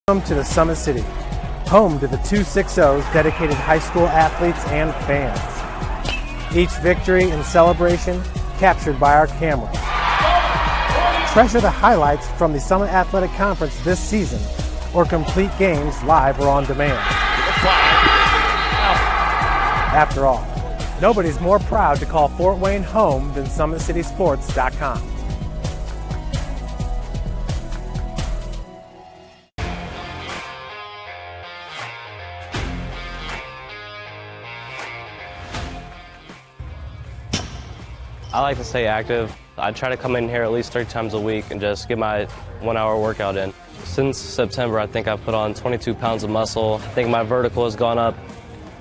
Welcome to the Summit City, home to the 260's dedicated high school athletes and fans. Each victory and celebration captured by our cameras. Treasure the highlights from the Summit Athletic Conference this season, or complete games live or on demand. After all, nobody's more proud to call Fort Wayne home than SummitCitySports.com. I like to stay active. I try to come in here at least 3 times a week and just get my 1-hour workout in. Since September, I think I've put on 22 pounds of muscle. I think my vertical has gone up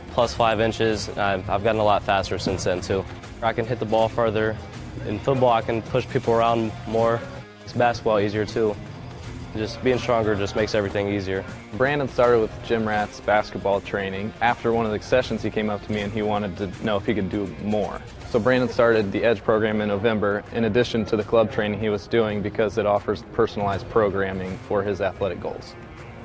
plus 5 inches. I've gotten a lot faster since then too. I can hit the ball further. In football, I can push people around more. It's basketball easier too. Just being stronger just makes everything easier. Brandon started with gym rats basketball training. After one of the sessions, he came up to me and he wanted to know if he could do more. So Brandon started the EDGE program in November, in addition to the club training he was doing, because it offers personalized programming for his athletic goals.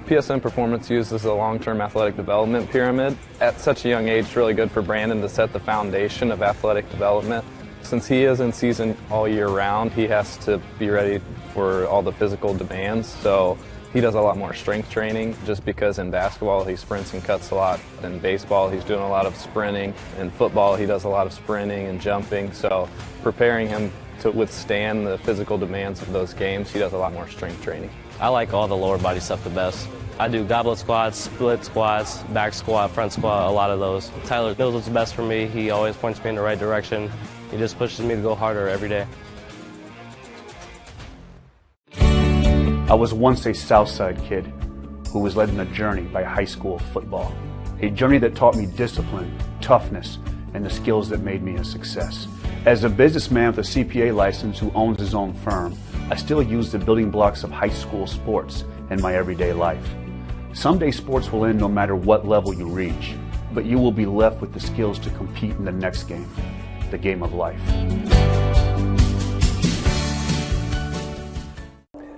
PSN Performance uses a long-term athletic development pyramid. At such a young age, it's really good for Brandon to set the foundation of athletic development. Since he is in season all year round, he has to be ready for all the physical demands. So he does a lot more strength training, just because in basketball he sprints and cuts a lot. In baseball he's doing a lot of sprinting. In football he does a lot of sprinting and jumping. So preparing him to withstand the physical demands of those games, he does a lot more strength training. I like all the lower body stuff the best. I do goblet squats, split squats, back squat, front squat, a lot of those. Tyler knows what's best for me. He always points me in the right direction. He just pushes me to go harder every day. I was once a Southside kid who was led on a journey by high school football. A journey that taught me discipline, toughness, and the skills that made me a success. As a businessman with a CPA license who owns his own firm, I still use the building blocks of high school sports in my everyday life. Someday sports will end no matter what level you reach, but you will be left with the skills to compete in the next game, the game of life.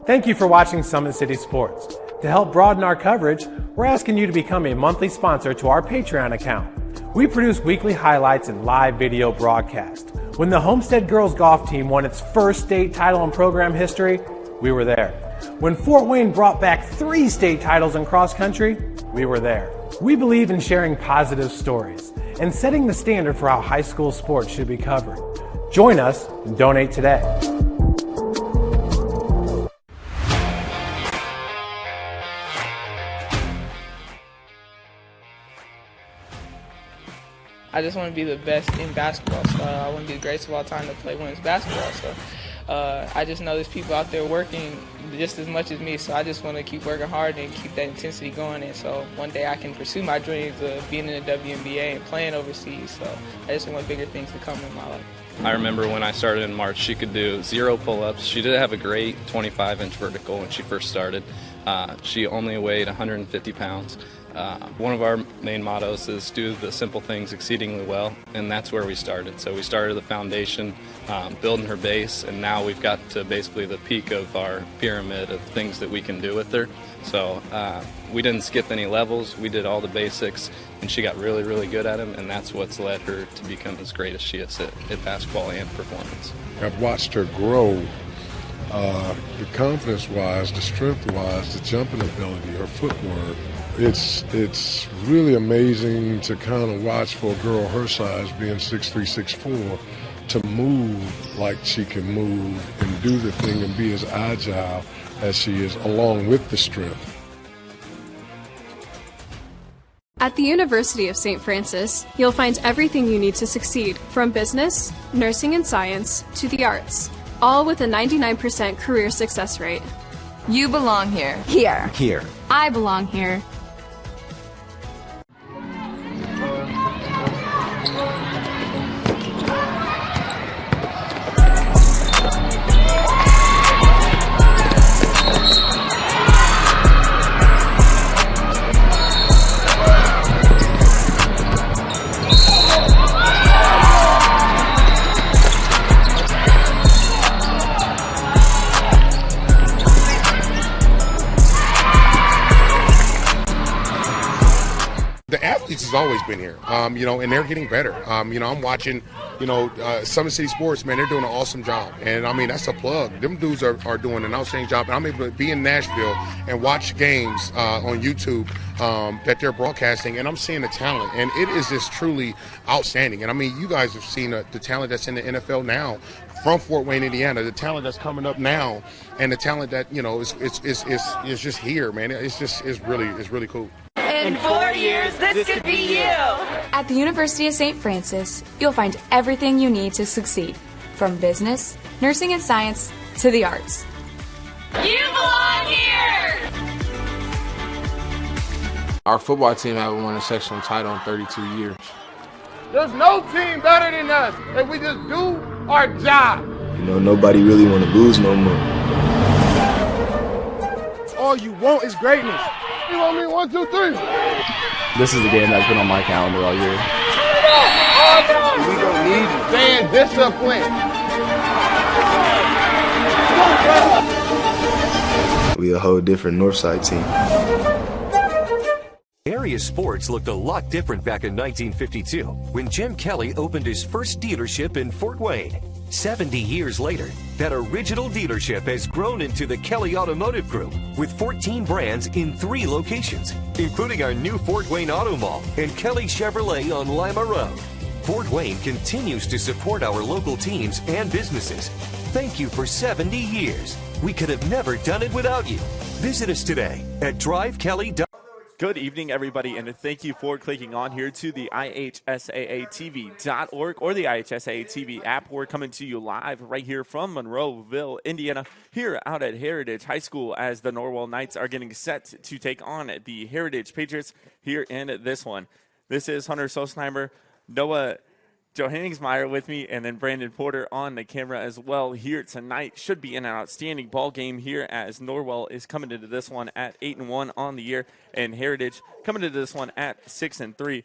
Thank you for watching Summit City Sports. To help broaden our coverage, we're asking you to become a monthly sponsor to our Patreon account. We produce weekly highlights and live video broadcast. When the Homestead girls golf team won its first state title in program history, we were there. When Fort Wayne brought back 3 state titles in cross country, we were there. We believe in sharing positive stories and setting the standard for how high school sports should be covered. Join us and donate today. I just want to be the best in basketball, so I want to be the greatest of all time to play women's basketball. So I just know there's people out there working just as much as me, so I just want to keep working hard and keep that intensity going. And so one day I can pursue my dreams of being in the WNBA and playing overseas. So I just want bigger things to come in my life. I remember when I started in March, she could do 0 pull-ups. She did have a great 25-inch vertical when she first started. She only weighed 150 pounds. One of our main mottos is do the simple things exceedingly well, and that's where we started. So we started the foundation, building her base, and now we've got to basically the peak of our pyramid of things that we can do with her. So we didn't skip any levels, we did all the basics, and she got really, really good at them, and that's what's led her to become as great as she is at basketball and performance. I've watched her grow, the confidence-wise, the strength-wise, the jumping ability, her footwork. It's really amazing to kind of watch for a girl her size, being 6'3", 6'4", to move like she can move and do the thing and be as agile as she is, along with the strength. At the University of St. Francis, you'll find everything you need to succeed, from business, nursing and science, to the arts, all with a 99% career success rate. You belong here. Here. Here. I belong here. has always been here, and they're getting better. I'm watching, Summit City Sports, man, they're doing an awesome job. And, that's a plug. Them dudes are doing an outstanding job. And I'm able to be in Nashville and watch games on YouTube that they're broadcasting, and I'm seeing the talent. And it is just truly outstanding. And, you guys have seen the talent that's in the NFL now from Fort Wayne, Indiana, the talent that's coming up now, and the talent that, is just here, man. It's really cool. In 4 years, this could be you. At the University of St. Francis, you'll find everything you need to succeed, from business, nursing and science, to the arts. You belong here! Our football team haven't won a sectional title in 32 years. There's no team better than us if we just do our job. Nobody really want to lose no more. All you want is greatness. You want me 1, 2, 3? This is the game that's been on my calendar all year. We don't need it. Staying disciplined. We a whole different Northside team. Area sports looked a lot different back in 1952 when Jim Kelly opened his first dealership in Fort Wayne. 70 years later, that original dealership has grown into the Kelly Automotive Group with 14 brands in 3 locations, including our new Fort Wayne Auto Mall and Kelly Chevrolet on Lima Road. Fort Wayne continues to support our local teams and businesses. Thank you for 70 years. We could have never done it without you. Visit us today at drivekelly.com. Good evening, everybody, and thank you for clicking on here to the IHSAATV.org or the IHSAA TV app. We're coming to you live right here from Monroeville, Indiana, here out at Heritage High School as the Norwell Knights are getting set to take on the Heritage Patriots here in this one. This is Hunter Sosnheimer, Noah Johanningsmeyer with me, and then Brandon Porter on the camera as well here tonight. Should be an outstanding ball game here as Norwell is coming into this one at 8-1 on the year, and Heritage coming into this one at 6-3.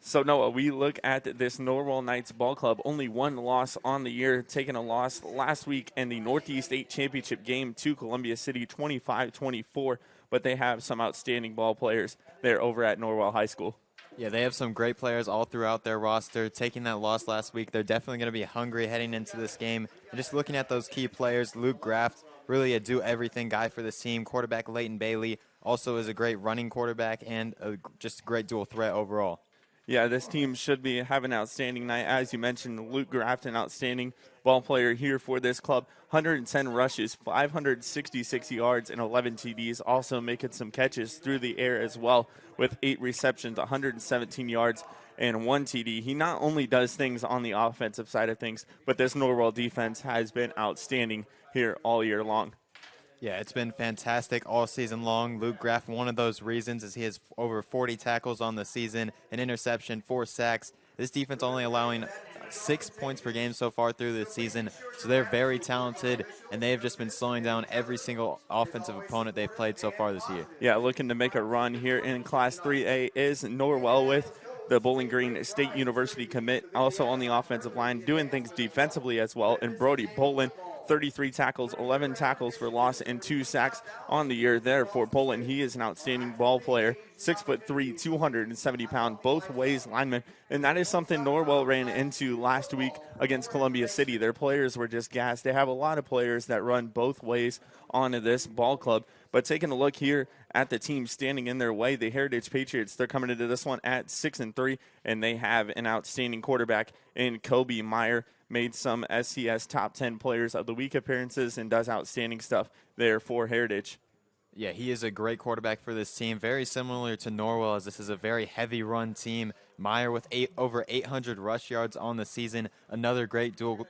So Noah, we look at this Norwell Knights ball club, only 1 loss on the year, taking a loss last week in the Northeast State Championship game to Columbia City 25-24, but they have some outstanding ball players there over at Norwell High School. Yeah, they have some great players all throughout their roster. Taking that loss last week, they're definitely going to be hungry heading into this game. And just looking at those key players, Luke Graft, really a do-everything guy for this team. Quarterback Leighton Bailey also is a great running quarterback and just a great dual threat overall. Yeah, this team should be having an outstanding night. As you mentioned, Luke Graft, an outstanding ball player here for this club. 110 rushes, 566 yards, and 11 TDs. Also making some catches through the air as well with 8 receptions, 117 yards, and 1 TD. He not only does things on the offensive side of things, but this Norwell defense has been outstanding here all year long. Yeah, it's been fantastic all season long. Luke Graff, one of those reasons is he has over 40 tackles on the season, an interception, 4 sacks. This defense only allowing 6 points per game so far through the season, so they're very talented, and they have just been slowing down every single offensive opponent they've played so far this year. Yeah, looking to make a run here in Class 3A is Norwell with the Bowling Green State University commit, also on the offensive line, doing things defensively as well, and Brody Bolin, 33 tackles, 11 tackles for loss, and 2 sacks on the year there for Bolin. He is an outstanding ball player, 6'3", 270-pound, both ways lineman, and that is something Norwell ran into last week against Columbia City. Their players were just gassed. They have a lot of players that run both ways on this ball club, but taking a look here at the team standing in their way, the Heritage Patriots, they're coming into this one at 6-3, and they have an outstanding quarterback in Kobe Meyer. Made some SCS top 10 players of the week appearances and does outstanding stuff there for Heritage. Yeah, he is a great quarterback for this team, very similar to Norwell, as this is a very heavy run team. Meyer with over 800 rush yards on the season, another great dual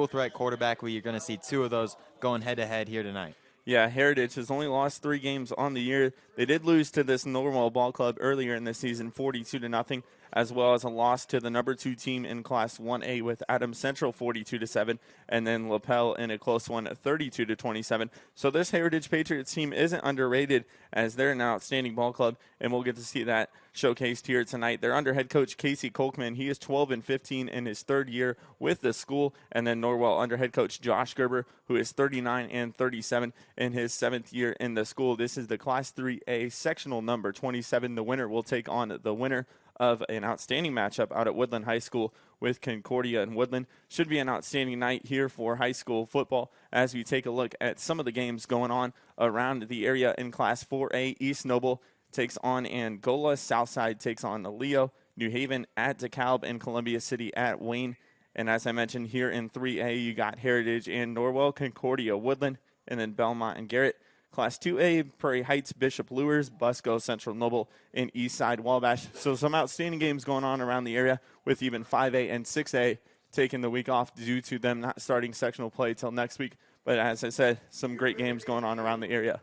threat quarterback. You're going to see 2 of those going head-to-head here tonight. Yeah, Heritage has only lost 3 games on the year. They did lose to this Norwell ball club earlier in the season, 42-0, as well as a loss to the number 2 team in Class 1A with Adams Central, 42-7, and then LaPel in a close one, 32-27. So this Heritage Patriots team isn't underrated, as they're an outstanding ball club, and we'll get to see that showcased here tonight. They're under head coach Casey Kolkman. He is 12-15 in his 3rd year with the school, and then Norwell under head coach Josh Gerber, who is 39-37 in his 7th year in the school. This is the Class 3A sectional number 27. The winner will take on the winner of an outstanding matchup out at Woodland High School with Concordia and Woodland. Should be an outstanding night here for high school football as we take a look at some of the games going on around the area in Class 4A. East Noble takes on Angola. Southside takes on Leo. New Haven at DeKalb, and Columbia City at Wayne. And as I mentioned, here in 3A, you got Heritage and Norwell, Concordia, Woodland, and then Belmont and Garrett. Class 2A, Prairie Heights, Bishop Luers, Busco, Central Noble, and Eastside Wabash. So some outstanding games going on around the area with even 5A and 6A taking the week off due to them not starting sectional play till next week. But as I said, some great games going on around the area.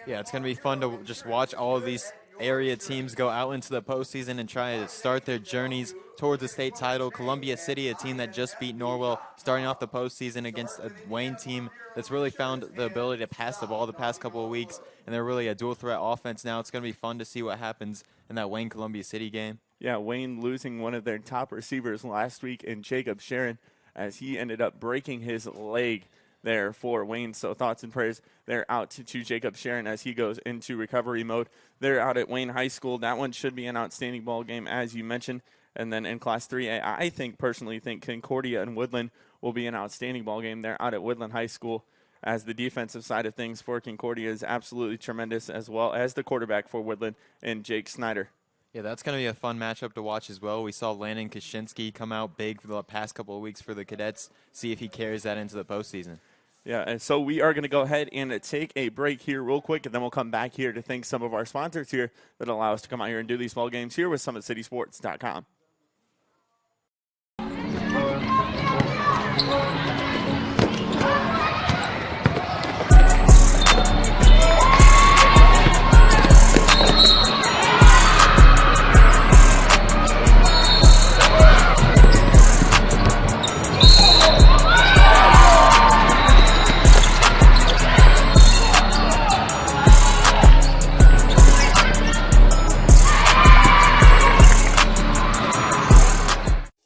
Yeah, it's going to be fun to just watch all of these area teams go out into the postseason and try to start their journeys towards the state title. Columbia City, a team that just beat Norwell, starting off the postseason against a Wayne team that's really found the ability to pass the ball the past couple of weeks, and they're really a dual threat offense now. It's going to be fun to see what happens in that Wayne-Columbia City game. Yeah, Wayne losing one of their top receivers last week in Jacob Sharon as he ended up breaking his leg there for Wayne. So thoughts and prayers there out to Jacob Sharon as he goes into recovery mode. They're out at Wayne High School. That one should be an outstanding ball game, as you mentioned. And then in Class 3A, I personally think Concordia and Woodland will be an outstanding ball game. They're out at Woodland High School, as the defensive side of things for Concordia is absolutely tremendous, as well as the quarterback for Woodland and Jake Snyder. Yeah, that's going to be a fun matchup to watch as well. We saw Landon Kaczynski come out big for the past couple of weeks for the Cadets. See if he carries that into the postseason. Yeah, and so we are going to go ahead and take a break here real quick, and then we'll come back here to thank some of our sponsors here that allow us to come out here and do these ball games here with SummitCitySports.com.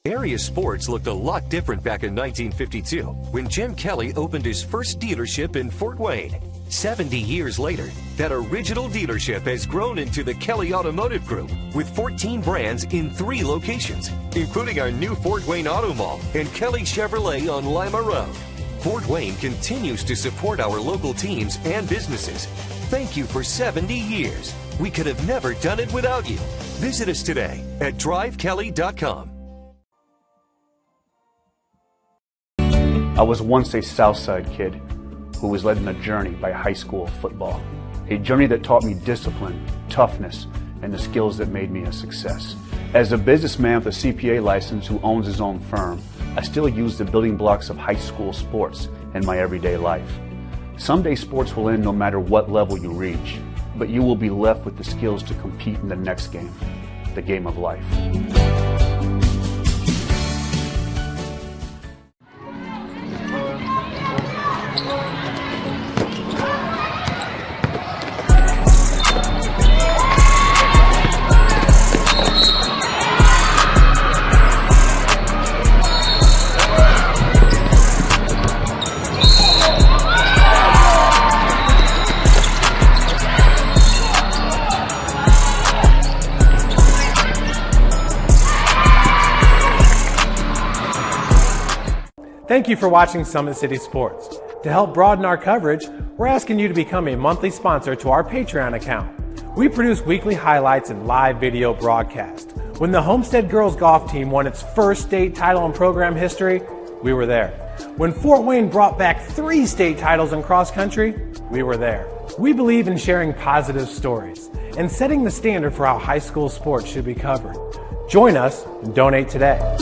Area sports looked a lot different back in 1952 when Jim Kelly opened his first dealership in Fort Wayne. 70 years later, that original dealership has grown into the Kelly Automotive Group with 14 brands in 3 locations, including our new Fort Wayne Auto Mall and Kelly Chevrolet on Lima Road. Fort Wayne continues to support our local teams and businesses. Thank you for 70 years. We could have never done it without you. Visit us today at drivekelly.com. I was once a Southside kid who was led on a journey by high school football. A journey that taught me discipline, toughness, and the skills that made me a success. As a businessman with a CPA license who owns his own firm, I still use the building blocks of high school sports in my everyday life. Someday sports will end no matter what level you reach, but you will be left with the skills to compete in the next game, the game of life. Thank you for watching Summit City Sports. To help broaden our coverage, we're asking you to become a monthly sponsor to our Patreon account. We produce weekly highlights and live video broadcast. When the Homestead Girls Golf Team won its first state title in program history, we were there. When Fort Wayne brought back 3 state titles in cross country, we were there. We believe in sharing positive stories and setting the standard for how high school sports should be covered. Join us and donate today.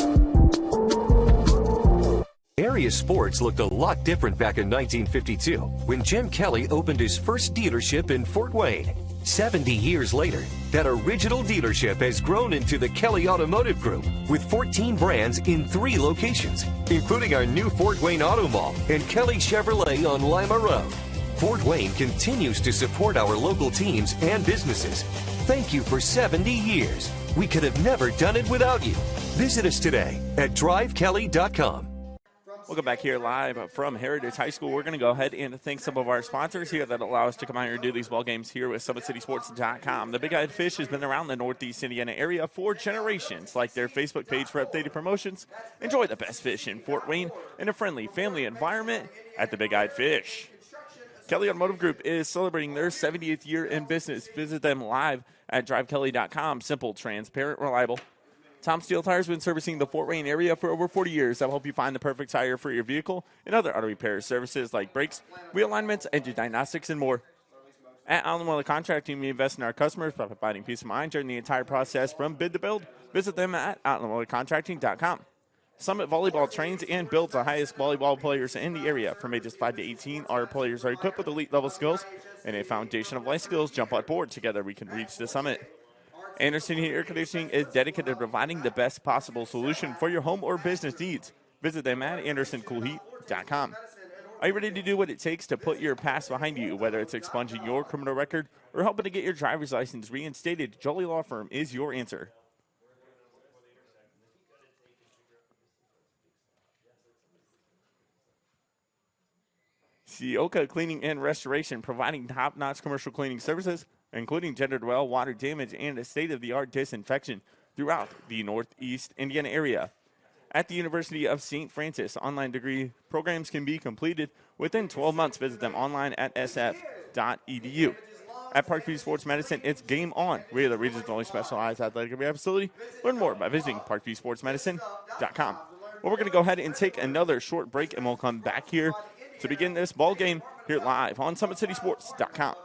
Area sports looked a lot different back in 1952 when Jim Kelly opened his first dealership in Fort Wayne. 70 years later, that original dealership has grown into the Kelly Automotive Group with 14 brands in 3 locations, including our new Fort Wayne Auto Mall and Kelly Chevrolet on Lima Road. Fort Wayne continues to support our local teams and businesses. Thank you for 70 years. We could have never done it without you. Visit us today at drivekelly.com. Welcome back here live from Heritage High School. We're going to go ahead and thank some of our sponsors here that allow us to come out here and do these ball games here with SummitCitySports.com. The Big Eyed Fish has been around the Northeast Indiana area for generations. Like their Facebook page for updated promotions. Enjoy the best fish in Fort Wayne in a friendly family environment at the Big Eyed Fish. Kelly Automotive Group is celebrating their 70th year in business. Visit them live at drivekelly.com. Simple, transparent, reliable. Tom Steel Tire has been servicing the Fort Wayne area for over 40 years. That'll help you find the perfect tire for your vehicle and other auto repair services like brakes, wheel alignments, engine diagnostics, and more. At Norwell Contracting, we invest in our customers by providing peace of mind during the entire process from bid to build. Visit them at NorwellContracting.com. Summit Volleyball trains and builds the highest volleyball players in the area. From ages 5 to 18, our players are equipped with elite-level skills and a foundation of life skills. Jump on board. Together, we can reach the summit. Anderson Heat Air Conditioning is dedicated to providing the best possible solution for your home or business needs. Visit them at AndersonCoolHeat.com. Are you ready to do what it takes to put your past behind you, whether it's expunging your criminal record or helping to get your driver's license reinstated? Jolie Law Firm is your answer. Sioka Cleaning and Restoration, providing top-notch commercial cleaning services, including gendered well, water damage, and a state-of-the-art disinfection throughout the Northeast Indiana area. At the University of St. Francis, online degree programs can be completed within 12 months. Visit them online at sf.edu. At Parkview Sports Medicine, it's game on. We are the region's only specialized athletic rehab facility. Learn more by visiting parkviewsportsmedicine.com. Well, we're going to go ahead and take another short break, and we'll come back here to begin this ball game here live on SummitCitySports.com.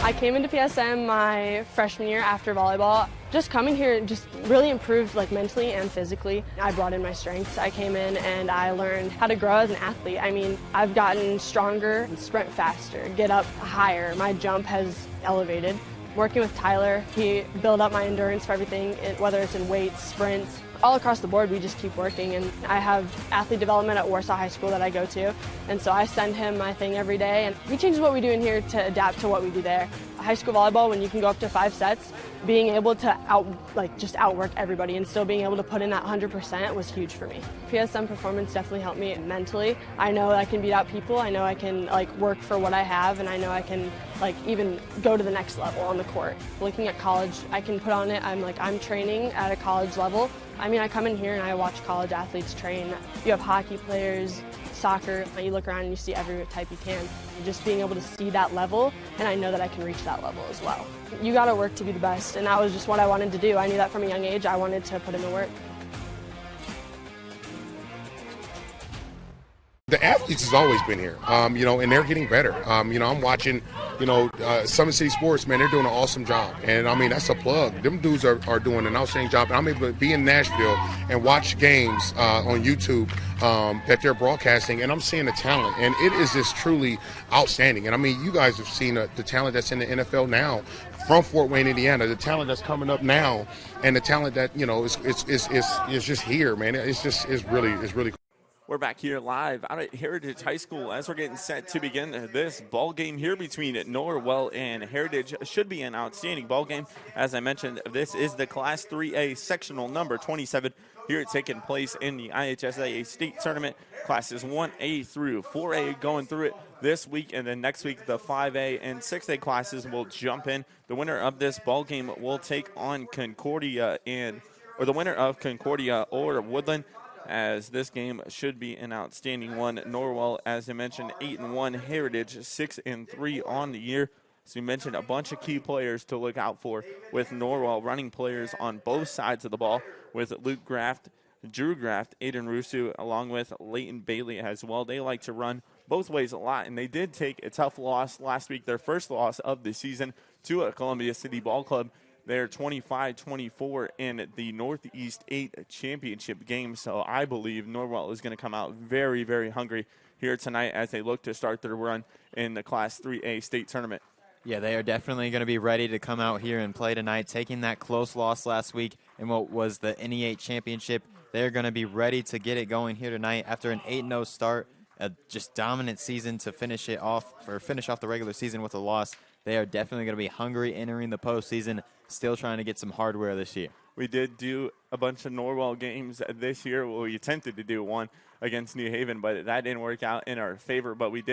I came into PSM my freshman year after volleyball. Just coming here just really improved mentally and physically. I brought in my strengths. I came in and I learned how to grow as an athlete. I mean, I've gotten stronger, sprint faster, get up higher. My jump has elevated. Working with Tyler, he built up my endurance for everything, whether it's in weights, sprints. All across the board, we just keep working. And I have athlete development at Warsaw High School that I go to. And so I send him my thing every day. And he changes what we do in here to adapt to what we do there. High school volleyball, when you can go up to 5 sets, being able to just outwork everybody and still being able to put in that 100% was huge for me. PSM performance definitely helped me mentally. I know I can beat out people. I know I can work for what I have, and I know I can even go to the next level on the court. Looking at college, I can put on it. I'm training at a college level. I mean, I come in here and I watch college athletes train. You have hockey players, soccer. You look around and you see every type you can. Just being able to see that level, and I know that I can reach that level as well. You got to work to be the best, and that was just what I wanted to do. I knew that from a young age. I wanted to put in the work. The athletes has always been here, and they're getting better. I'm watching, Summit City Sports, man, they're doing an awesome job. And, that's a plug. Them dudes are doing an outstanding job. And I'm able to be in Nashville and watch games on YouTube that they're broadcasting, and I'm seeing the talent. And it is just truly outstanding. And, you guys have seen the talent that's in the NFL now from Fort Wayne, Indiana, the talent that's coming up now, and the talent that, is just here, man. It's really cool. We're back here live out at Heritage High School as we're getting set to begin this ball game here between Norwell and Heritage. Should be an outstanding ball game. As I mentioned, this is the Class 3A sectional number 27 here taking place in the IHSAA state tournament. Classes 1A through 4A going through it this week, and then next week the 5A and 6A classes will jump in. The winner of this ball game will take on Concordia or the winner of Concordia or Woodland, as this game should be an outstanding one. Norwell, as I mentioned, 8-1. Heritage 6-3 on the year. So you mentioned a bunch of key players to look out for with Norwell, running players on both sides of the ball with Luke Graft, Drew Graft, Aiden Rusu, along with Leighton Bailey as well. They like to run both ways a lot, and they did take a tough loss last week, their first loss of the season to a Columbia City Ball Club. They're 25-24 in the Northeast 8 championship game. So I believe Norwell is going to come out very, very hungry here tonight as they look to start their run in the Class 3A state tournament. Yeah, they are definitely going to be ready to come out here and play tonight, taking that close loss last week in what was the NE8 championship. They're going to be ready to get it going here tonight after an 8-0 start. a just dominant season to finish off the regular season with a loss. They are definitely going to be hungry entering the postseason, still trying to get some hardware this year. We did do a bunch of Norwell games this year. Well, we attempted to do one against New Haven, but that didn't work out in our favor. But we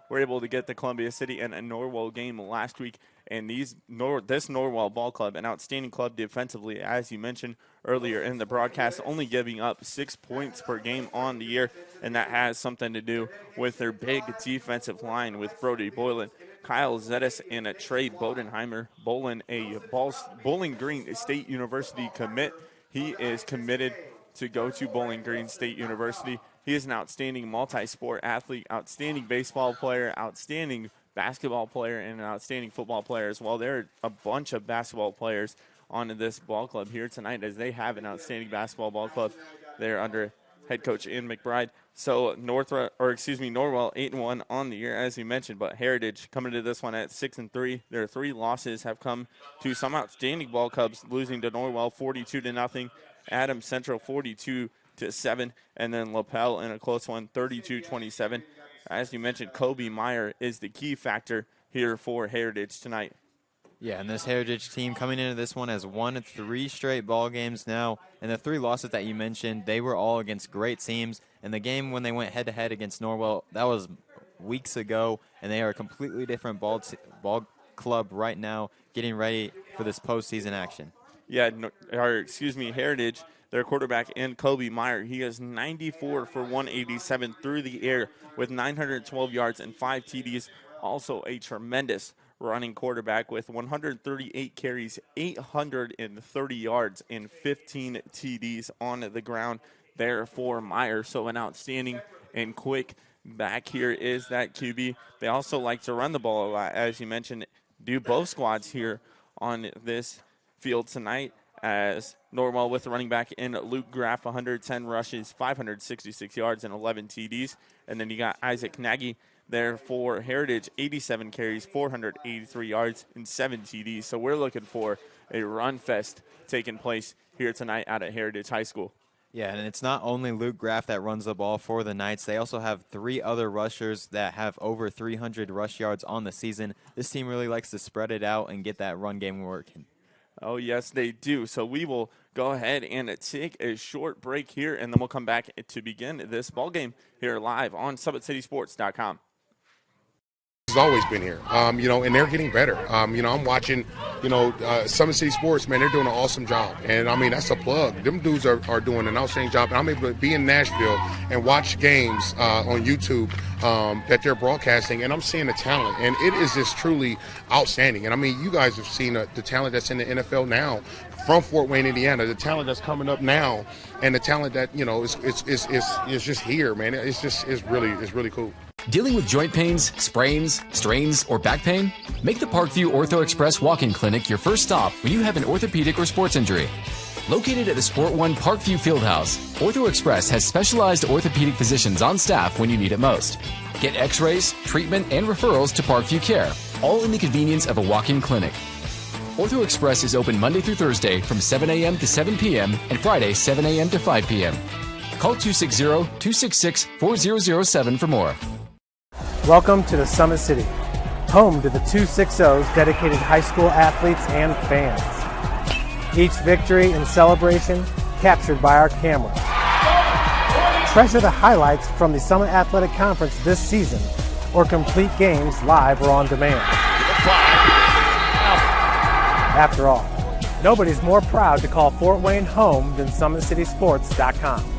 were able to get the Columbia City and a Norwell game last week. And this Norwell ball club, an outstanding club defensively, as you mentioned earlier in the broadcast, only giving up 6 points per game on the year. And that has something to do with their big defensive line with Brody Boylan, Kyle Zettis, and a Trey Bodenheimer. Boylan, a Bowling Green State University commit. He is committed to go to Bowling Green State University. He is an outstanding multi-sport athlete, outstanding baseball player, outstanding basketball player, and an outstanding football player as well. There are a bunch of basketball players on this ball club here tonight, as they have an outstanding basketball ball club there under head coach Ian McBride. So Norwell 8-1 on the year, as you mentioned, but Heritage coming to this one at 6-3. Their 3 losses have come to some outstanding ball clubs, losing to Norwell 42-0, Adams Central 42-7, and then LaPel in a close one 32-27. As you mentioned, Kobe Meyer is the key factor here for Heritage tonight. Yeah, and this Heritage team coming into this one has won 3 straight ball games now, and the 3 losses that you mentioned, they were all against great teams. And the game when they went head-to-head against Norwell, that was weeks ago, and they are a completely different ball club right now, getting ready for this postseason action. Yeah, Heritage, their quarterback, and Kobe Meyer, he is 94 for 187 through the air with 912 yards and 5 TDs. Also a tremendous running quarterback with 138 carries, 830 yards, and 15 TDs on the ground there for Meyer. So an outstanding and quick back here is that QB. They also like to run the ball a lot, as you mentioned, do both squads here on this field tonight, as Norwell with the running back in Luke Graff, 110 rushes, 566 yards, and 11 TDs. And then you got Isaac Nagy there for Heritage, 87 carries, 483 yards, and 7 TDs. So we're looking for a run fest taking place here tonight out at Heritage High School. Yeah, and it's not only Luke Graff that runs the ball for the Knights. They also have 3 other rushers that have over 300 rush yards on the season. This team really likes to spread it out and get that run game working. Oh, yes, they do. So we will go ahead and take a short break here, and then we'll come back to begin this ball game here live on SummitCitySports.com. Has always been here, and they're getting better. I'm watching, Summit City Sports, man, they're doing an awesome job. And, that's a plug. Them dudes are doing an outstanding job. And I'm able to be in Nashville and watch games on YouTube that they're broadcasting, and I'm seeing the talent. And it is just truly outstanding. And, you guys have seen the talent that's in the NFL now from Fort Wayne, Indiana, the talent that's coming up now, and the talent that, is just here, man. It's really cool. Dealing with joint pains, sprains, strains, or back pain? Make the Parkview Ortho Express walk-in clinic your first stop when you have an orthopedic or sports injury. Located at the Sport One Parkview Fieldhouse, Ortho Express has specialized orthopedic physicians on staff when you need it most. Get x-rays, treatment, and referrals to Parkview Care, all in the convenience of a walk-in clinic. Ortho Express is open Monday through Thursday from 7 a.m. to 7 p.m. and Friday 7 a.m. to 5 p.m. Call 260-266-4007 for more. Welcome to the Summit City, home to the 260's dedicated high school athletes and fans. Each victory and celebration captured by our camera. Treasure the highlights from the Summit Athletic Conference this season, or complete games live or on demand. After all, nobody's more proud to call Fort Wayne home than SummitCitySports.com.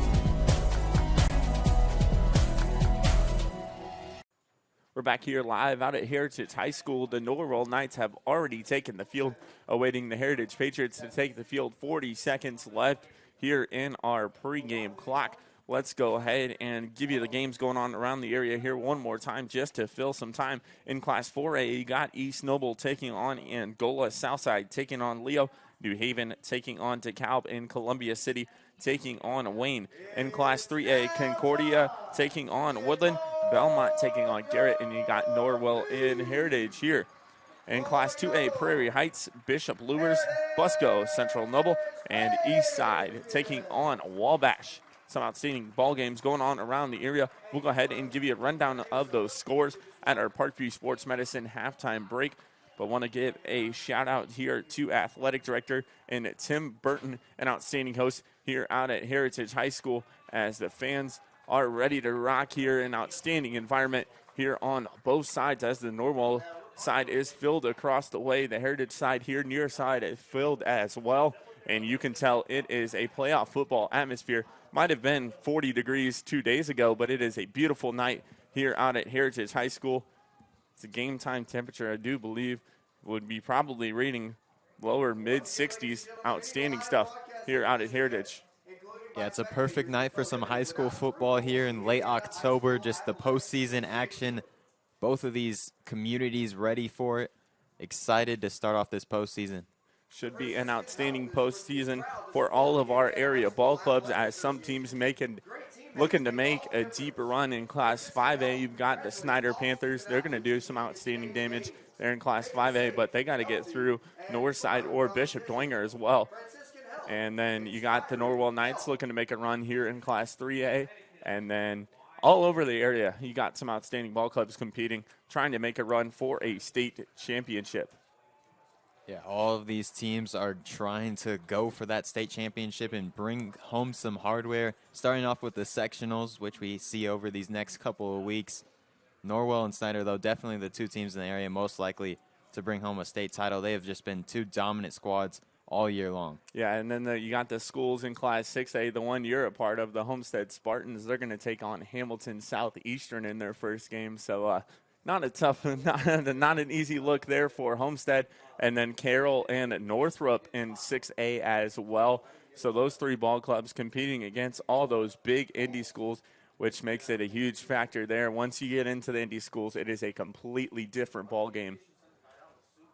We're back here live out at Heritage High School. The Norwell Knights have already taken the field, awaiting the Heritage Patriots to take the field. 40 seconds left here in our pregame clock. Let's go ahead and give you the games going on around the area here one more time just to fill some time. In Class 4A, you got East Noble taking on Angola, Southside taking on Leo, New Haven taking on DeKalb, and Columbia City taking on Wayne. In Class 3A, Concordia taking on Woodland, Belmont taking on Garrett, and you got Norwell in Heritage here. In Class 2A, Prairie Heights, Bishop Lures, Busco, Central Noble, and East Side taking on Wabash. some outstanding ball games going on around the area. We'll go ahead and give you a rundown of those scores at our Parkview Sports Medicine halftime break. But want to give a shout out here to Athletic Director and Tim Burton, an outstanding host here out at Heritage High School, as the fans are ready to rock here. An outstanding environment here on both sides, as the Norwell side is filled across the way. The Heritage side here near side is filled as well. And you can tell it is a playoff football atmosphere. Might have been 40 degrees 2 days ago, but it is a beautiful night here out at Heritage High School. It's a game time temperature, I do believe, would be probably reading lower mid-60s. Outstanding stuff here out at Heritage. Yeah, it's a perfect night for some high school football here in late October, just the postseason action. Both of these communities ready for it, excited to start off this postseason. Should be an outstanding postseason for all of our area ball clubs, as some teams looking to make a deeper run in Class 5A. You've got the Snyder Panthers. They're going to do some outstanding damage there in Class 5A, but they got to get through Northside or Bishop Dwenger as well. And then you got the Norwell Knights looking to make a run here in Class 3A. And then all over the area, you got some outstanding ball clubs competing, trying to make a run for a state championship. Yeah, all of these teams are trying to go for that state championship and bring home some hardware, starting off with the sectionals, which we see over these next couple of weeks. Norwell and Snyder, though, definitely the two teams in the area most likely to bring home a state title. They have just been two dominant squads all year long. Yeah, and then you got the schools in Class 6A, the one you're a part of, the Homestead Spartans. They're going to take on Hamilton Southeastern in their first game. So not an easy look there for Homestead. And then Carroll and Northrop in 6A as well. So those three ball clubs competing against all those big Indy schools, which makes it a huge factor there. Once you get into the Indy schools, it is a completely different ball game.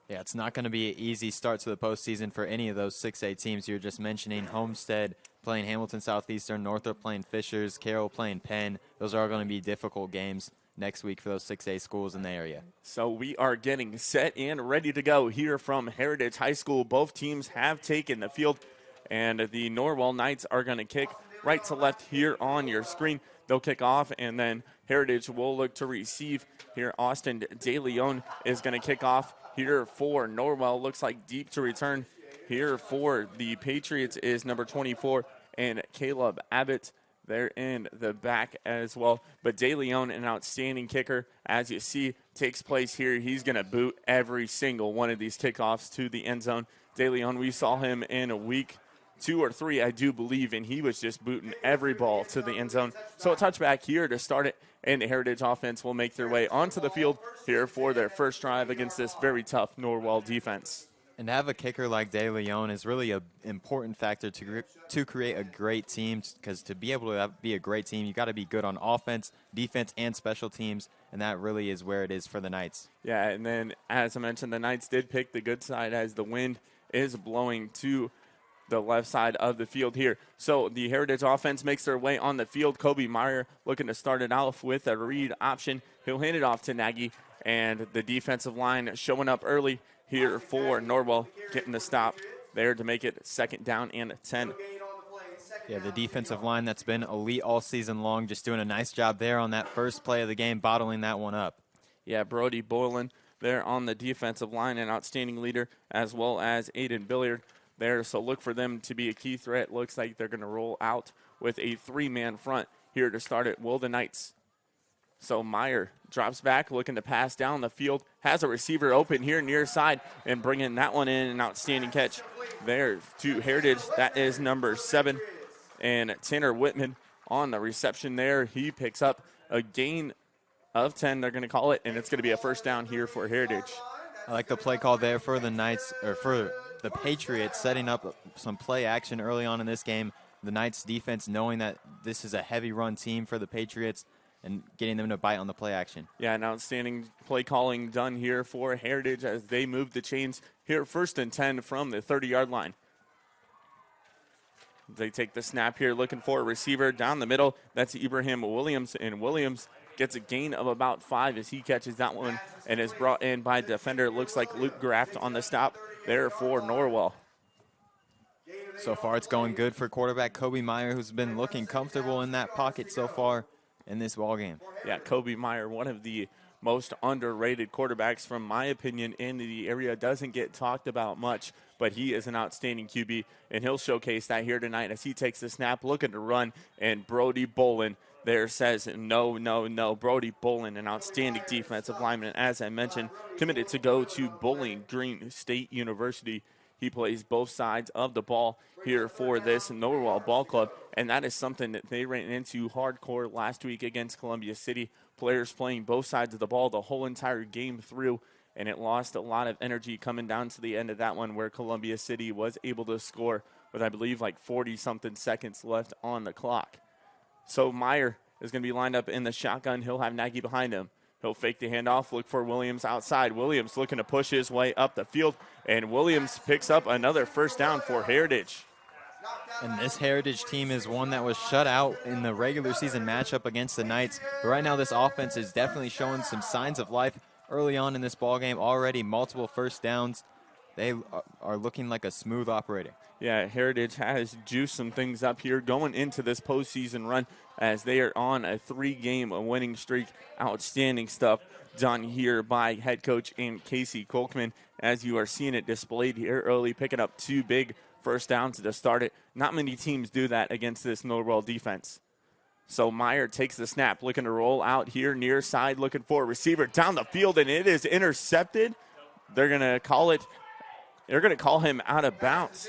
Yeah, it's not going to be an easy start to the postseason for any of those 6A teams you're just mentioning. Homestead playing Hamilton Southeastern, Northrop playing Fishers, Carroll playing Penn. Those are all going to be difficult games next week for those 6A schools in the area. So we are getting set and ready to go here from Heritage High School. Both teams have taken the field, and the Norwell Knights are going to kick right to left here on your screen. They'll kick off, and then Heritage will look to receive here. Austin DeLeon is going to kick off here for Norwell. Looks like deep to return here for the Patriots is number 24, and Caleb Abbott there in the back as well. But DeLeon, an outstanding kicker, as you see, takes place here. He's going to boot every single one of these kickoffs to the end zone. DeLeon, we saw him in a week 2 or 3, I do believe, and he was just booting every ball to the end zone. So a touchback here to start it, and the Heritage offense will make their way onto the field here for their first drive against this very tough Norwell defense. And to have a kicker like DeLeon is really an important factor to create a great team, because to be able to be a great team, you got to be good on offense, defense, and special teams, and that really is where it is for the Knights. Yeah, and then as I mentioned, the Knights did pick the good side as the wind is blowing to the left side of the field here. So the Heritage offense makes their way on the field. Kobe Meyer looking to start it off with a read option. He'll hand it off to Nagy, and the defensive line showing up early here for Norwell, getting the stop there to make it 2nd down and 10. Yeah, the defensive line that's been elite all season long, just doing a nice job there on that first play of the game, bottling that one up. Yeah, Brody Boylan there on the defensive line, an outstanding leader, as well as Aiden Billiard there. So look for them to be a key threat. Looks like they're going to roll out with a 3-man front here to start it. Will the Knights. So Meyer drops back, looking to pass down the field. Has a receiver open here near side and bringing that one in. An outstanding catch there to Heritage. That is number 7. And Tanner Whitman on the reception there. He picks up a gain of 10, they're going to call it, and it's going to be a first down here for Heritage. I like the play call there for the Knights, or for the Patriots, setting up some play action early on in this game. The Knights defense knowing that this is a heavy run team for the Patriots and getting them to bite on the play action. Yeah, an outstanding play calling done here for Heritage as they move the chains here 1st and 10 from the 30-yard line. They take the snap here, looking for a receiver down the middle. That's Ibrahim Williams, and Williams gets a gain of about 5 as he catches that one and is brought in by defender. It looks like Luke Graft on the stop there for Norwell. So far, it's going good for quarterback Kobe Meyer, who's been looking comfortable in that pocket so far in this ball game. Yeah, Kobe Meyer, one of the most underrated quarterbacks, from my opinion, in the area. Doesn't get talked about much, but he is an outstanding QB, and he'll showcase that here tonight as he takes the snap, looking to run, and Brody Bolin there says no, no, no. Brody Bolin, an outstanding defensive lineman, as I mentioned, committed to go to Bowling Green State University. He plays both sides of the ball here for this Norwell Ball Club, and that is something that they ran into hardcore last week against Columbia City. Players playing both sides of the ball the whole entire game through, and it lost a lot of energy coming down to the end of that one, where Columbia City was able to score with, I believe, like 40-something seconds left on the clock. So Meyer is going to be lined up in the shotgun. He'll have Nagy behind him. He'll fake the handoff, look for Williams outside. Williams looking to push his way up the field, and Williams picks up another first down for Heritage. And this Heritage team is one that was shut out in the regular season matchup against the Knights. But right now, this offense is definitely showing some signs of life early on in this ballgame. Already multiple first downs. They are looking like a smooth operator. Yeah, Heritage has juiced some things up here going into this postseason run, as they are on a 3-game winning streak. Outstanding stuff done here by head coach and Casey Kolkman, as you are seeing it displayed here early, picking up 2 big first downs to start it. Not many teams do that against this Norwell defense. So Meyer takes the snap, looking to roll out here near side, looking for a receiver down the field, and it is intercepted. They're going to call it. They're going to call him out of bounds.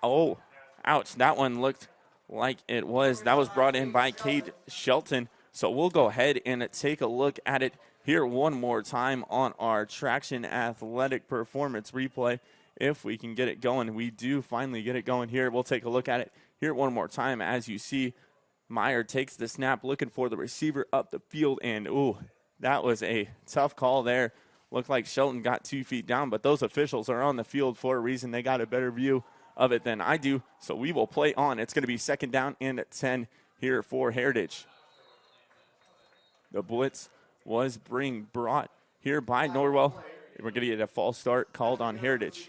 Oh, ouch. That one looked like it was. That was brought in by Cade Shelton. So we'll go ahead and take a look at it here one more time on our Traction Athletic Performance replay. If we can get it going. We do finally get it going here. We'll take a look at it here one more time. As you see, Meyer takes the snap, looking for the receiver up the field. And, ooh, that was a tough call there. Looked like Shelton got 2 feet down, but those officials are on the field for a reason. They got a better view of it than I do, so we will play on. It's going to be 2nd down and 10 here for Heritage. The blitz was brought here by Norwell. We're going to get a false start called on Heritage.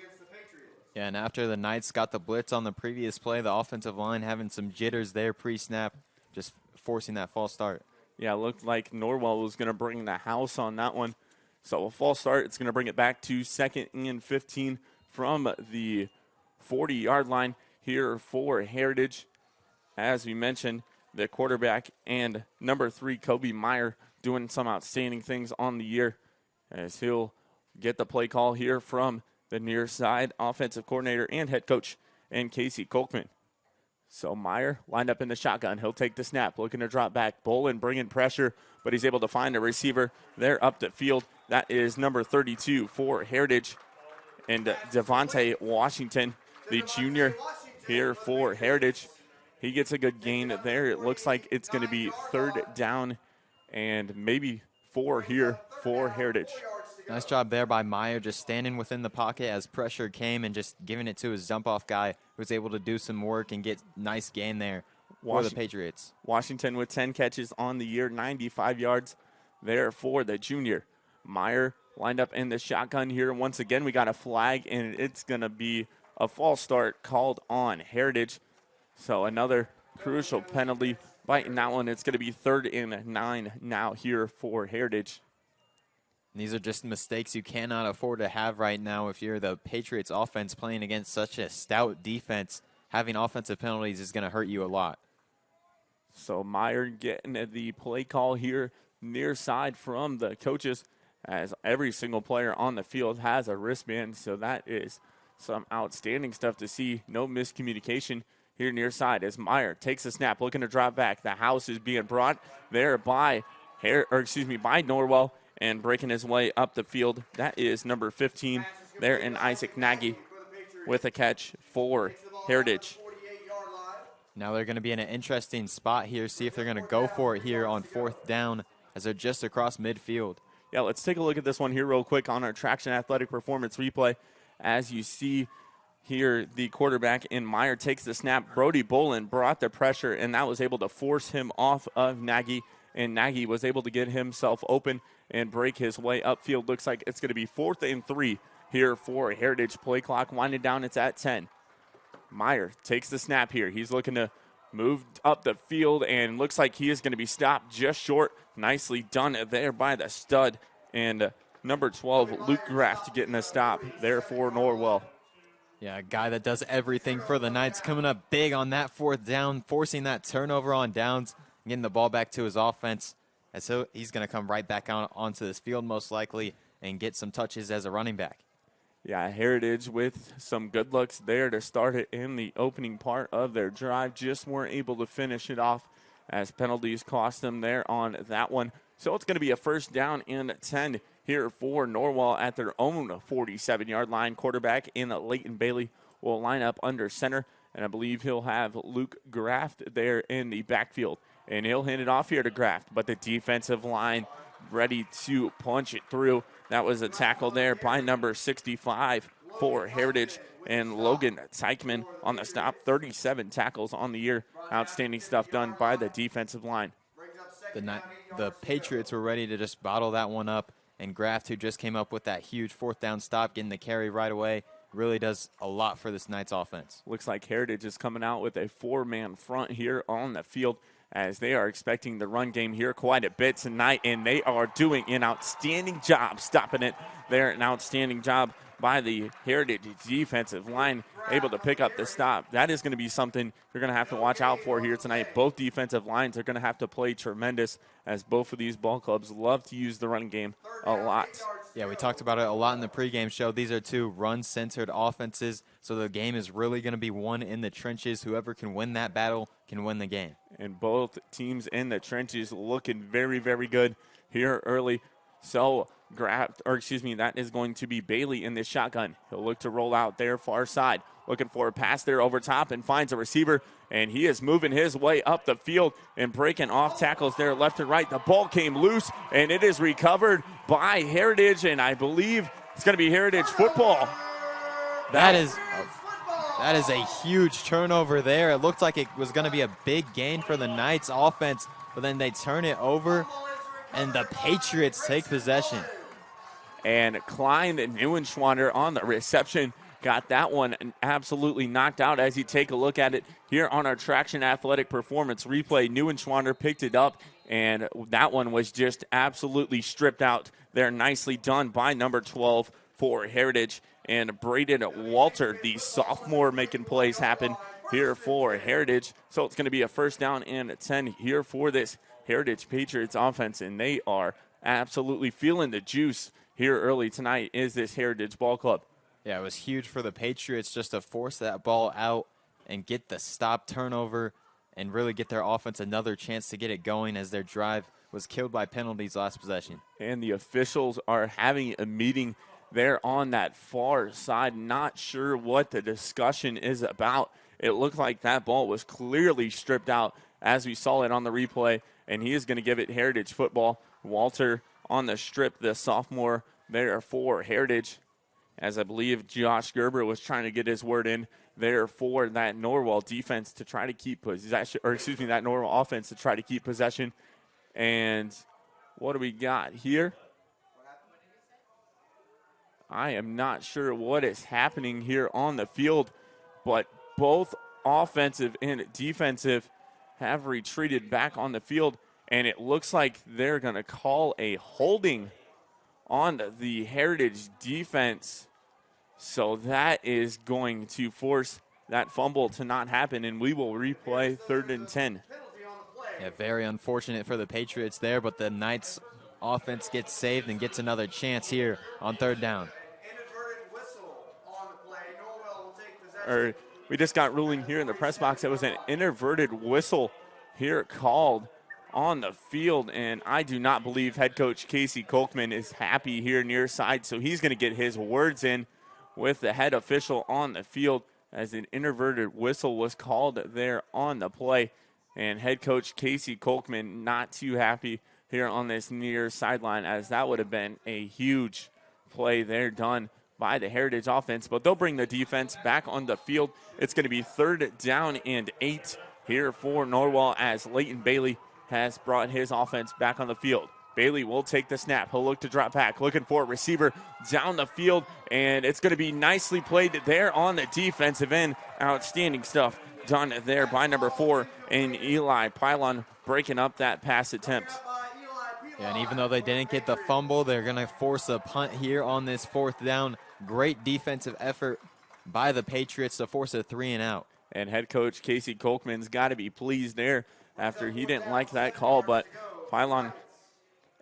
Yeah, and after the Knights got the blitz on the previous play, the offensive line having some jitters there pre-snap, just forcing that false start. Yeah, it looked like Norwell was going to bring the house on that one. So a false start, it's going to bring it back to 2nd and 15 from the 40-yard line here for Heritage. As we mentioned, the quarterback and number 3, Kobe Meyer, doing some outstanding things on the year, as he'll get the play call here from the near side offensive coordinator and head coach, and Casey Kolkman. So Meyer lined up in the shotgun. He'll take the snap, looking to drop back. Bolin bringing pressure, but he's able to find a receiver there up the field. That is number 32 for Heritage, and Devontae Washington, the junior here for Heritage. He gets a good gain there. It looks like it's going to be 3rd down and maybe 4 here for Heritage. Nice job there by Meyer, just standing within the pocket as pressure came and just giving it to his jump-off guy, who was able to do some work and get nice gain there for the Patriots. Washington with 10 catches on the year, 95 yards there for the junior. Meyer lined up in the shotgun here. Once again, we got a flag, and it's going to be a false start called on Heritage. So another crucial penalty biting that one. It's going to be 3rd and 9 now here for Heritage. And these are just mistakes you cannot afford to have right now if you're the Patriots offense playing against such a stout defense. Having offensive penalties is going to hurt you a lot. So Meyer getting the play call here near side from the coaches, as every single player on the field has a wristband. So that is some outstanding stuff to see. No miscommunication here near side as Meyer takes a snap, looking to drop back. The house is being brought there by Norwell, and breaking his way up the field. That is number 15 there in Isaac Nagy with a catch for Heritage. Now they're going to be in an interesting spot here. See if they're going to go for it here on 4th down, as they're just across midfield. Yeah, let's take a look at this one here real quick on our Traction Athletic Performance replay. As you see here, the quarterback in Meyer takes the snap. Brody Bolin brought the pressure, and that was able to force him off of Nagy, and Nagy was able to get himself open and break his way upfield. Looks like it's going to be 4th and 3 here for Heritage. Play clock winding down. It's at 10. Meyer takes the snap here. He's looking to move up the field and looks like he is going to be stopped just short. Nicely done there by the stud. And number 12, Luke Graft, getting a stop there for Norwell. Yeah, a guy that does everything for the Knights, coming up big on that 4th down, forcing that turnover on downs, getting the ball back to his offense. And so he's going to come right back onto this field most likely and get some touches as a running back. Yeah, Heritage with some good looks there to start it in the opening part of their drive. Just weren't able to finish it off as penalties cost them there on that one. So it's going to be a 1st down and 10 here for Norwell at their own 47-yard line. Quarterback in Leighton Bailey will line up under center, and I believe he'll have Luke Graft there in the backfield. And he'll hand it off here to Graft, but the defensive line ready to punch it through. That was a tackle there by number 65 for Heritage, and Logan Teichman on the stop. 37 tackles on the year. Outstanding stuff done by the defensive line. The Patriots were ready to just bottle that one up, and Graft, who just came up with that huge 4th down stop, getting the carry right away, really does a lot for this Knights offense. Looks like Heritage is coming out with a 4-man front here on the field, as they are expecting the run game here quite a bit tonight, and they are doing an outstanding job stopping it there. An outstanding job by the Heritage defensive line, able to pick up the stop. That is going to be something you're going to have to watch out for here tonight. Both defensive lines are going to have to play tremendous, as both of these ball clubs love to use the run game a lot. Yeah, we talked about it a lot in the pregame show. These are two run-centered offenses, so the game is really going to be won in the trenches. Whoever can win that battle can win the game. And both teams in the trenches looking very, very good here early. So that is going to be Bailey in this shotgun. He'll look to roll out there far side. Looking for a pass there over top and finds a receiver. And he is moving his way up the field and breaking off tackles there left and right. The ball came loose, and it is recovered by Heritage, and I believe it's going to be Heritage football. That is a huge turnover there. It looked like it was going to be a big gain for the Knights offense, but then they turn it over, and the Patriots take possession. And Klein Neuenschwander on the reception got that one absolutely knocked out. As you take a look at it here on our Traction Athletic Performance replay, Neuenschwander picked it up, and that one was just absolutely stripped out there. Nicely done by number 12 for Heritage. And Braden Walter, the sophomore, making plays happen here for Heritage. So it's going to be a 1st down and 10 here for this Heritage Patriots offense, and they are absolutely feeling the juice here early tonight is this Heritage ball club. Yeah, it was huge for the Patriots just to force that ball out and get the stop turnover and really get their offense another chance to get it going, as their drive was killed by penalties last possession. And the officials are having a meeting there on that far side. Not sure what the discussion is about. It looked like that ball was clearly stripped out as we saw it on the replay, and he is going to give it Heritage football. Walter on the strip, the sophomore there for Heritage, as I believe Josh Gerber was trying to get his word in there for that Norwell defense to try to keep possession, that Norwell offense to try to keep possession. And what do we got here? I am not sure what is happening here on the field, but both offensive and defensive have retreated back on the field, and it looks like they're going to call a holding on the Heritage defense. So that is going to force that fumble to not happen, and we will replay 3rd and 10. Yeah, very unfortunate for the Patriots there, but the Knights offense gets saved and gets another chance here on 3rd down. We just got ruling here in the press box. It was an inverted whistle here called on the field, and I do not believe head coach Casey Kolkman is happy here near side, so he's going to get his words in with the head official on the field, as an inverted whistle was called there on the play. And head coach Casey Kolkman not too happy here on this near sideline, as that would have been a huge play there done by the Heritage offense. But they'll bring the defense back on the field. It's going to be 3rd down and 8 here for Norwell, as Leighton Bailey has brought his offense back on the field. Bailey will take the snap. He'll look to drop back, looking for a receiver down the field, and it's going to be nicely played there on the defensive end. Outstanding stuff done there by number 4, and Eli Pylon breaking up that pass attempt. Yeah, and even though they didn't get the fumble, they're going to force a punt here on this 4th down. Great defensive effort by the Patriots to force a 3-and-out. And head coach Casey Kolkman's got to be pleased there after he didn't like that call, but Pylon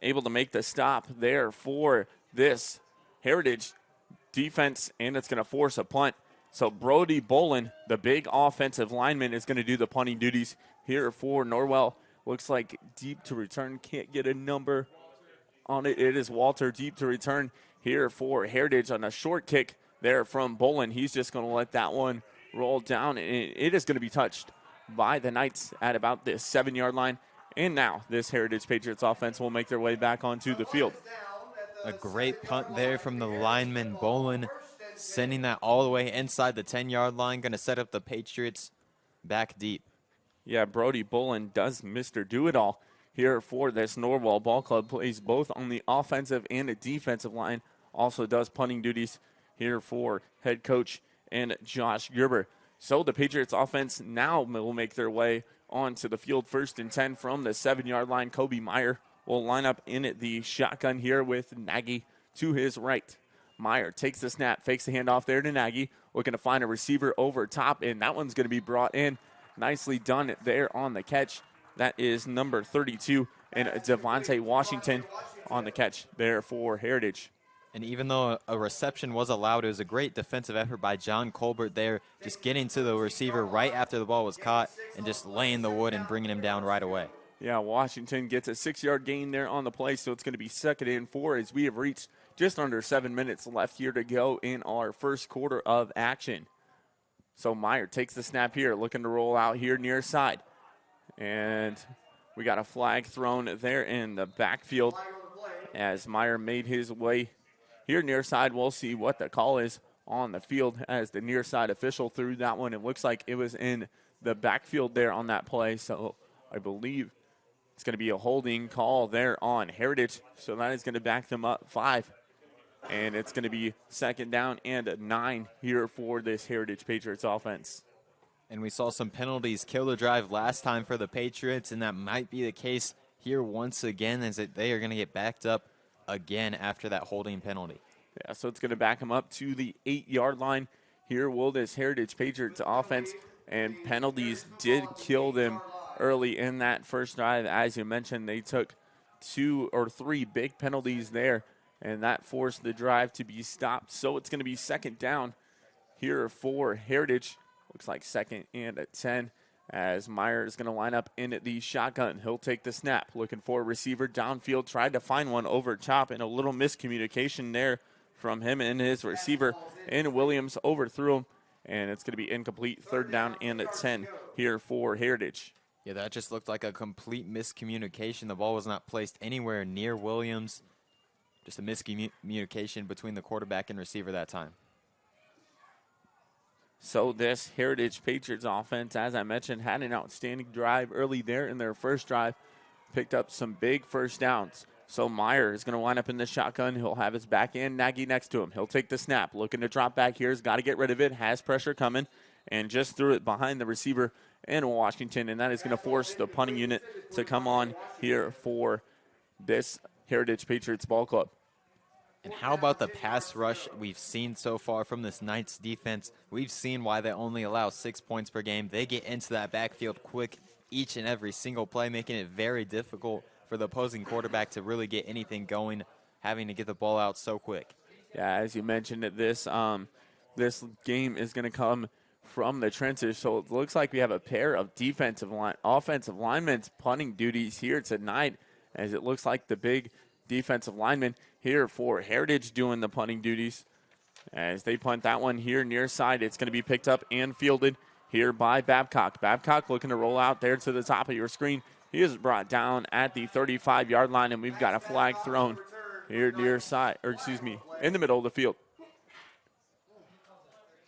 able to make the stop there for this Heritage defense, and it's going to force a punt. So Brody Bolin, the big offensive lineman, is going to do the punting duties here for Norwell. Looks like deep to return. Can't get a number on it. It is Walter deep to return here for Heritage on a short kick there from Bolin. He's just going to let that one roll down, and it is going to be touched by the Knights at about the 7-yard line. And now this Heritage Patriots offense will make their way back onto the field. A great punt there from the lineman Bolin, sending that all the way inside the 10-yard line, going to set up the Patriots back deep. Yeah, Brody Bolin does Mr. Do-It-All here for this Norwell Ball Club. Plays both on the offensive and the defensive line. Also does punting duties here for head coach and Josh Gerber. So the Patriots offense now will make their way onto the field. 1st and 10 from the 7-yard line. Kobe Meyer will line up in the shotgun here with Nagy to his right. Meyer takes the snap, fakes the handoff there to Nagy, looking to find a receiver over top, and that one's going to be brought in. Nicely done there on the catch. That is number 32, and Devontae Washington on the catch there for Heritage. And even though a reception was allowed, it was a great defensive effort by John Colbert there, just getting to the receiver right after the ball was caught and just laying the wood and bringing him down right away. Yeah, Washington gets a 6-yard gain there on the play, so it's going to be 2nd and 4 as we have reached just under 7 minutes left here to go in our first quarter of action. So Meyer takes the snap here, looking to roll out here near side. And we got a flag thrown there in the backfield as Meyer made his way here near side. We'll see what the call is on the field as the near side official threw that one. It looks like it was in the backfield there on that play. So I believe it's going to be a holding call there on Heritage. So that is going to back them up 5. And it's going to be 2nd down and 9 here for this Heritage Patriots offense. And we saw some penalties kill the drive last time for the Patriots, and that might be the case here once again, as they are going to get backed up again after that holding penalty. Yeah, so it's going to back them up to the 8-yard line. Here will this Heritage Patriots offense, and penalties did kill them early in that first drive. As you mentioned, they took 2 or 3 big penalties there, and that forced the drive to be stopped. So it's going to be 2nd down here for Heritage. Looks like 2nd and 10 as Meyer is going to line up in the shotgun. He'll take the snap, looking for a receiver downfield. Tried to find one over top, and a little miscommunication there from him and his receiver. And Williams overthrew him, and it's going to be incomplete. 3rd down and 10 here for Heritage. Yeah, that just looked like a complete miscommunication. The ball was not placed anywhere near Williams. Just a miscommunication between the quarterback and receiver that time. So this Heritage Patriots offense, as I mentioned, had an outstanding drive early there in their first drive. Picked up some big first downs. So Meyer is going to line up in the shotgun. He'll have his back end, Nagy next to him. He'll take the snap. Looking to drop back here. He's got to get rid of it. Has pressure coming. And just threw it behind the receiver in Washington. And that is going to force the punting unit to come on here for this Heritage Patriots ball club. And how about the pass rush we've seen so far from this Knights defense? We've seen why they only allow 6 points per game. They get into that backfield quick each and every single play, making it very difficult for the opposing quarterback to really get anything going, having to get the ball out so quick. Yeah, as you mentioned, this game is going to come from the trenches, so it looks like we have a pair of offensive linemen punting duties here tonight, as it looks like the big defensive lineman here for Heritage doing the punting duties. As they punt that one here near side, it's going to be picked up and fielded here by Babcock. Babcock looking to roll out there to the top of your screen. He is brought down at the 35-yard line, and we've got a flag thrown here near side, in the middle of the field.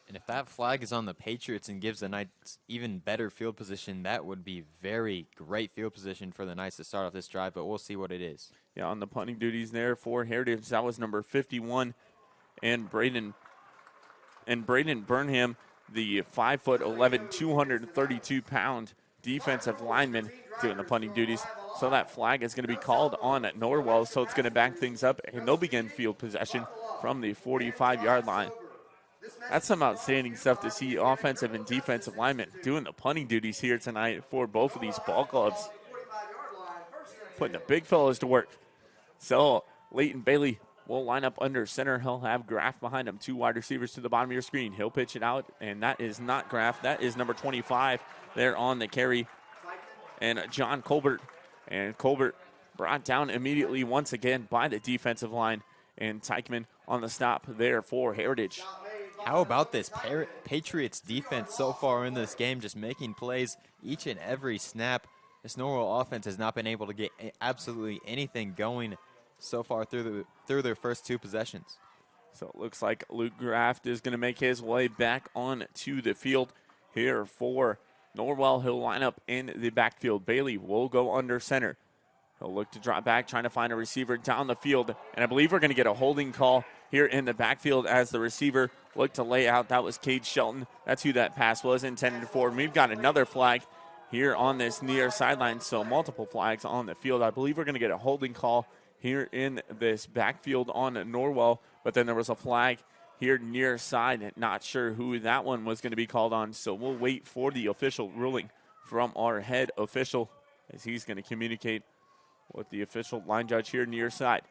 And if that flag is on the Patriots and gives the Knights even better field position, that would be very great field position for the Knights to start off this drive, but we'll see what it is. Yeah, on the punting duties there for Heritage, that was number 51, and Braden Burnham, the 5'11", 232-pound defensive lineman, doing the punting duties. So that flag is going to be called on at Norwell, so it's going to back things up, and they'll begin field possession from the 45-yard line. That's some outstanding stuff to see offensive and defensive linemen doing the punting duties here tonight for both of these ball clubs. Putting the big fellas to work. So Leighton Bailey will line up under center. He'll have Graff behind him. 2 wide receivers to the bottom of your screen. He'll pitch it out, and that is not Graff. That is number 25 there on the carry, and John Colbert. And Colbert brought down immediately once again by the defensive line, and Teichman on the stop there for Heritage. How about this Patriots defense so far in this game, just making plays each and every snap? This Norwell offense has not been able to get absolutely anything going so far through their first 2 possessions. So it looks like Luke Graft is going to make his way back on to the field here for Norwell. He'll line up in the backfield. Bailey will go under center. He'll look to drop back, trying to find a receiver down the field. And I believe we're going to get a holding call here in the backfield as the receiver looked to lay out. That was Cade Shelton. That's who that pass was intended for. And we've got another flag here on this near sideline, so multiple flags on the field. I believe we're going to get a holding call here in this backfield on Norwell, but then there was a flag here near side. Not sure who that one was going to be called on, so we'll wait for the official ruling from our head official as he's going to communicate with the official line judge here near side.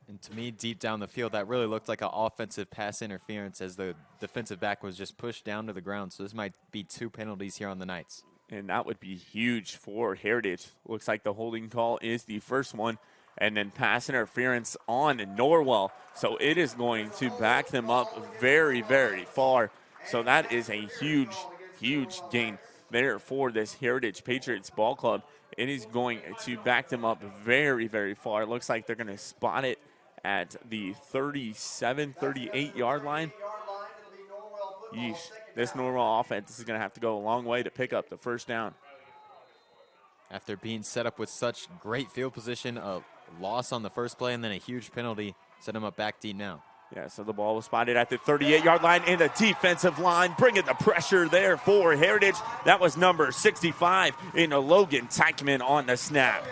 And to me, deep down the field, that really looked like an offensive pass interference as the defensive back was just pushed down to the ground. So this might be 2 penalties here on the Knights. And that would be huge for Heritage. Looks like the holding call is the first one. And then pass interference on Norwell. So it is going to back them up very, very far. So that is a huge, huge gain there for this Heritage Patriots ball club. It is going to back them up very, very far. It looks like they're going to spot it at the 37, 38-yard line. Yeesh. This Norwell offense is going to have to go a long way to pick up the first down. After being set up with such great field position, a loss on the first play and then a huge penalty, set them up back deep now. Yeah, so the ball was spotted at the 38-yard line, and the defensive line bringing the pressure there for Heritage. That was number 65 in Logan Teichman on the snap.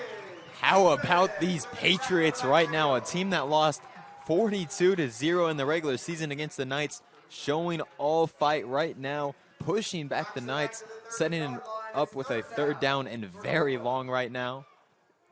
How about these Patriots right now? A team that lost 42-0 in the regular season against the Knights, showing all fight right now, pushing back the Knights, setting up with a 3rd down and very long right now.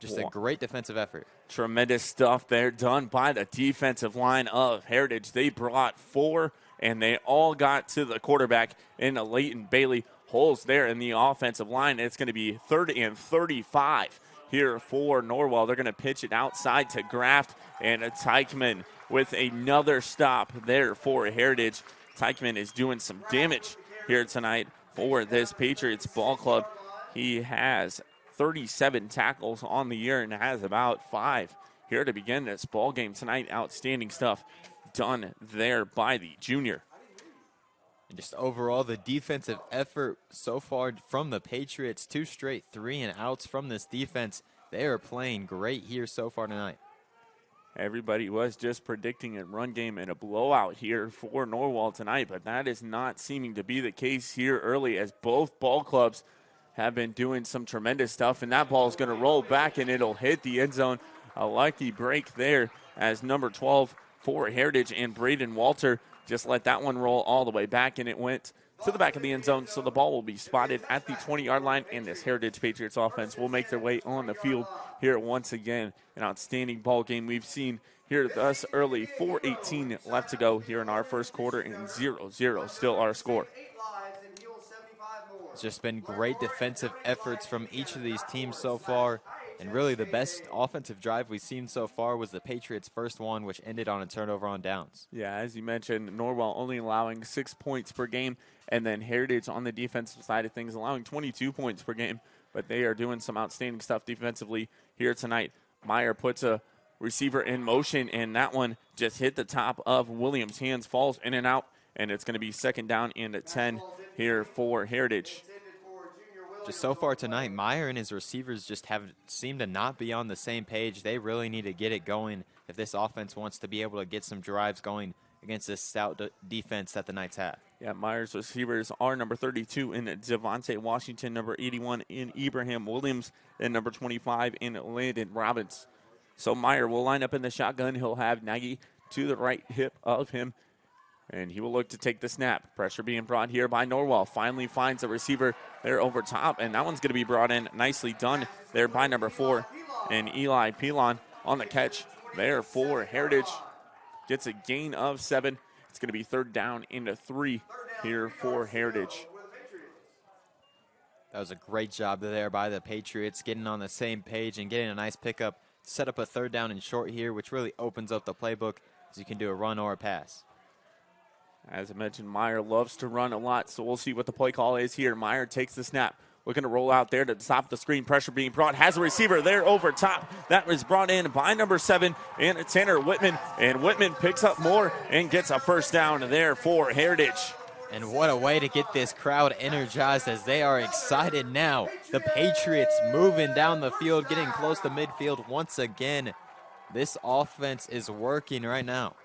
Just a great defensive effort. Tremendous stuff there done by the defensive line of Heritage. They brought 4, and they all got to the quarterback in the Leighton Bailey. Holes there in the offensive line. It's going to be 3rd and 35 here for Norwell. They're going to pitch it outside to Graft, and Teichman with another stop there for Heritage. Teichman is doing some damage here tonight for this Patriots ball club. He has 37 tackles on the year and has about 5 here to begin this ball game tonight. Outstanding stuff done there by the junior. And just overall, the defensive effort so far from the Patriots, 2 straight 3-and-outs from this defense. They are playing great here so far tonight. Everybody was just predicting a run game and a blowout here for Norwell tonight, but that is not seeming to be the case here early, as both ball clubs have been doing some tremendous stuff, and that ball is going to roll back and it'll hit the end zone. A lucky break there as number 12 for Heritage and Braden Walter just let that one roll all the way back, and it went to the back of the end zone. So the ball will be spotted at the 20-yard line, and this Heritage Patriots offense will make their way on the field here once again. An outstanding ball game we've seen here thus early. 4:18 left to go here in our first quarter, and 0-0 still our score. It's just been great defensive efforts from each of these teams so far. And really the best offensive drive we've seen so far was the Patriots' first one, which ended on a turnover on downs. Yeah, as you mentioned, Norwell only allowing 6 points per game, and then Heritage on the defensive side of things allowing 22 points per game. But they are doing some outstanding stuff defensively here tonight. Meyer puts a receiver in motion, and that one just hit the top of Williams' hands, falls in and out, and it's going to be second down and 10 here for Heritage. Just so far tonight, Meyer and his receivers just seem to not be on the same page. They really need to get it going if this offense wants to be able to get some drives going against this stout defense that the Knights have. Yeah, Meyer's receivers are number 32 in Devontae Washington, number 81 in Ibrahim Williams, and number 25 in Landon Robbins. So Meyer will line up in the shotgun. He'll have Nagy to the right hip of him, and he will look to take the snap. Pressure being brought here by Norwell. Finally finds a receiver there over top, and that one's going to be brought in. Nicely done there by number 4, and Eli Pilon on the catch there for Heritage. Gets a gain of 7. It's going to be third down into 3 here for Heritage. That was a great job there by the Patriots, getting on the same page and getting a nice pickup. Set up a third down and short here, which really opens up the playbook as you can do a run or a pass. As I mentioned, Meyer loves to run a lot, so we'll see what the play call is here. Meyer takes the snap. Looking to roll out there to stop the screen. Pressure being brought. Has a receiver there over top. That was brought in by number 7 and Tanner Whitman. And Whitman picks up more and gets a first down there for Heritage. And what a way to get this crowd energized as they are excited now. The Patriots moving down the field, getting close to midfield once again. This offense is working right now.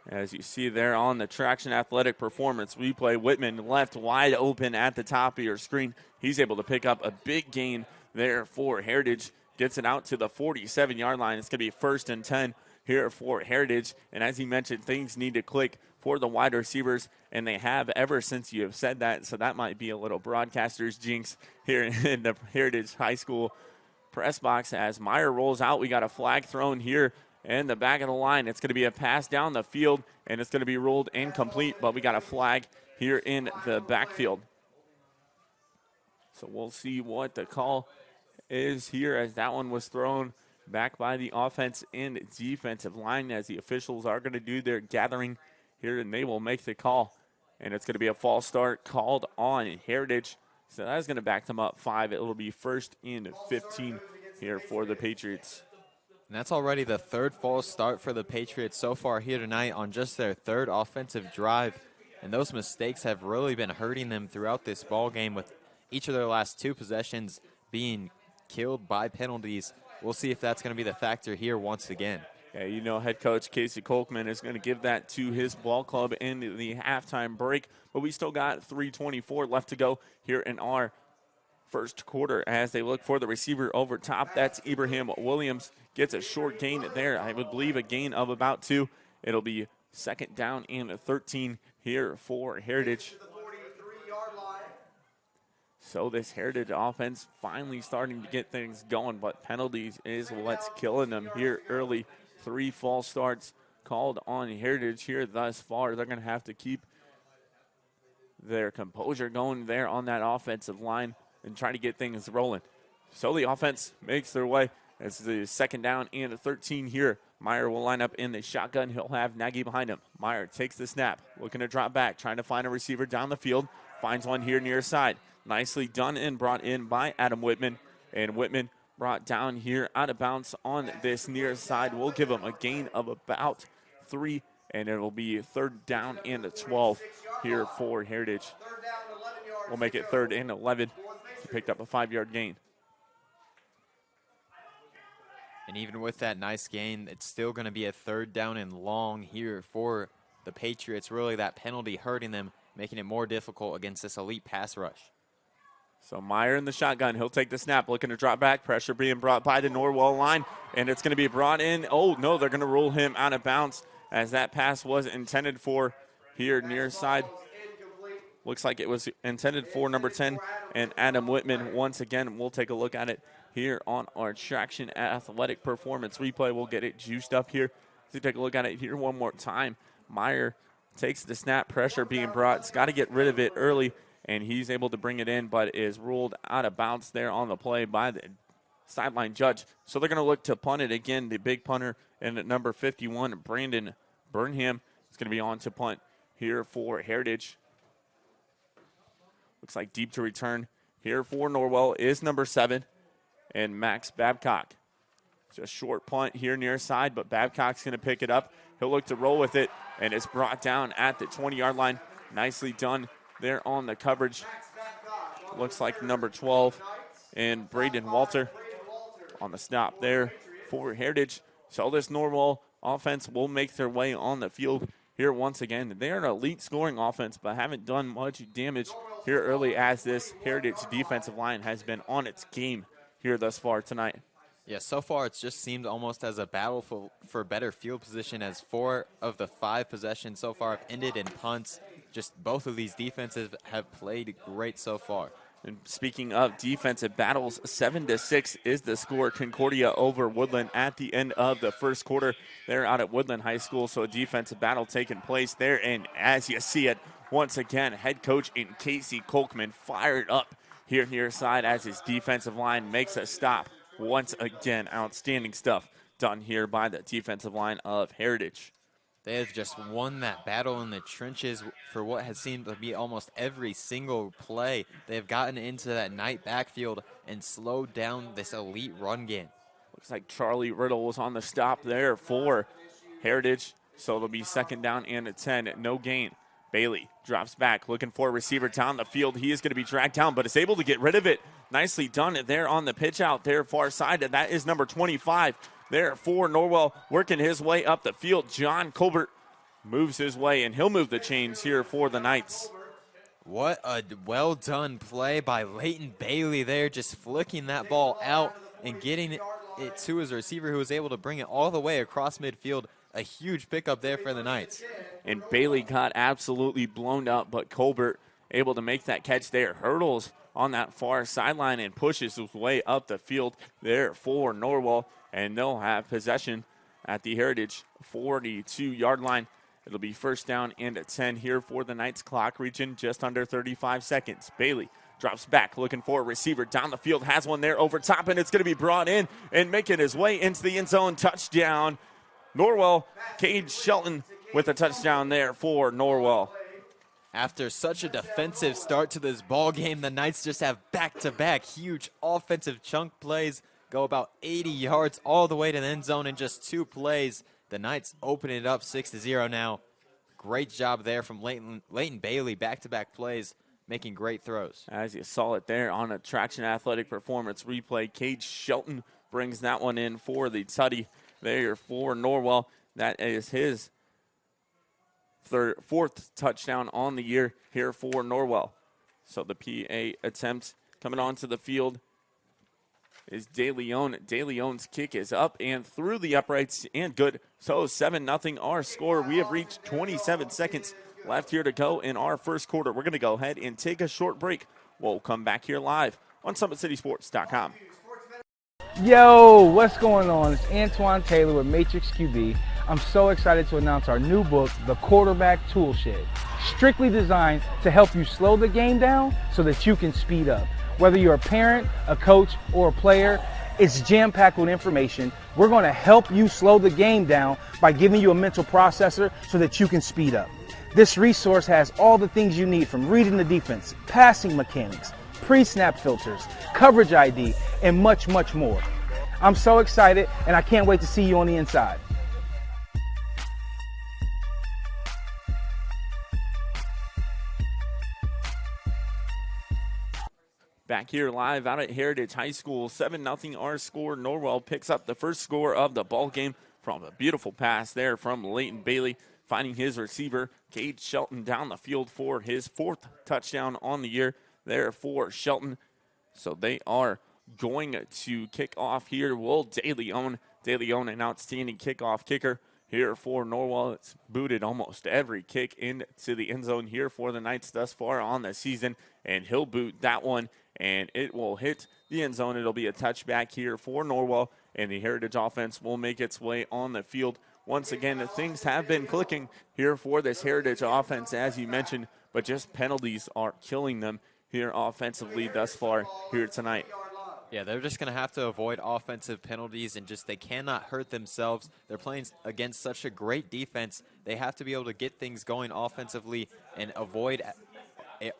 As you see there on the Traction Athletic Performance replay, Whitman left wide open at the top of your screen. He's able to pick up a big gain there for Heritage. Gets it out to the 47-yard line. It's going to be first and 10 here for Heritage. And as he mentioned, things need to click for the wide receivers, and they have ever since you have said that. So that might be a little broadcaster's jinx here in the Heritage High School press box. As Meyer rolls out, we got a flag thrown here in the back of the line. It's going to be a pass down the field, and it's going to be ruled incomplete, but we got a flag here in the backfield. So we'll see what the call is here, as that one was thrown back by the offense and defensive line, as the officials are going to do their gathering here, and they will make the call. And it's going to be a false start called on Heritage. So that's going to back them up 5. It will be first and 15 here for the Patriots. And that's already the third false start for the Patriots so far here tonight on just their third offensive drive. And those mistakes have really been hurting them throughout this ball game, with each of their last 2 possessions being killed by penalties. We'll see if that's going to be the factor here once again. Yeah, you know, head coach Casey Kolkman is going to give that to his ball club in the halftime break. But we still got 3:24 left to go here in our first quarter as they look for the receiver over top. That's Ibrahim Williams. Gets a short gain there. I would believe a gain of about 2. It'll be second down and 13 here for Heritage. So this Heritage offense finally starting to get things going, but penalties is what's killing them here early. 3 false starts called on Heritage here thus far. They're going to have to keep their composure going there on that offensive line and try to get things rolling. So the offense makes their way. It's the second down and 13 here. Meyer will line up in the shotgun. He'll have Nagy behind him. Meyer takes the snap, looking to drop back, trying to find a receiver down the field. Finds one here near side. Nicely done and brought in by Adam Whitman. And Whitman brought down here out of bounds on this near side. We'll give him a gain of about 3, and it will be third down and 12 here for Heritage. We'll make it third and 11. He picked up a 5-yard gain. And even with that nice gain, it's still going to be a third down and long here for the Patriots. Really, that penalty hurting them, making it more difficult against this elite pass rush. So Meyer in the shotgun. He'll take the snap, looking to drop back. Pressure being brought by the Norwell line, and it's going to be brought in. Oh, no, they're going to rule him out of bounds, as that pass was intended for here near side. Looks like it was intended for number 10 and Adam Whitman. Once again, we'll take a look at it here on our Traction Athletic Performance replay. We'll get it juiced up here. Let's take a look at it here one more time. Meyer takes the snap, pressure being brought. It's got to get rid of it early, and he's able to bring it in, but is ruled out of bounds there on the play by the sideline judge. So they're going to look to punt it again. The big punter and at number 51, Brandon Burnham, is going to be on to punt here for Heritage. Looks like deep to return here for Norwell is number 7 and Max Babcock. It's a short punt here near side, but Babcock's going to pick it up. He'll look to roll with it, and it's brought down at the 20-yard line Nicely done there on the coverage. Looks like number 12 and Braden Walter on the stop there for Heritage. So this Norwell offense will make their way on the field here once again. They're an elite scoring offense, but haven't done much damage here early as this Heritage defensive line has been on its game here thus far tonight. Yeah, so far it's just seemed almost as a battle for better field position, as 4 of the 5 possessions so far have ended in punts. Just both of these defenses have played great so far. And speaking of defensive battles, 7-6 is the score. Concordia over Woodland at the end of the first quarter. They're out at Woodland High School, so a defensive battle taking place there. And as you see it, once again, head coach in Casey Kolkman fired up here near side as his defensive line makes a stop. Once again, outstanding stuff done here by the defensive line of Heritage. They have just won that battle in the trenches for what has seemed to be almost every single play. They have gotten into that night backfield and slowed down this elite run game. Looks like Charlie Riddle was on the stop there for Heritage. So it'll be 2nd down and a 10, no gain. Bailey drops back, looking for a receiver down the field. He is going to be dragged down, but is able to get rid of it. Nicely done there on the pitch out there far side, and that is number 25. There for Norwell, working his way up the field. John Colbert moves his way, and he'll move the chains here for the Knights. What a well-done play by Leighton Bailey there, just flicking that ball out and getting it to his receiver, who was able to bring it all the way across midfield. A huge pickup there for the Knights. And Bailey got absolutely blown up, but Colbert able to make that catch there. Hurdles on that far sideline and pushes his way up the field there for Norwell. And they'll have possession at the Heritage 42-yard line. It'll be 1st down and a 10 here for the Knights. Clock reaching just under 35 seconds. Bailey drops back, looking for a receiver down the field. Has one there over top, and it's going to be brought in and making his way into the end zone. Touchdown, Norwell. Cade Shelton with a touchdown there for Norwell. After such a defensive start to this ball game, the Knights just have back-to-back huge offensive chunk plays. Go about 80 yards all the way to the end zone in just 2 plays. The Knights open it up 6-0 now. Great job there from Leighton Bailey, back-to-back plays, making great throws. As you saw it there on a Traction Athletic Performance replay, Cade Shelton brings that one in for the tutty there for Norwell. That is his 4th touchdown on the year here for Norwell. So the PA attempt coming onto the field is DeLeon. DeLeon's kick is up and through the uprights and good. So 7-0 our score. We have reached 27 seconds left here to go in our first quarter. We're going to go ahead and take a short break. We'll come back here live on SummitCitySports.com. Yo, what's going on? It's Antoine Taylor with Matrix QB. I'm so excited to announce our new book, The Quarterback Tool Shed, strictly designed to help you slow the game down so that you can speed up. Whether you're a parent, a coach, or a player, it's jam-packed with information. We're going to help you slow the game down by giving you a mental processor so that you can speed up. This resource has all the things you need, from reading the defense, passing mechanics, pre-snap filters, coverage ID, and much, much more. I'm so excited, and I can't wait to see you on the inside. Back here live out at Heritage High School, 7-0 our score. Norwell picks up the first score of the ball game from a beautiful pass there from Leighton Bailey, finding his receiver, Cade Shelton, down the field for his 4th touchdown on the year there for Shelton. So they are going to kick off here. Will DeLeon, an outstanding kickoff kicker here for Norwell. It's booted almost every kick into the end zone here for the Knights thus far on the season, and he'll boot that one, and it will hit the end zone. It'll be a touchback here for Norwell, and the Heritage offense will make its way on the field. Once again, things have been clicking here for this Heritage offense, as you mentioned, but just penalties are killing them here offensively thus far here tonight. Yeah, they're just going to have to avoid offensive penalties, and they cannot hurt themselves. They're playing against such a great defense. They have to be able to get things going offensively and avoid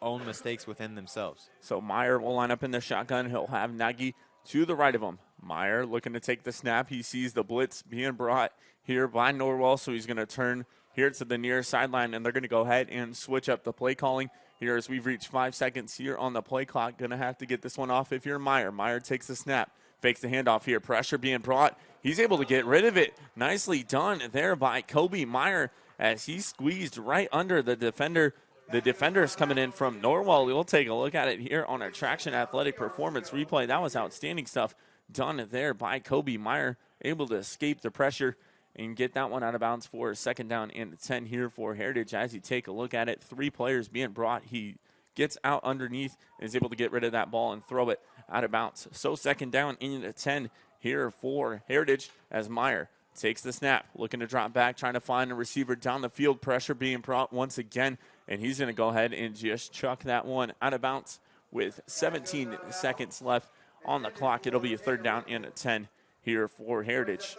own mistakes within themselves. So Meyer will line up in the shotgun. He'll have Nagy to the right of him. Meyer looking to take the snap. He sees the blitz being brought here by Norwell, so he's going to turn here to the near sideline, and they're going to go ahead and switch up the play calling here as we've reached 5 seconds here on the play clock. Going to have to get this one off if you're Meyer. Meyer takes the snap, fakes the handoff here. Pressure being brought. He's able to get rid of it. Nicely done there by Kobe Meyer as he squeezed right under the defender. The defender's coming in from Norwell. We'll take a look at it here on our Traction Athletic Performance replay. That was outstanding stuff done there by Kobe Meyer. Able to escape the pressure and get that one out of bounds for a second down and 10 here for Heritage. As you take a look at it, 3 players being brought. He gets out underneath and is able to get rid of that ball and throw it out of bounds. So second down into 10 here for Heritage as Meyer takes the snap, looking to drop back, trying to find a receiver down the field. Pressure being brought once again, and he's going to go ahead and just chuck that one out of bounds with 17 seconds left on the clock. It'll be a third down and 10 here for Heritage.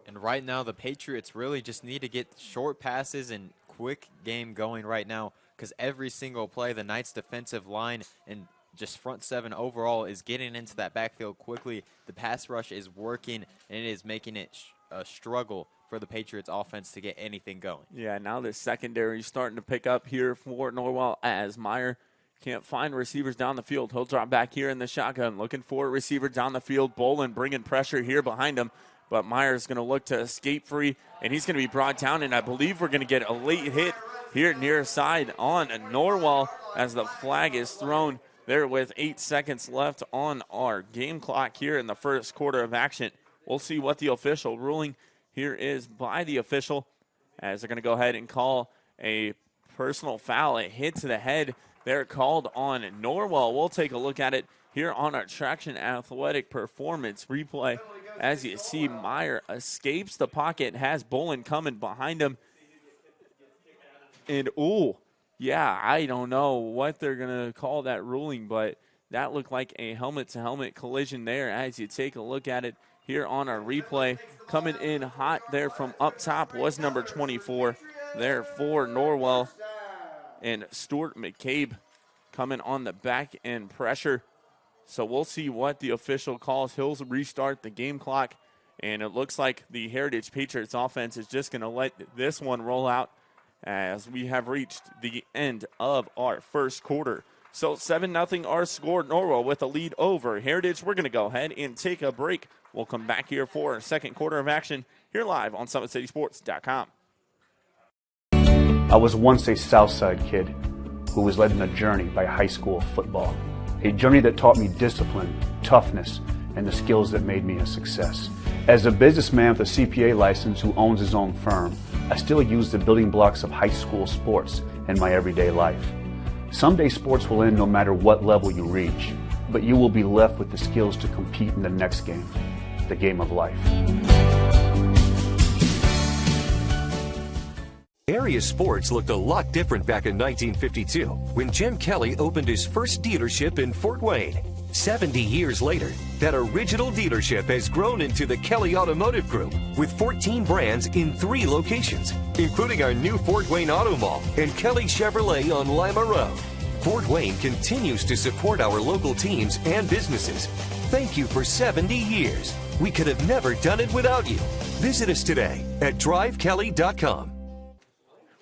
And right now, the Patriots really just need to get short passes and quick game going right now, because every single play, the Knights' defensive line and just front seven overall is getting into that backfield quickly. The pass rush is working, and it is making it a struggle for the Patriots offense to get anything going. Yeah, now the secondary is starting to pick up here for Norwell as Meyer can't find receivers down the field. He'll drop back here in the shotgun, looking for a receiver down the field. Bolin bringing pressure here behind him, but Meyer's going to look to escape free, and he's going to be brought down, and I believe we're going to get a late hit here near side on Norwell as the flag is thrown there with 8 seconds left on our game clock here in the first quarter of action. We'll see what the official ruling here is by the official, as they're going to go ahead and call a personal foul. A hit to the head there called on Norwell. We'll take a look at it here on our Traction Athletic Performance replay. As you see, Meyer escapes the pocket, has Bolin coming behind him. And, yeah, I don't know what they're going to call that ruling, but that looked like a helmet-to-helmet collision there as you take a look at it here on our replay. Coming in hot there from up top was number 24 there for Norwell. And Stuart McCabe coming on the back end pressure. So we'll see what the official calls. He'll restart the game clock, and it looks like the Heritage Patriots offense is just going to let this one roll out as we have reached the end of our first quarter. So 7-0 our score. Norwell with a lead over Heritage. We're going to go ahead and take a break. We'll come back here for our second quarter of action here live on SummitCitySports.com. I was once a Southside kid who was led on a journey by high school football. A journey that taught me discipline, toughness, and the skills that made me a success. As a businessman with a CPA license who owns his own firm, I still use the building blocks of high school sports in my everyday life. Someday sports will end no matter what level you reach, but you will be left with the skills to compete in the next game, the game of life. Area sports looked a lot different back in 1952 when Jim Kelly opened his first dealership in Fort Wayne. 70 years later, that original dealership has grown into the Kelly Automotive Group with 14 brands in 3 locations, including our new Fort Wayne Auto Mall and Kelly Chevrolet on Lima Road. Fort Wayne continues to support our local teams and businesses. Thank you for 70 years. We could have never done it without you. Visit us today at drivekelly.com.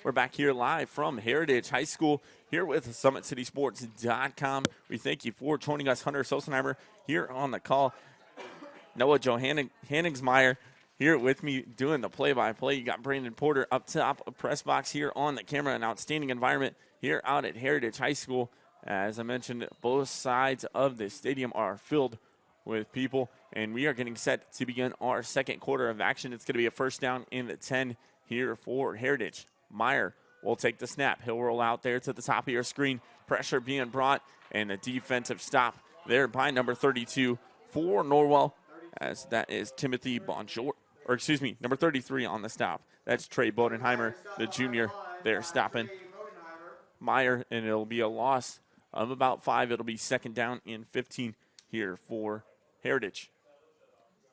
We're back here live from Heritage High School here with SummitCitySports.com. We thank you for joining us. Hunter Sosenheimer here on the call. Noah Johanningsmeyer here with me doing the play-by-play. You got Brandon Porter up top of press box here on the camera. An outstanding environment here out at Heritage High School. As I mentioned, both sides of the stadium are filled with people, and we are getting set to begin our second quarter of action. It's going to be a first down in the 10 here for Heritage. Meyer will take the snap. He'll roll out there to the top of your screen. Pressure being brought, and a defensive stop there by number 32 for Norwell, as that is Timothy Bonjour, or excuse me, number 33 on the stop. That's Trey Bodenheimer, the junior, there stopping Meyer, and it'll be a loss of about 5. It'll be second down in 15 here for Heritage.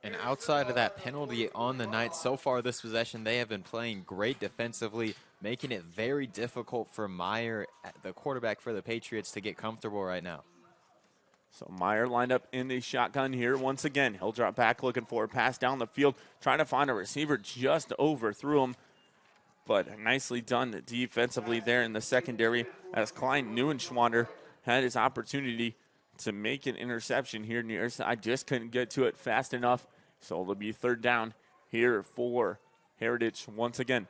And outside of that penalty on the Knights, so far this possession, they have been playing great defensively, making it very difficult for Meyer, the quarterback for the Patriots, to get comfortable right now. So Meyer lined up in the shotgun here once again. He'll drop back looking for a pass down the field, trying to find a receiver, just overthrew him. but nicely done defensively there in the secondary as Klein Neuenschwander had his opportunity to make an interception here near side. Just couldn't get to it fast enough, so it'll be third down here for Heritage once again.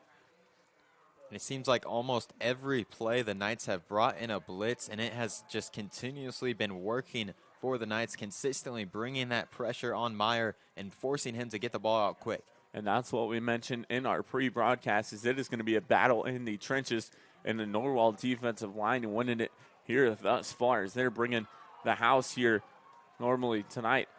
And it seems like almost every play the Knights have brought in a blitz, and it has just continuously been working for the Knights, consistently bringing that pressure on Meyer and forcing him to get the ball out quick. And that's what we mentioned in our pre-broadcast, is it is going to be a battle in the trenches, and the Norwell defensive line winning it here thus far as they're bringing the house here normally tonight.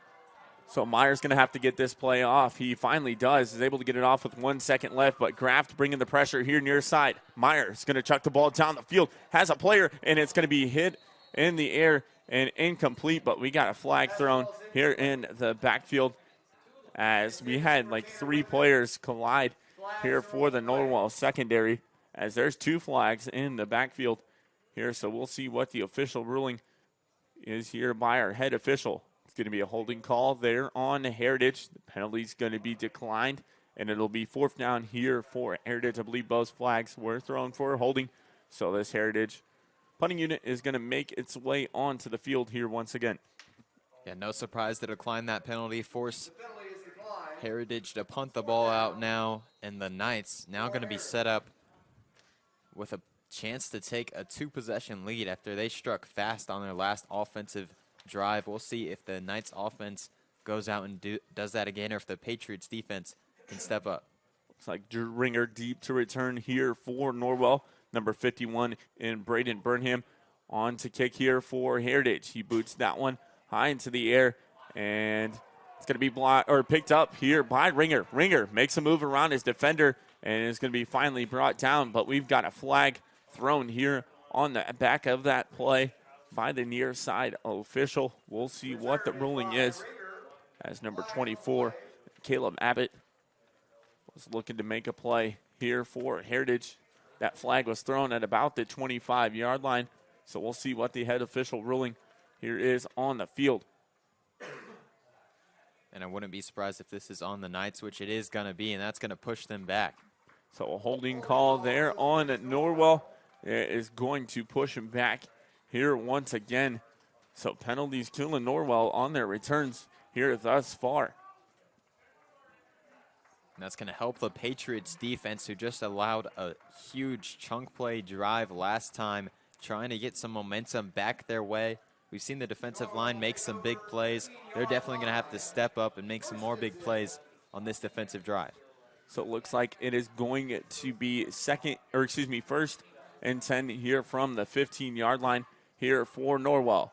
So Meyer's going to have to get this play off. He finally does. Is able to get it off with 1 second left, but Graft bringing the pressure here near side. Meyer's going to chuck the ball down the field. Has a player, and it's going to be hit in the air and incomplete, but we got a flag thrown here in the backfield as we had like 3 players collide here for the Norwell secondary, as there's 2 flags in the backfield here. So we'll see what the official ruling is here by our head official. It's going to be a holding call there on Heritage. The penalty's going to be declined, and it'll be 4th down here for Heritage. I believe both flags were thrown for holding. So this Heritage punting unit is going to make its way onto the field here once again. Yeah, no surprise to decline that penalty. Force Heritage to punt the ball out now, and the Knights now going to be set up with a chance to take a 2-possession lead after they struck fast on their last offensive drive. We'll see if the Knights offense goes out and does that again, or if the Patriots defense can step up. Looks like Drew Ringer deep to return here for Norwell. Number 51 in Braden Burnham on to kick here for Heritage. He boots that one high into the air, and it's going to be picked up here by Ringer. Ringer makes a move around his defender, and is going to be finally brought down, but we've got a flag thrown here on the back of that play by the near side official. We'll see what the ruling is, as number 24, Caleb Abbott, was looking to make a play here for Heritage. That flag was thrown at about the 25-yard line, so we'll see what the head official ruling here is on the field. And I wouldn't be surprised if this is on the Knights, which it is going to be, and that's going to push them back. So a holding call there on Norwell is going to push him back here once again. So penalties to Norwell on their returns here thus far. And that's going to help the Patriots defense, who just allowed a huge chunk play drive last time, trying to get some momentum back their way. We've seen the defensive line make some big plays. They're definitely going to have to step up and make some more big plays on this defensive drive. So it looks like it is going to be 1st and 10 here from the 15-yard line here for Norwell.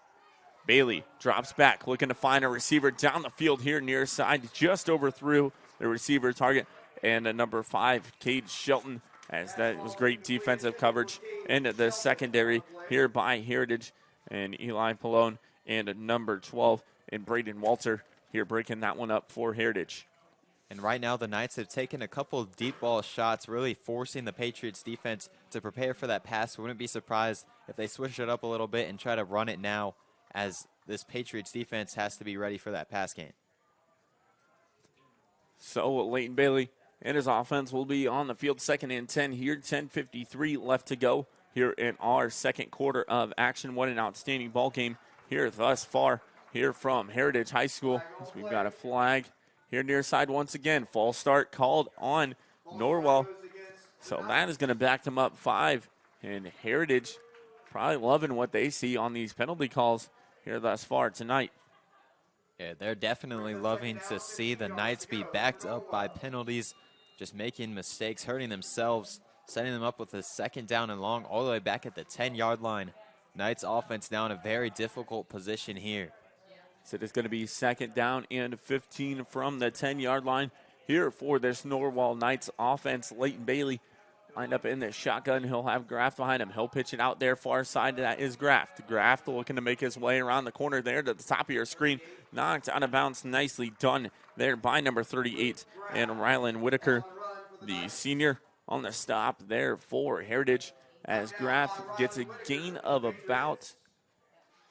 Bailey drops back, looking to find a receiver down the field here near side, just overthrew the receiver target, and a number 5, Cade Shelton, as that was great defensive coverage in the secondary here by Heritage, and Eli Pallone and a number 12 and Braden Walter here breaking that one up for Heritage. And right now the Knights have taken a couple of deep ball shots, really forcing the Patriots defense to prepare for that pass. Wouldn't be surprised if they switch it up a little bit and try to run it now, as this Patriots defense has to be ready for that pass game. So Leighton Bailey and his offense will be on the field, 2nd and 10 here, 10:53 left to go here in our second quarter of action. What an outstanding ball game here thus far here from Heritage High School. So we've got a flag here near side once again. False start called on Norwell. So that is going to back them up 5. And Heritage probably loving what they see on these penalty calls here thus far tonight. Yeah, they're definitely loving to see the Knights be backed up by penalties, just making mistakes, hurting themselves, setting them up with a 2nd down and long all the way back at the 10-yard line. Knights offense now in a very difficult position here. So it's going to be 2nd down and 15 from the 10-yard line here for this Norwell Knights offense. Leighton Bailey lined up in the shotgun. He'll have Graft behind him. He'll pitch it out there far side. That is Graft. Graft looking to make his way around the corner there to the top of your screen. Knocked out of bounds. Nicely done there by number 38 and Rylan Whitaker, the senior, on the stop there for Heritage, as Graft gets a gain of about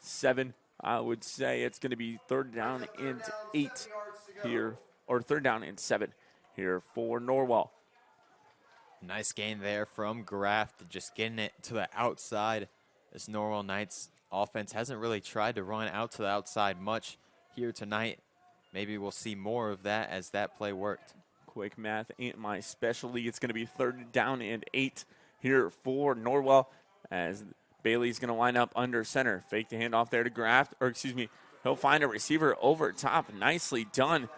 7. I would say it's going to be 3rd down and 8 here, or 3rd down and 7 here for Norwell. Nice gain there from Graff, just getting it to the outside. This Norwell Knights offense hasn't really tried to run out to the outside much here tonight. Maybe we'll see more of that as that play worked. Quick math ain't my specialty. It's going to be 3rd down and 8 here for Norwell as Bailey's going to line up under center. Fake the handoff there to Graff, or excuse me, he'll find a receiver over top. Nicely done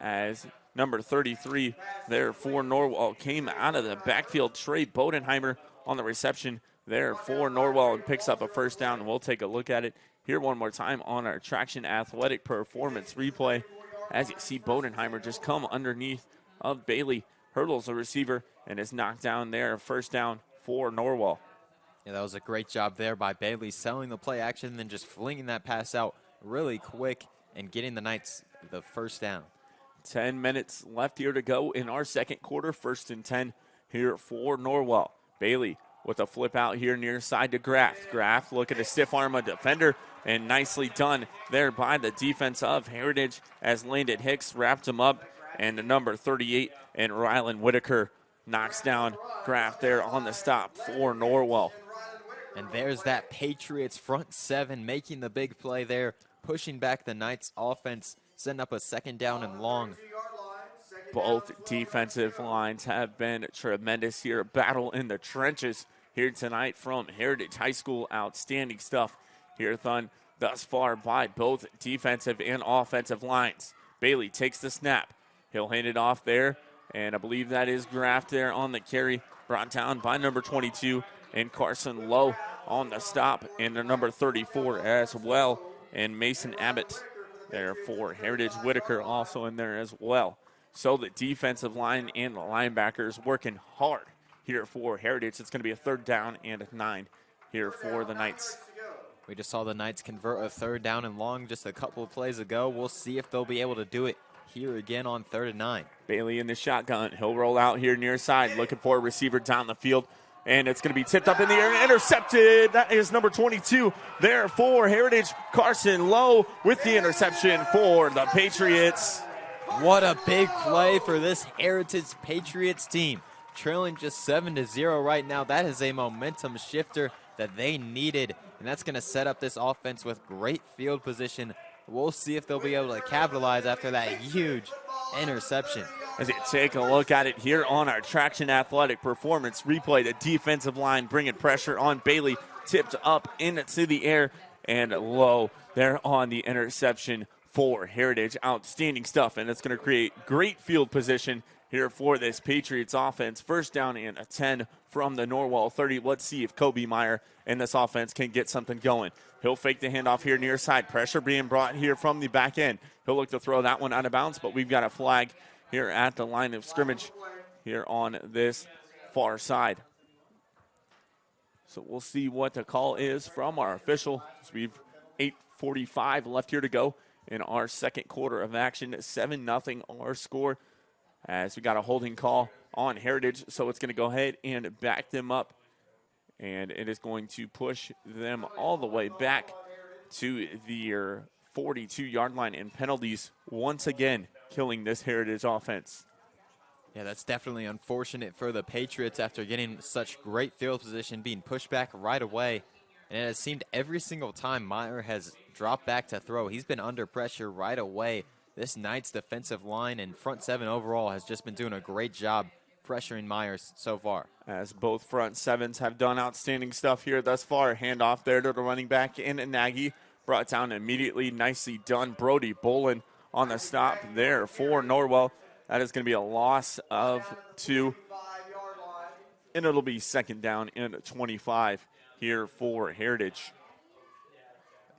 as number 33 there for Norwell came out of the backfield. Trey Bodenheimer on the reception there for Norwell and picks up a 1st down. And we'll take a look at it here one more time on our Traction Athletic Performance replay. As you see Bodenheimer just come underneath of Bailey, hurdles the receiver, and is knocked down there. 1st down for Norwell. Yeah, that was a great job there by Bailey, selling the play action and then just flinging that pass out really quick and getting the Knights the 1st down. 10 minutes left here to go in our 2nd quarter. 1st and 10 here for Norwell. Bailey with a flip out here near side to Graff. Graff looking to stiff arm a defender, and nicely done there by the defense of Heritage as Landon Hicks wrapped him up, and the number 38 and Rylan Whitaker knocks down Graff there on the stop for Norwell. And there's that Patriots front 7 making the big play there, pushing back the Knights offense, setting up a 2nd down and long. Both defensive lines have been tremendous here. Battle in the trenches here tonight from Heritage High School. Outstanding stuff here thus far by both defensive and offensive lines. Bailey takes the snap. He'll hand it off there, and I believe that is Graff there on the carry, brought down by number 22 and Carson Lowe on the stop, and the number 34 as well, and Mason Abbott there for Heritage. Whitaker also in there as well. So the defensive line and the linebackers working hard here for Heritage. It's going to be a 3rd down and 9 here for the Knights. We just saw the Knights convert a 3rd down and long just a couple of plays ago. We'll see if they'll be able to do it here again on 3rd and 9. Bailey in the shotgun. He'll roll out here near side, looking for a receiver down the field. And it's going to be tipped up in the air and intercepted. That is number 22 there for Heritage. Carson Lowe with the interception for the Patriots. What a big play for this Heritage Patriots team. Trailing just 7-0 right now. That is a momentum shifter that they needed, and that's going to set up this offense with great field position. We'll see if they'll be able to capitalize after that huge interception. As you take a look at it here on our Traction Athletic Performance replay, the defensive line bringing pressure on Bailey, tipped up into the air and low there on the interception for Heritage. Outstanding stuff, and it's going to create great field position here for this Patriots offense. 1st down and a 10 from the Norwell 30. Let's see if Kobe Meyer and this offense can get something going. He'll fake the handoff here near side. Pressure being brought here from the back end. He'll look to throw that one out of bounds, but we've got a flag here at the line of scrimmage here on this far side. So we'll see what the call is from our official. So we've 8:45 left here to go in our 2nd quarter of action. 7-0 our score as we got a holding call on Heritage. So it's going to go ahead and back them up, and it is going to push them all the way back to their 42-yard line, and penalties once again killing this Heritage offense. Yeah, that's definitely unfortunate for the Patriots after getting such great field position, being pushed back right away. And it has seemed every single time Meyer has dropped back to throw, he's been under pressure right away. This Knights defensive line and front 7 overall has just been doing a great job pressuring Myers so far. As both front 7s have done outstanding stuff here thus far. Handoff there to the running back in Nagy. Brought down immediately. Nicely done. Brody Bolin on the stop there for Norwell. That is going to be a loss of 2. And it'll be 2nd down and 25 here for Heritage.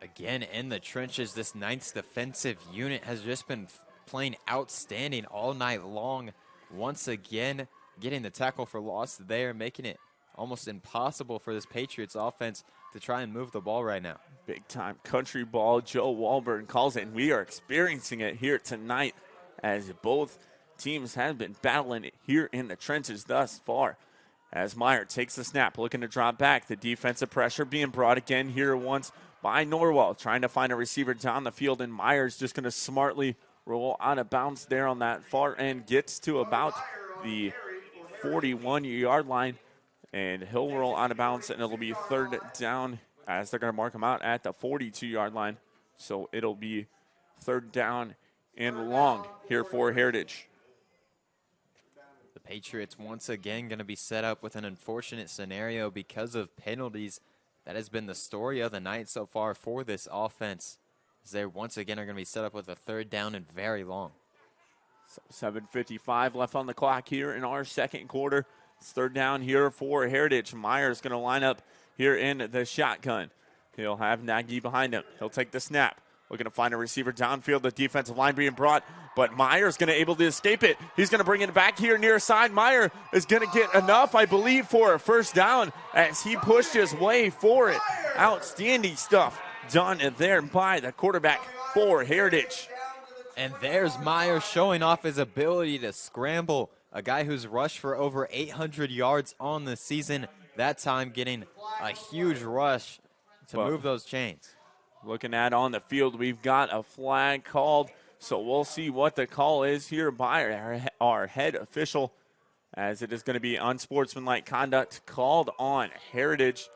Again, in the trenches, this Knights defensive unit has just been playing outstanding all night long. Once again, getting the tackle for loss there, making it almost impossible for this Patriots offense to try and move the ball right now. Big time country ball. Joe Walburn calls it, and we are experiencing it here tonight as both teams have been battling it here in the trenches thus far. As Meyer takes the snap, looking to drop back. The defensive pressure being brought again here once by Norwell, trying to find a receiver down the field, and Meyer's just going to smartly roll out of bounds there on that far end. Gets to about the 41-yard line, and he'll roll out of bounds, and it'll be third down as they're going to mark him out at the 42-yard line. So it'll be third down and long here for Heritage. The Patriots once again going to be set up with an unfortunate scenario because of penalties. That has been the story of the night so far for this offense, as they once again are going to be set up with a third down and very long. So 7:55 left on the clock here in our second quarter. It's third down here for Heritage. Meyer's going to line up here in the shotgun. He'll have Nagy behind him. He'll take the snap. Looking to find a receiver downfield. The defensive line being brought, but Meyer's going to able to escape it. He's going to bring it back here near side. Meyer is going to get enough, I believe, for a first down as he pushed his way for it. Outstanding stuff done there by the quarterback for Heritage. And there's Meyer showing off his ability to scramble. A guy who's rushed for over 800 yards on the season. That time getting a huge rush to move those chains. Looking at on the field, we've got a flag called, so we'll see what the call is here by our head official, as it is going to be unsportsmanlike conduct called on Heritage.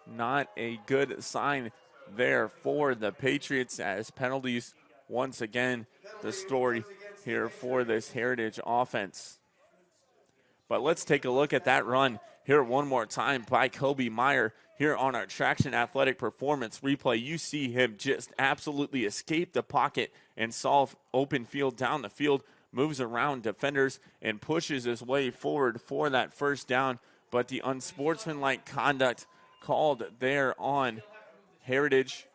Not a good sign there for the Patriots, as penalties once again the story here for this Heritage offense. But let's take a look at that run here one more time by Kobe Meyer. Here on our Traction Athletic Performance replay, you see him just absolutely escape the pocket and solve open field down the field, moves around defenders, and pushes his way forward for that first down. But the unsportsmanlike conduct called there on Heritage.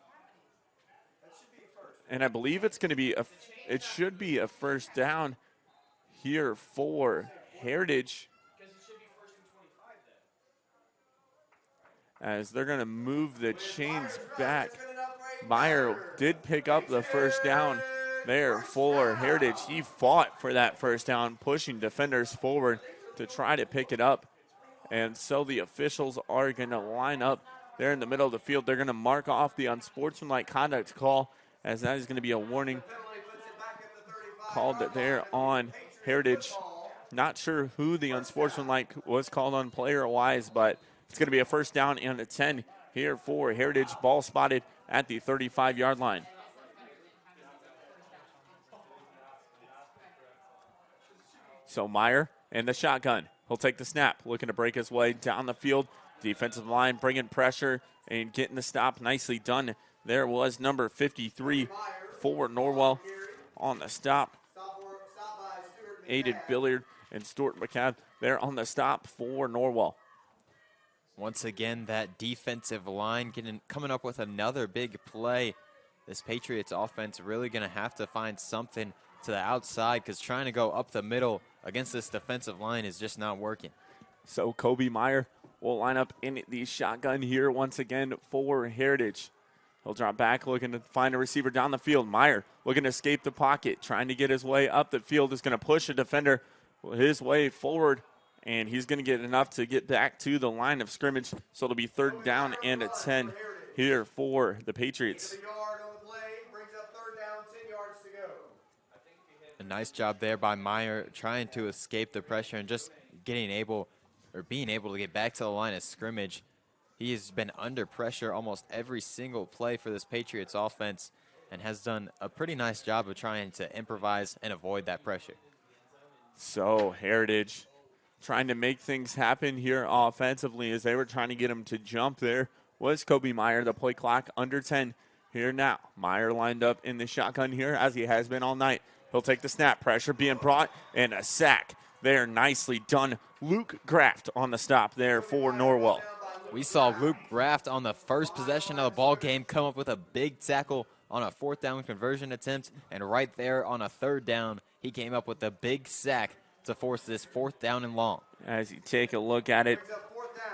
And I believe it's going to be it should be a first down here for Heritage, as they're going to move the chains back. Meyer did pick up the first down there for Heritage. He fought for that first down, pushing defenders forward to try to pick it up. And so the officials are going to line up there in the middle of the field. They're going to mark off the unsportsmanlike conduct call, as that is going to be a warning called there on Heritage. Not sure who the unsportsmanlike was called on player-wise, but it's going to be a first down and a 10 here for Heritage. Ball spotted at the 35-yard line. So Meyer in the shotgun. He'll take the snap, looking to break his way down the field. Defensive line bringing pressure and getting the stop. Nicely done. There was number 53 for Norwell on the stop. Aided Billiard and Stuart McCabe there on the stop for Norwell. Once again, that defensive line coming up with another big play. This Patriots offense really going to have to find something to the outside, because trying to go up the middle against this defensive line is just not working. So Kobe Meyer will line up in the shotgun here once again for Heritage. He'll drop back, looking to find a receiver down the field. Meyer looking to escape the pocket, trying to get his way up the field. Is going to push a defender his way forward, and he's going to get enough to get back to the line of scrimmage. So it'll be third down and a 10 here for the Patriots. A nice job there by Meyer, trying to escape the pressure and just being able to get back to the line of scrimmage. He has been under pressure almost every single play for this Patriots offense and has done a pretty nice job of trying to improvise and avoid that pressure. So Heritage trying to make things happen here offensively, as they were trying to get him to jump there, was Kobe Meyer. The play clock under 10 here now. Meyer lined up in the shotgun here, as he has been all night. He'll take the snap, pressure being brought, and a sack there. Nicely done. Luke Graft on the stop there for Norwell. We saw Luke Graft on the first possession of the ball game come up with a big tackle on a fourth down conversion attempt, and right there on a third down, he came up with a big sack to force this fourth down and long. As you take a look at it,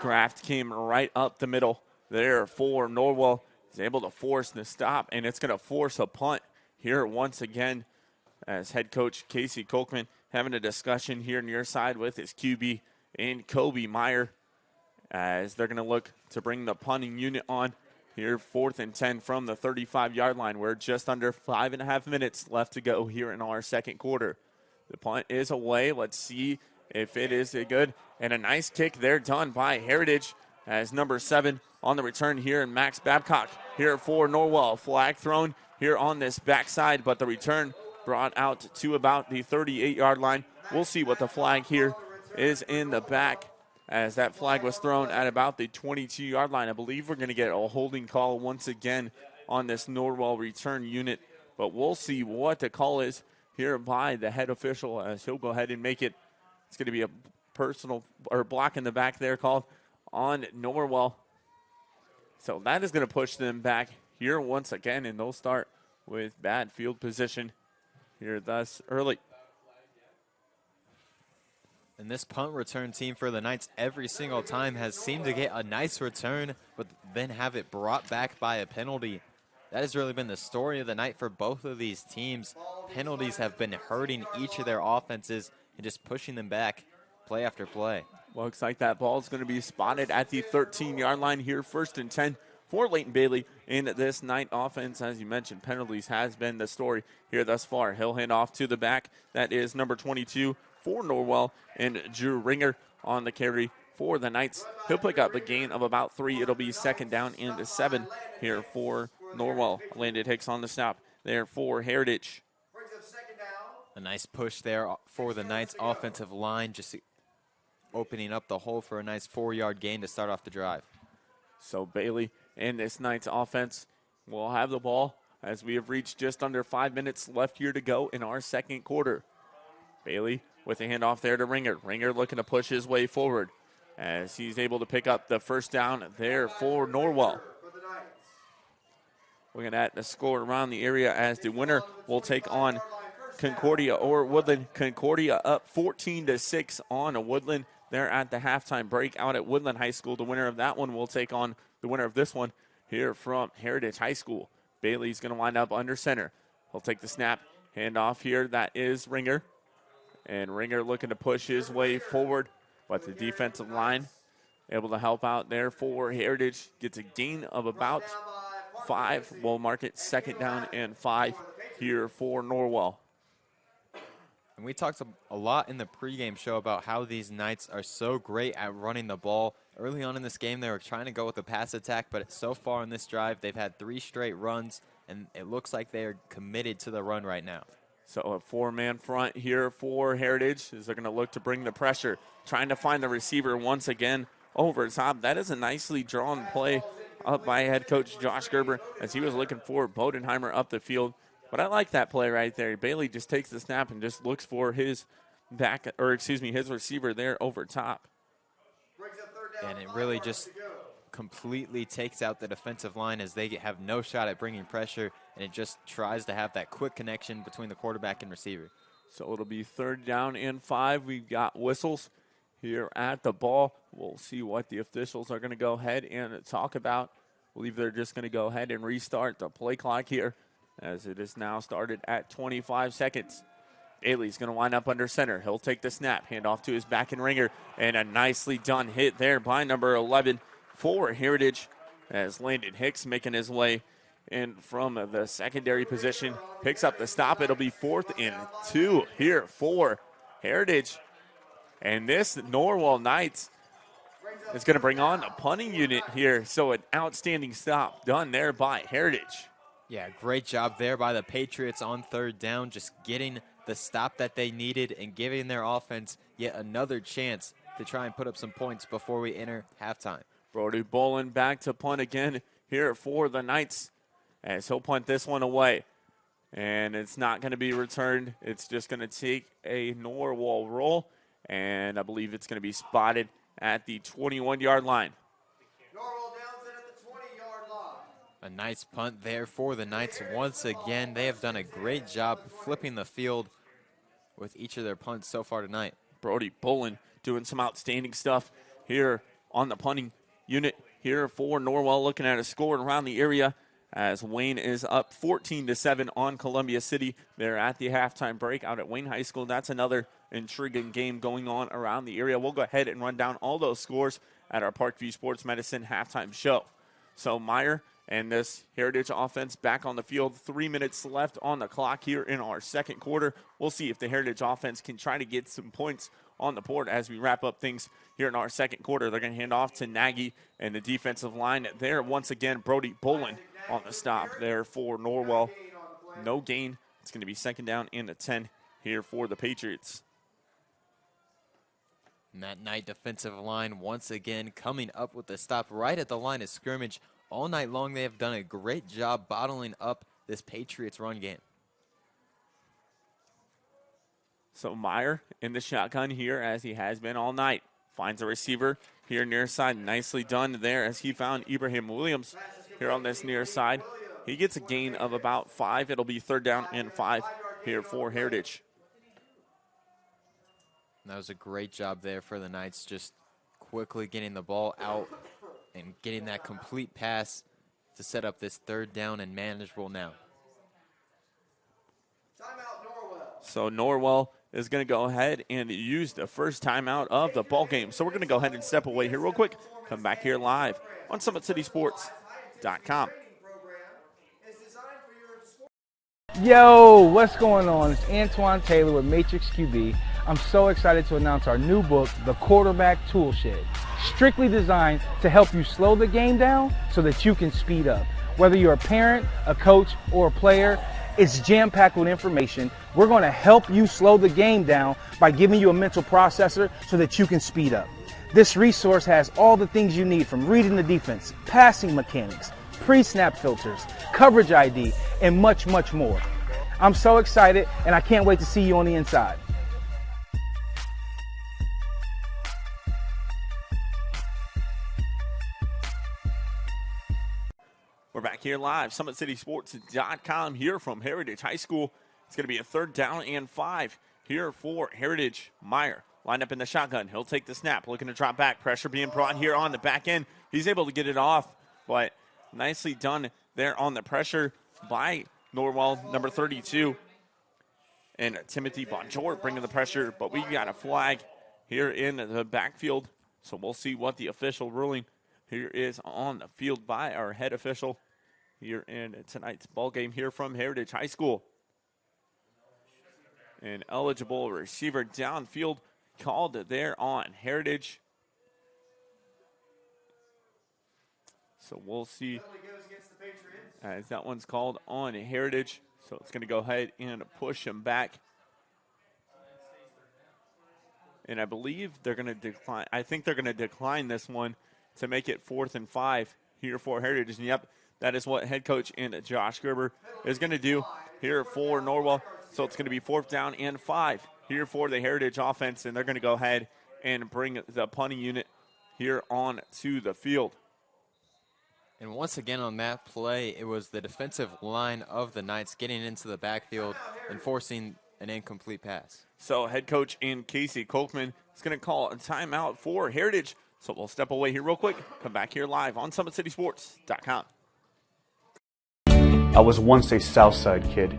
Graft came right up the middle there for Norwell. He's able to force the stop, and it's going to force a punt here once again, as head coach Casey Kolkman having a discussion here near side with his QB and Kobe Meyer, as they're going to look to bring the punting unit on here. 4th and 10 from the 35-yard line. We're just under 5.5 minutes left to go here in our second quarter. The punt is away. Let's see if it is good. And a nice kick there done by Heritage as number 7 on the return here, and Max Babcock here for Norwell. Flag thrown here on this backside, but the return brought out to about the 38-yard line. We'll see what the flag here is in the back, as that flag was thrown at about the 22-yard line. I believe we're going to get a holding call once again on this Norwell return unit, but we'll see what the call is here by the head official, as he'll go ahead and make it. It's going to be a personal or block in the back there called on Norwell. So that is going to push them back here once again, and they'll start with bad field position here thus early. And this punt return team for the Knights every single time has seemed to get a nice return, but then have it brought back by a penalty. That has really been the story of the night for both of these teams. Penalties have been hurting each of their offenses and just pushing them back play after play. Looks like that ball is going to be spotted at the 13-yard line here, 1st and 10 for Leighton Bailey in this Knight offense. As you mentioned, penalties has been the story here thus far. He'll hand off to the back. That is number 22 for Norwell, and Drew Ringer on the carry for the Knights. He'll pick up a gain of about 3. It'll be 2nd down and 7 here for Norwell. Landed Hicks on the stop there for Heritage. A nice push there for the Knights offensive line, just opening up the hole for a nice 4-yard gain to start off the drive. So Bailey and this Knights offense will have the ball as we have reached just under 5 minutes left here to go in our second quarter. Bailey with a handoff there to Ringer. Ringer looking to push his way forward as he's able to pick up the 1st down there for Norwell. Looking at the score around the area, as the winner will take on Concordia or Woodland. Concordia up 14-6 on a Woodland. They're at the halftime break out at Woodland High School. The winner of that one will take on the winner of this one here from Heritage High School. Bailey's going to wind up under center. He'll take the snap, hand off here. That is Ringer. And Ringer looking to push his way forward, but the defensive line able to help out there for Heritage. Gets a gain of about 5. We'll mark it 2nd down and 5 here for Norwell. And we talked a lot in the pregame show about how these Knights are so great at running the ball. Early on in this game, they were trying to go with the pass attack, but so far in this drive, they've had 3 straight runs, and it looks like they are committed to the run right now. So a 4-man front here for Heritage as they're going to look to bring the pressure, trying to find the receiver once again over top. That is a nicely drawn play up by head coach Josh Gerber as he was looking for Bodenheimer up the field. But I like that play right there. Bailey just takes the snap and just looks for his his receiver there over top. And it really just completely takes out the defensive line as they have no shot at bringing pressure, and it just tries to have that quick connection between the quarterback and receiver. So it'll be 3rd down and 5. We've got whistles here at the ball. We'll see what the officials are going to go ahead and talk about. I believe they're just going to go ahead and restart the play clock here, as it is now started at 25 seconds. Bailey's going to wind up under center. He'll take the snap, hand off to his back and Ringer, and a nicely done hit there by number 11 for Heritage, as Landon Hicks making his way in from the secondary position. Picks up the stop. It'll be 4th and 2 here for Heritage. And this Norwell Knights is going to bring on a punting unit here. So an outstanding stop done there by Heritage. Yeah, great job there by the Patriots on 3rd down, just getting the stop that they needed and giving their offense yet another chance to try and put up some points before we enter halftime. Brody Bolin back to punt again here for the Knights, as he'll punt this one away. And it's not going to be returned. It's just going to take a Norwell roll, and I believe it's going to be spotted at the 21-yard line. A nice punt there for the Knights. Once again, they have done a great job flipping the field with each of their punts so far tonight. Brody Bolin doing some outstanding stuff here on the punting unit here for Norwell, looking at a score around the area as Wayne is up 14-7 on Columbia City. They're at the halftime break out at Wayne High School. That's another intriguing game going on around the area. We'll go ahead and run down all those scores at our Parkview Sports Medicine halftime show. So Meyer and this Heritage offense back on the field. 3 minutes left on the clock here in our second quarter. We'll see if the Heritage offense can try to get some points on the board as we wrap up things here in our second quarter. They're going to hand off to Nagy and the defensive line there. Once again, Brody Bolin on the stop there for Norwell. No gain. It's going to be second down and a 10 here for the Patriots. And that Knight defensive line once again coming up with the stop right at the line of scrimmage. All night long they have done a great job bottling up this Patriots run game. So Meyer in the shotgun here as he has been all night. Finds a receiver here near side. Nicely done there as he found Ibrahim Williams here on this near side. He gets a gain of about 5. It'll be third down and 5 here for Heritage. That was a great job there for the Knights, just quickly getting the ball out and getting that complete pass to set up this third down and manageable now. So Norwell is going to go ahead and use the first timeout of the ball game. So we're going to go ahead and step away here real quick. Come back here live on SummitCitySports.com. Yo, what's going on? It's Antoine Taylor with Matrix QB. I'm so excited to announce our new book, The Quarterback Tool Shed. Strictly designed to help you slow the game down so that you can speed up. Whether you're a parent, a coach, or a player, it's jam-packed with information. We're going to help you slow the game down by giving you a mental processor so that you can speed up. This resource has all the things you need, from reading the defense, passing mechanics, pre-snap filters, coverage ID, and much, much more. I'm so excited, and I can't wait to see you on the inside. We're back here live, SummitCitySports.com here from Heritage High School. It's going to be a third down and 5 here for Heritage. Meyer lined up in the shotgun. He'll take the snap, looking to drop back. Pressure being brought here on the back end. He's able to get it off, but nicely done there on the pressure by Norwell, number 32. And Timothy Bonjour bringing the pressure, but we got a flag here in the backfield. So we'll see what the official ruling here is on the field by our head official here in tonight's ball game here from Heritage High School. An eligible receiver downfield called there on Heritage. So we'll see as that one's called on Heritage. So it's going to go ahead and push him back. And I believe they're going to decline. I think they're going to decline this one to make it 4th and 5 here for Heritage. And yep, that is what head coach and Josh Gerber is going to do here for Norwell. So it's going to be 4th down and 5 here for the Heritage offense. And they're going to go ahead and bring the punting unit here on to the field. And once again on that play, it was the defensive line of the Knights getting into the backfield and forcing an incomplete pass. So head coach and Casey Kolkman is going to call a timeout for Heritage. So we'll step away here real quick. Come back here live on SummitCitySports.com. I was once a Southside kid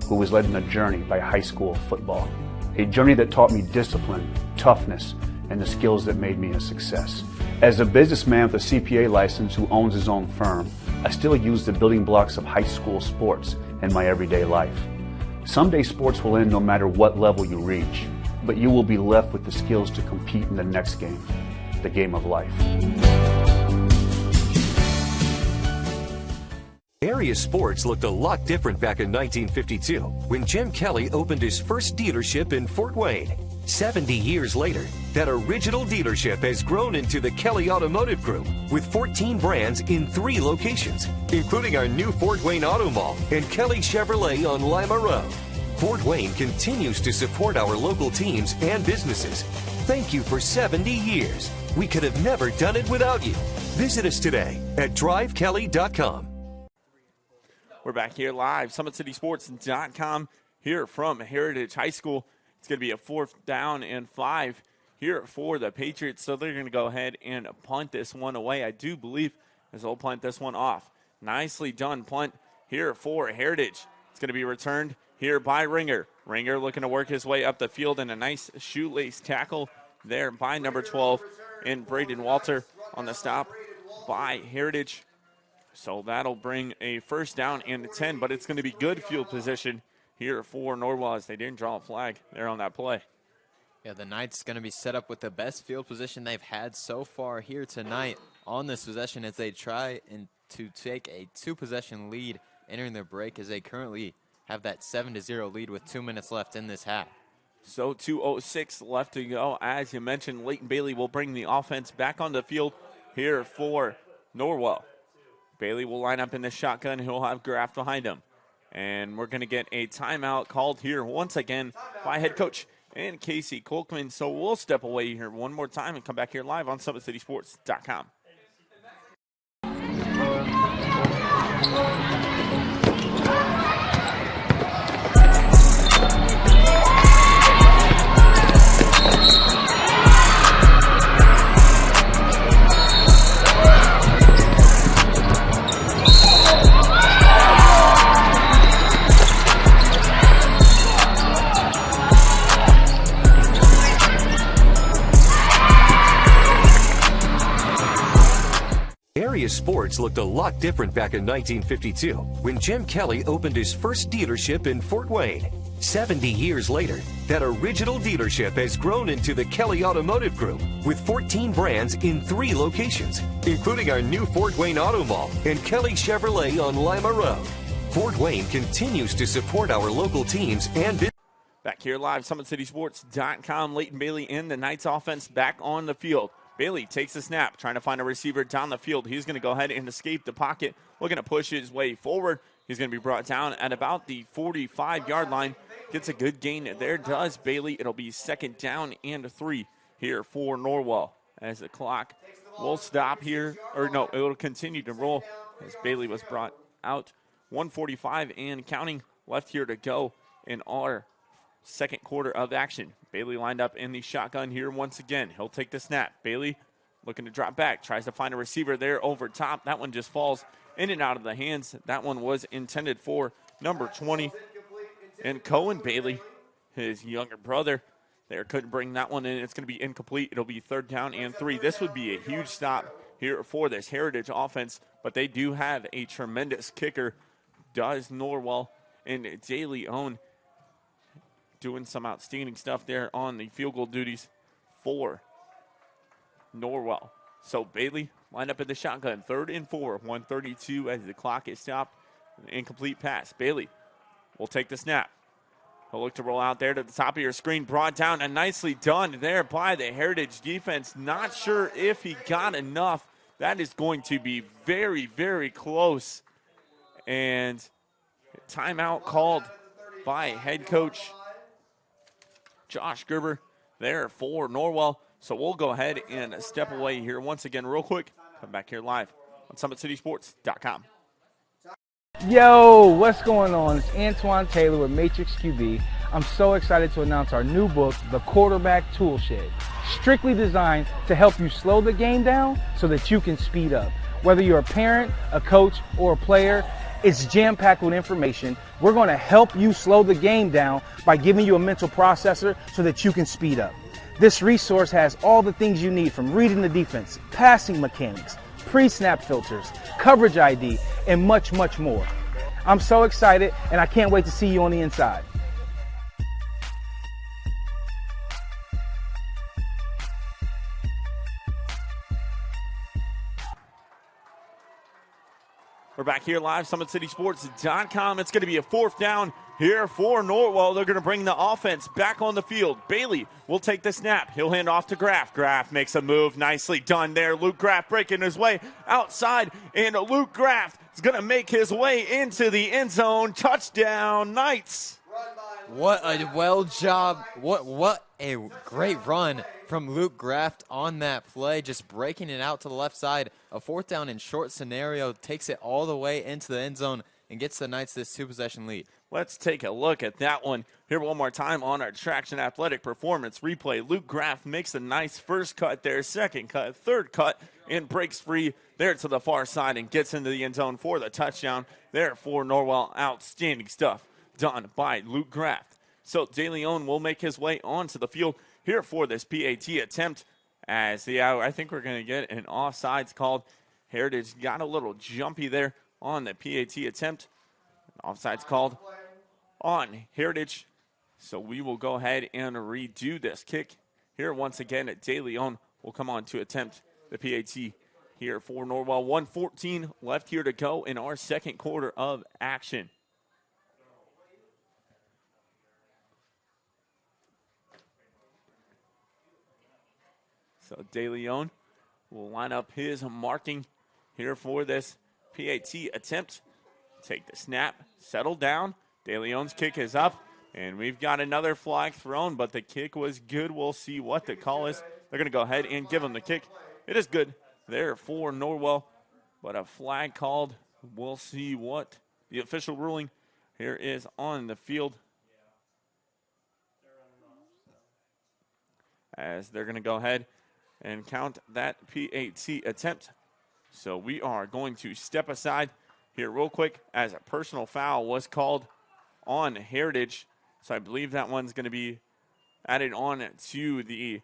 who was led on a journey by high school football. A journey that taught me discipline, toughness, and the skills that made me a success. As a businessman with a CPA license who owns his own firm, I still use the building blocks of high school sports in my everyday life. Someday sports will end no matter what level you reach, but you will be left with the skills to compete in the next game, the game of life. Area sports looked a lot different back in 1952 when Jim Kelly opened his first dealership in Fort Wayne. 70 years later, that original dealership has grown into the Kelly Automotive Group with 14 brands in 3 locations, including our new Fort Wayne Auto Mall and Kelly Chevrolet on Lima Road. Fort Wayne continues to support our local teams and businesses. Thank you for 70 years. We could have never done it without you. Visit us today at drivekelly.com. We're back here live, SummitCitySports.com here from Heritage High School. It's going to be a 4th down and 5 here for the Patriots. So they're going to go ahead and punt this one away. I do believe as they'll punt this one off. Nicely done punt here for Heritage. It's going to be returned here by Ringer. Ringer looking to work his way up the field, and a nice shoelace tackle there by number 12 and Braden Walter on the stop by Heritage. So that'll bring a 1st down and 10, but it's going to be good field position here for Norwell as they didn't draw a flag there on that play. Yeah, the Knights going to be set up with the best field position they've had so far here tonight on this possession as they try to take a 2-possession lead entering the break, as they currently have that 7-0 lead with 2 minutes left in this half. So 2:06 left to go. As you mentioned, Leighton Bailey will bring the offense back on the field here for Norwell. Bailey will line up in the shotgun. He'll have Graff behind him. And we're going to get a timeout called here once again by head coach and Casey Kolkman. So we'll step away here one more time and come back here live on SummitCitySports.com. Area sports looked a lot different back in 1952 when Jim Kelly opened his first dealership in Fort Wayne. 70 years later, that original dealership has grown into the Kelly Automotive Group with 14 brands in 3 locations, including our new Fort Wayne Auto Mall and Kelly Chevrolet on Lima Road. Fort Wayne continues to support our local teams and business. Back here live, SummitCitySports.com. Leighton Bailey in the Knights offense back on the field. Bailey takes a snap, trying to find a receiver down the field. He's going to go ahead and escape the pocket. Looking to push his way forward. He's going to be brought down at about the 45-yard line. Gets a good gain there, does Bailey. It'll be 2nd down and 3 here for Norwell. As the clock will stop here, or no, it will continue to roll as Bailey was brought out. 1:45 and counting left here to go in our second quarter of action. Bailey lined up in the shotgun here once again. He'll take the snap. Bailey looking to drop back. Tries to find a receiver there over top. That one just falls in and out of the hands. That one was intended for number 20. And Cohen Bailey, his younger brother, there couldn't bring that one in. It's going to be incomplete. It'll be 3rd down and 3. This would be a huge stop here for this Heritage offense, but they do have a tremendous kicker. Does Norwell and Daly Own doing some outstanding stuff there on the field goal duties for Norwell. So Bailey lined up in the shotgun, 3rd and 4, 1:32 as the clock is stopped. An incomplete pass. Bailey will take the snap. He'll look to roll out there to the top of your screen, brought down and nicely done there by the Heritage defense. Not sure if he got enough. That is going to be very, very close. And timeout called by head coach Josh Gerber there for Norwell. So we'll go ahead and step away here once again real quick. Come back here live on SummitCitySports.com. Yo, what's going on? It's Antoine Taylor with Matrix QB. I'm so excited to announce our new book, The Quarterback Tool Shed. Strictly designed to help you slow the game down so that you can speed up. Whether you're a parent, a coach, or a player, it's jam-packed with information. We're going to help you slow the game down by giving you a mental processor so that you can speed up. This resource has all the things you need, from reading the defense, passing mechanics, pre-snap filters, coverage ID, and much, much more. I'm so excited, and I can't wait to see you on the inside. We're back here live, SummitCitySports.com. It's going to be a 4th down here for Norwell. They're going to bring the offense back on the field. Bailey will take the snap. He'll hand off to Graff. Graff makes a move. Nicely done there. Luke Graff breaking his way outside, and Luke Graff is going to make his way into the end zone. Touchdown, Knights. What a well job. What a great run from Luke Graff on that play, just breaking it out to the left side. A 4th down and short scenario, takes it all the way into the end zone and gets the Knights this 2-possession lead. Let's take a look at that one here one more time on our Traction Athletic Performance replay. Luke Graff makes a nice first cut there, 2nd cut, 3rd cut, and breaks free there to the far side and gets into the end zone for the touchdown there for Norwell. Outstanding stuff done by Luke Graff. So DeLeon will make his way onto the field here for this PAT attempt, as I think we're going to get an offsides called. Heritage got a little jumpy there on the PAT attempt. Offsides called on Heritage. So we will go ahead and redo this kick. Here once again, De Leon will come on to attempt the PAT here for Norwell. 1:14 left here to go in our second quarter of action. So De Leon will line up his marking here for this PAT attempt. Take the snap, settle down. De Leon's kick is up, and we've got another flag thrown, but the kick was good. We'll see what the call is. They're going to go ahead and give him the kick. It is good there for Norwell, but a flag called. We'll see what the official ruling here is on the field. As they're going to go ahead and count that PAT attempt. So we are going to step aside here real quick as a personal foul was called on Heritage. So I believe that one's going to be added on to the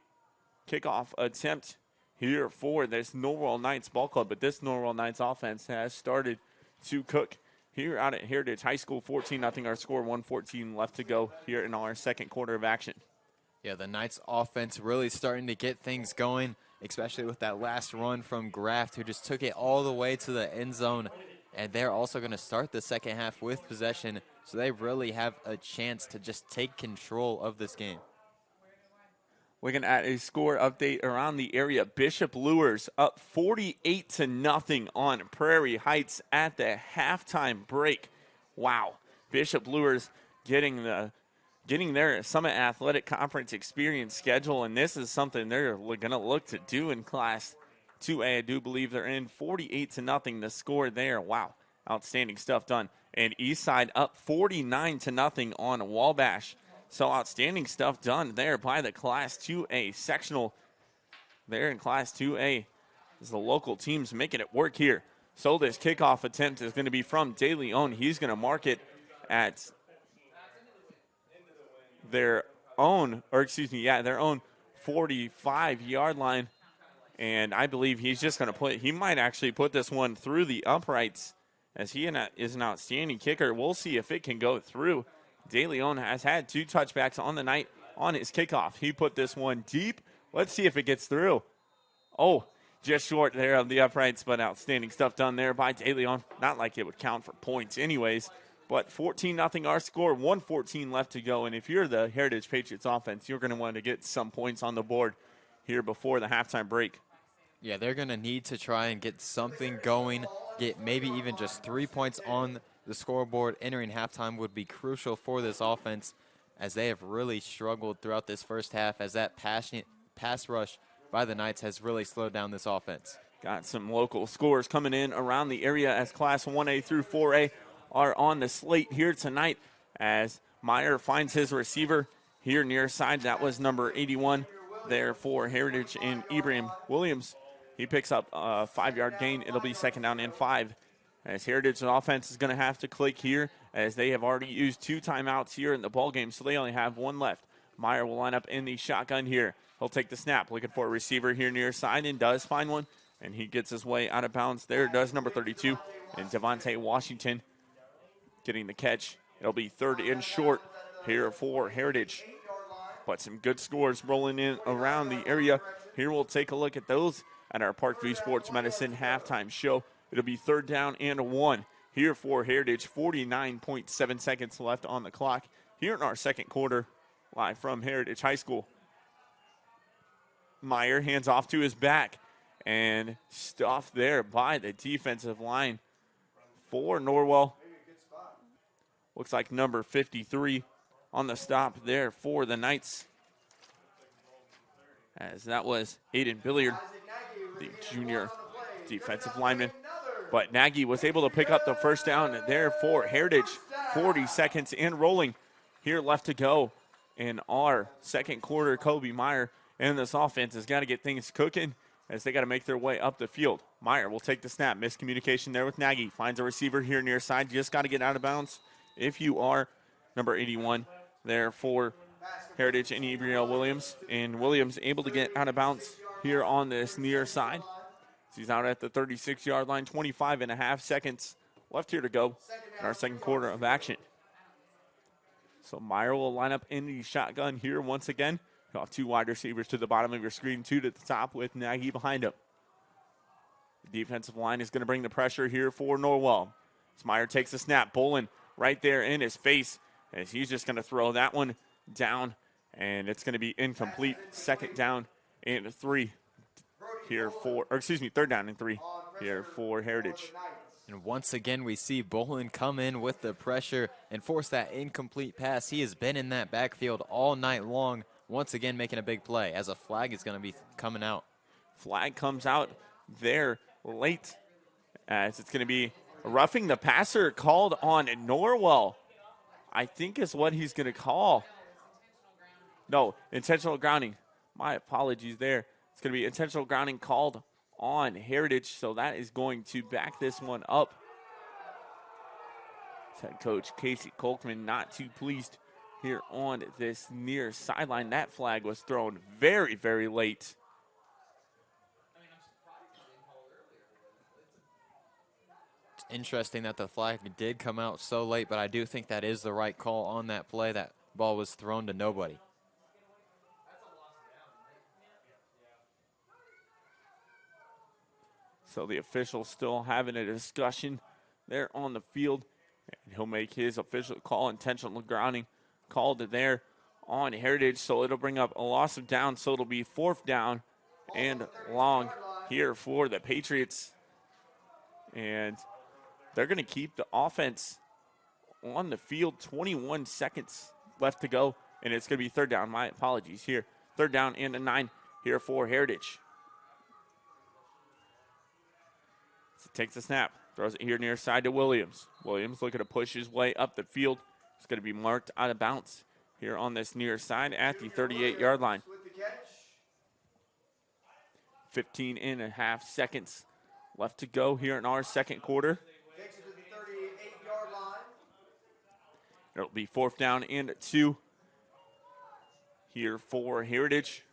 kickoff attempt here for this Norwell Knights ball club. But this Norwell Knights offense has started to cook here out at Heritage High School. 14-0 our score, 1:14 left to go here in our second quarter of action. Yeah, the Knights offense really starting to get things going, especially with that last run from Graft, who just took it all the way to the end zone. And they're also going to start the second half with possession, so they really have a chance to just take control of this game. We're going to add a score update around the area. Bishop Luers up 48-0 on Prairie Heights at the halftime break. Wow. Bishop Luers getting their Summit Athletic Conference experience schedule, and this is something they're going to look to do in Class 2A. I do believe they're in 48-0, the score there. Wow, outstanding stuff done. And Eastside up 49-0 on Wabash. So outstanding stuff done there by the Class 2A sectional. There in Class 2A is the local teams making it work here. So this kickoff attempt is going to be from De Leon. He's going to mark it at their own 45-yard line. And I believe he's just going to he might actually put this one through the uprights, as he is an outstanding kicker. We'll see if it can go through. De Leon has had 2 touchbacks on the night on his kickoff. He put this one deep. Let's see if it gets through. Oh, just short there of the uprights, but outstanding stuff done there by De Leon. Not like it would count for points anyways. But 14-0 our score, 1:14 left to go. And if you're the Heritage Patriots offense, you're going to want to get some points on the board here before the halftime break. Yeah, they're going to need to try and get something going, get maybe even just 3 points on the scoreboard. Entering halftime would be crucial for this offense, as they have really struggled throughout this first half, as that passionate pass rush by the Knights has really slowed down this offense. Got some local scores coming in around the area as Class 1A through 4A are on the slate here tonight, as Meyer finds his receiver here near side. That was number 81 there for Heritage, and Ibrahim Williams. He picks up a 5-yard gain. It'll be second down and 5. As Heritage's offense is going to have to click here, as they have already used 2 timeouts here in the ballgame, so they only have 1 left. Meyer will line up in the shotgun here. He'll take the snap, looking for a receiver here near side, and does find one. And he gets his way out of bounds. There does number 32, and Devontae Washington getting the catch. It'll be 3rd and short here for Heritage. But some good scores rolling in around the area. Here we'll take a look at those at our Parkview Sports Medicine halftime show. It'll be 3rd down and 1 here for Heritage. 49.7 seconds left on the clock here in our second quarter, live from Heritage High School. Meyer hands off to his back, and stuffed there by the defensive line for Norwell. Looks like number 53 on the stop there for the Knights, as that was Aiden Billiard, the junior defensive lineman. But Nagy was able to pick up the first down there for Heritage. 40 seconds and rolling here left to go in our second quarter. Kobe Meyer and this offense has got to get things cooking, as they got to make their way up the field. Meyer will take the snap. Miscommunication there with Nagy. Finds a receiver here near side. Just got to get out of bounds if you are number 81 there for Heritage, and Ibrahim Williams. And Williams able to get out of bounds here on this near side. He's out at the 36-yard line. 25.5 seconds left here to go in our second quarter of action. So Meyer will line up in the shotgun here once again. You'll have two wide receivers to the bottom of your screen, two to the top with Nagy behind him. The defensive line is going to bring the pressure here for Norwell. As Meyer takes the snap, Bolin right there in his face as he's just going to throw that one down, and it's going to be incomplete. Second down and 3 here for, or excuse me, third down and 3 here for Heritage. And once again, we see Bolin come in with the pressure and force that incomplete pass. He has been in that backfield all night long, once again making a big play as a flag is going to be coming out. Flag comes out there late as it's going to be roughing the passer called on Norwell, I think is what he's going to call. No, intentional grounding. My apologies there. It's going to be intentional grounding called on Heritage, so that is going to back this one up. Head coach Casey Kolkman not too pleased here on this near sideline. That flag was thrown very, very late. It's interesting that the flag did come out so late, but I do think that is the right call on that play. That ball was thrown to nobody. So the official still having a discussion there on the field. And he'll make his official call, intentional grounding called there on Heritage. So it'll bring up a loss of down. So it'll be 4th down and long here for the Patriots. And they're going to keep the offense on the field. 21 seconds left to go. And it's going to be 3rd down. My apologies here. 3rd down and a 9 here for Heritage. Takes the snap, throws it here near side to Williams. Williams looking to push his way up the field. It's going to be marked out of bounds here on this near side at the 38-yard line. 15.5 seconds left to go here in our second quarter. It'll be 4th down and 2 here for Heritage.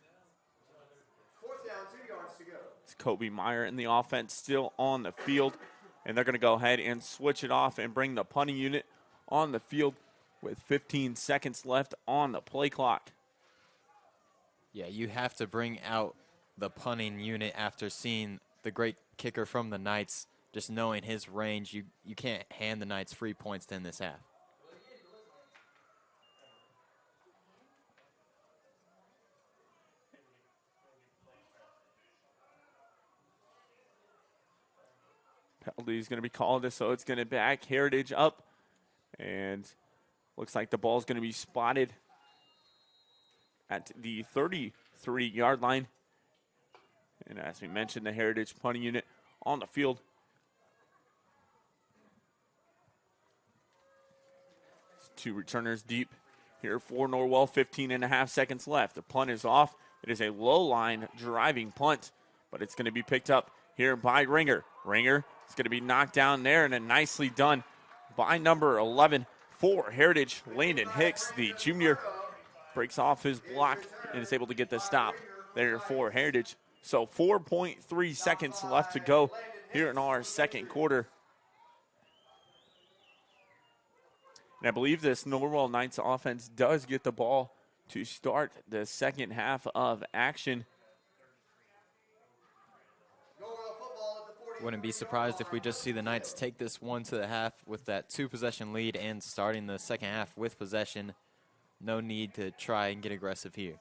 Kobe Meyer in the offense still on the field, and they're going to go ahead and switch it off and bring the punting unit on the field with 15 seconds left on the play clock. Yeah, you have to bring out the punting unit after seeing the great kicker from the Knights, just knowing his range. You can't hand the Knights free points to end this half. Penalty is going to be called, so it's going to back Heritage up. And looks like the ball is going to be spotted at the 33-yard line. And as we mentioned, the Heritage punting unit on the field. Two returners deep here for Norwell. 15.5 seconds left. The punt is off. It is a low-line driving punt, but it's going to be picked up here by Ringer. Ringer is going to be knocked down there, and then nicely done by number 11 for Heritage. Landon Hicks, the junior, breaks off his block and is able to get the stop there for Heritage. So 4.3 seconds left to go here in our second quarter. And I believe this Norwell Knights offense does get the ball to start the second half of action. Wouldn't be surprised if we just see the Knights take this one to the half with that 2-possession lead and starting the second half with possession. No need to try and get aggressive here.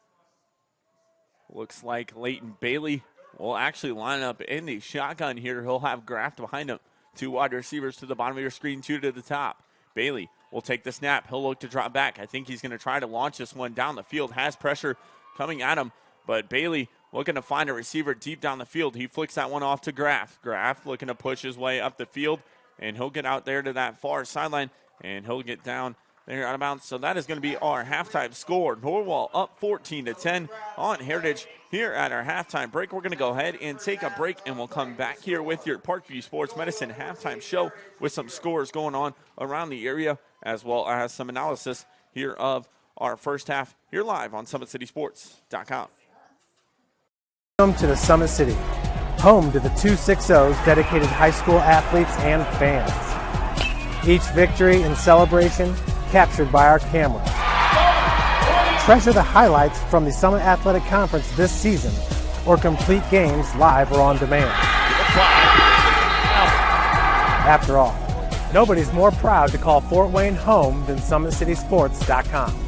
Looks like Leighton Bailey will actually line up in the shotgun here. He'll have Graft behind him. 2 wide receivers to the bottom of your screen, 2 to the top. Bailey will take the snap. He'll look to drop back. I think he's going to try to launch this one down the field. Has pressure coming at him, but Bailey looking to find a receiver deep down the field. He flicks that one off to Graff. Graff looking to push his way up the field, and he'll get out there to that far sideline, and he'll get down there out of bounds. So that is going to be our halftime score. Norwell up 14-10 on Heritage here at our halftime break. We're going to go ahead and take a break, and we'll come back here with your Parkview Sports Medicine halftime show with some scores going on around the area, as well as some analysis here of our first half here live on SummitCitySports.com. Welcome to the Summit City, home to the 260's dedicated high school athletes and fans. Each victory and celebration captured by our camera. treasure the highlights from the Summit Athletic Conference this season, or complete games live or on demand. After all, nobody's more proud to call Fort Wayne home than SummitCitySports.com.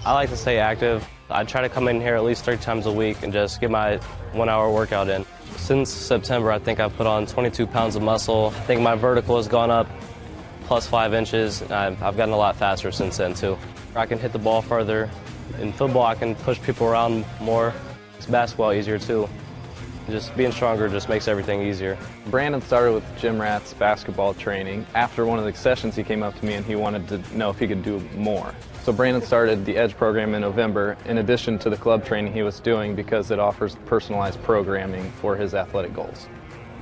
I like to stay active. I try to come in here at least 3 times a week and just get my 1-hour workout in. Since September, I think I've put on 22 pounds of muscle. I think my vertical has gone up plus 5 inches. I've gotten a lot faster since then too. I can hit the ball further. In football, I can push people around more. It's basketball easier too. Just being stronger just makes everything easier. Brandon started with gym rats basketball training. After one of the sessions, he came up to me and he wanted to know if he could do more. So Brandon started the EDGE program in November, in addition to the club training he was doing, because it offers personalized programming for his athletic goals.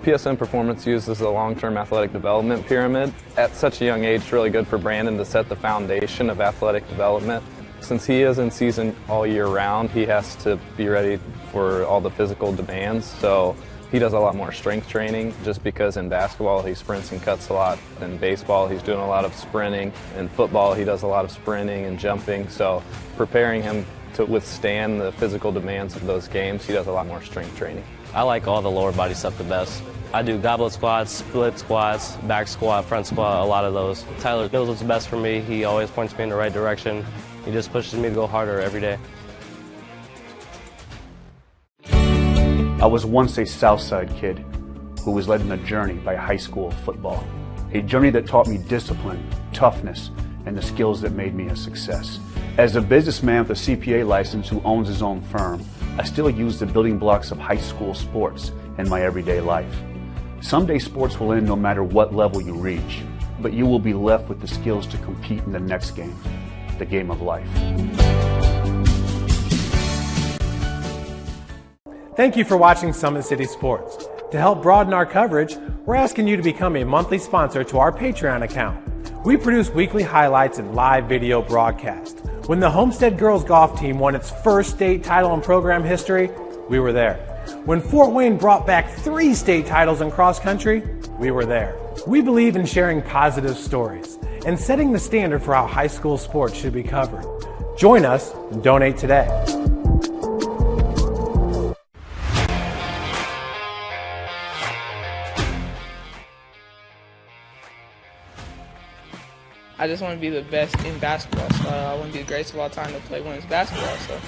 PSN Performance uses the long-term athletic development pyramid. At such a young age, it's really good for Brandon to set the foundation of athletic development. Since he is in season all year round, he has to be ready for all the physical demands. So he does a lot more strength training, just because in basketball he sprints and cuts a lot. In baseball he's doing a lot of sprinting. In football he does a lot of sprinting and jumping. So preparing him to withstand the physical demands of those games, he does a lot more strength training. I like all the lower body stuff the best. I do goblet squats, split squats, back squat, front squat, a lot of those. Tyler knows what's best for me. He always points me in the right direction. He just pushes me to go harder every day. I was once a Southside kid who was led on a journey by high school football. A journey that taught me discipline, toughness, and the skills that made me a success. As a businessman with a CPA license who owns his own firm, I still use the building blocks of high school sports in my everyday life. Someday sports will end no matter what level you reach, but you will be left with the skills to compete in the next game, the game of life. Thank you for watching Summit City Sports. To help broaden our coverage, we're asking you to become a monthly sponsor to our Patreon account. We produce weekly highlights and live video broadcasts. When the Homestead girls golf team won its first state title in program history, we were there. When Fort Wayne brought back 3 state titles in cross country, we were there. We believe in sharing positive stories and setting the standard for how high school sports should be covered. Join us and donate today. I just want to be the best in basketball. So I want to be the greatest of all time to play women's basketball. So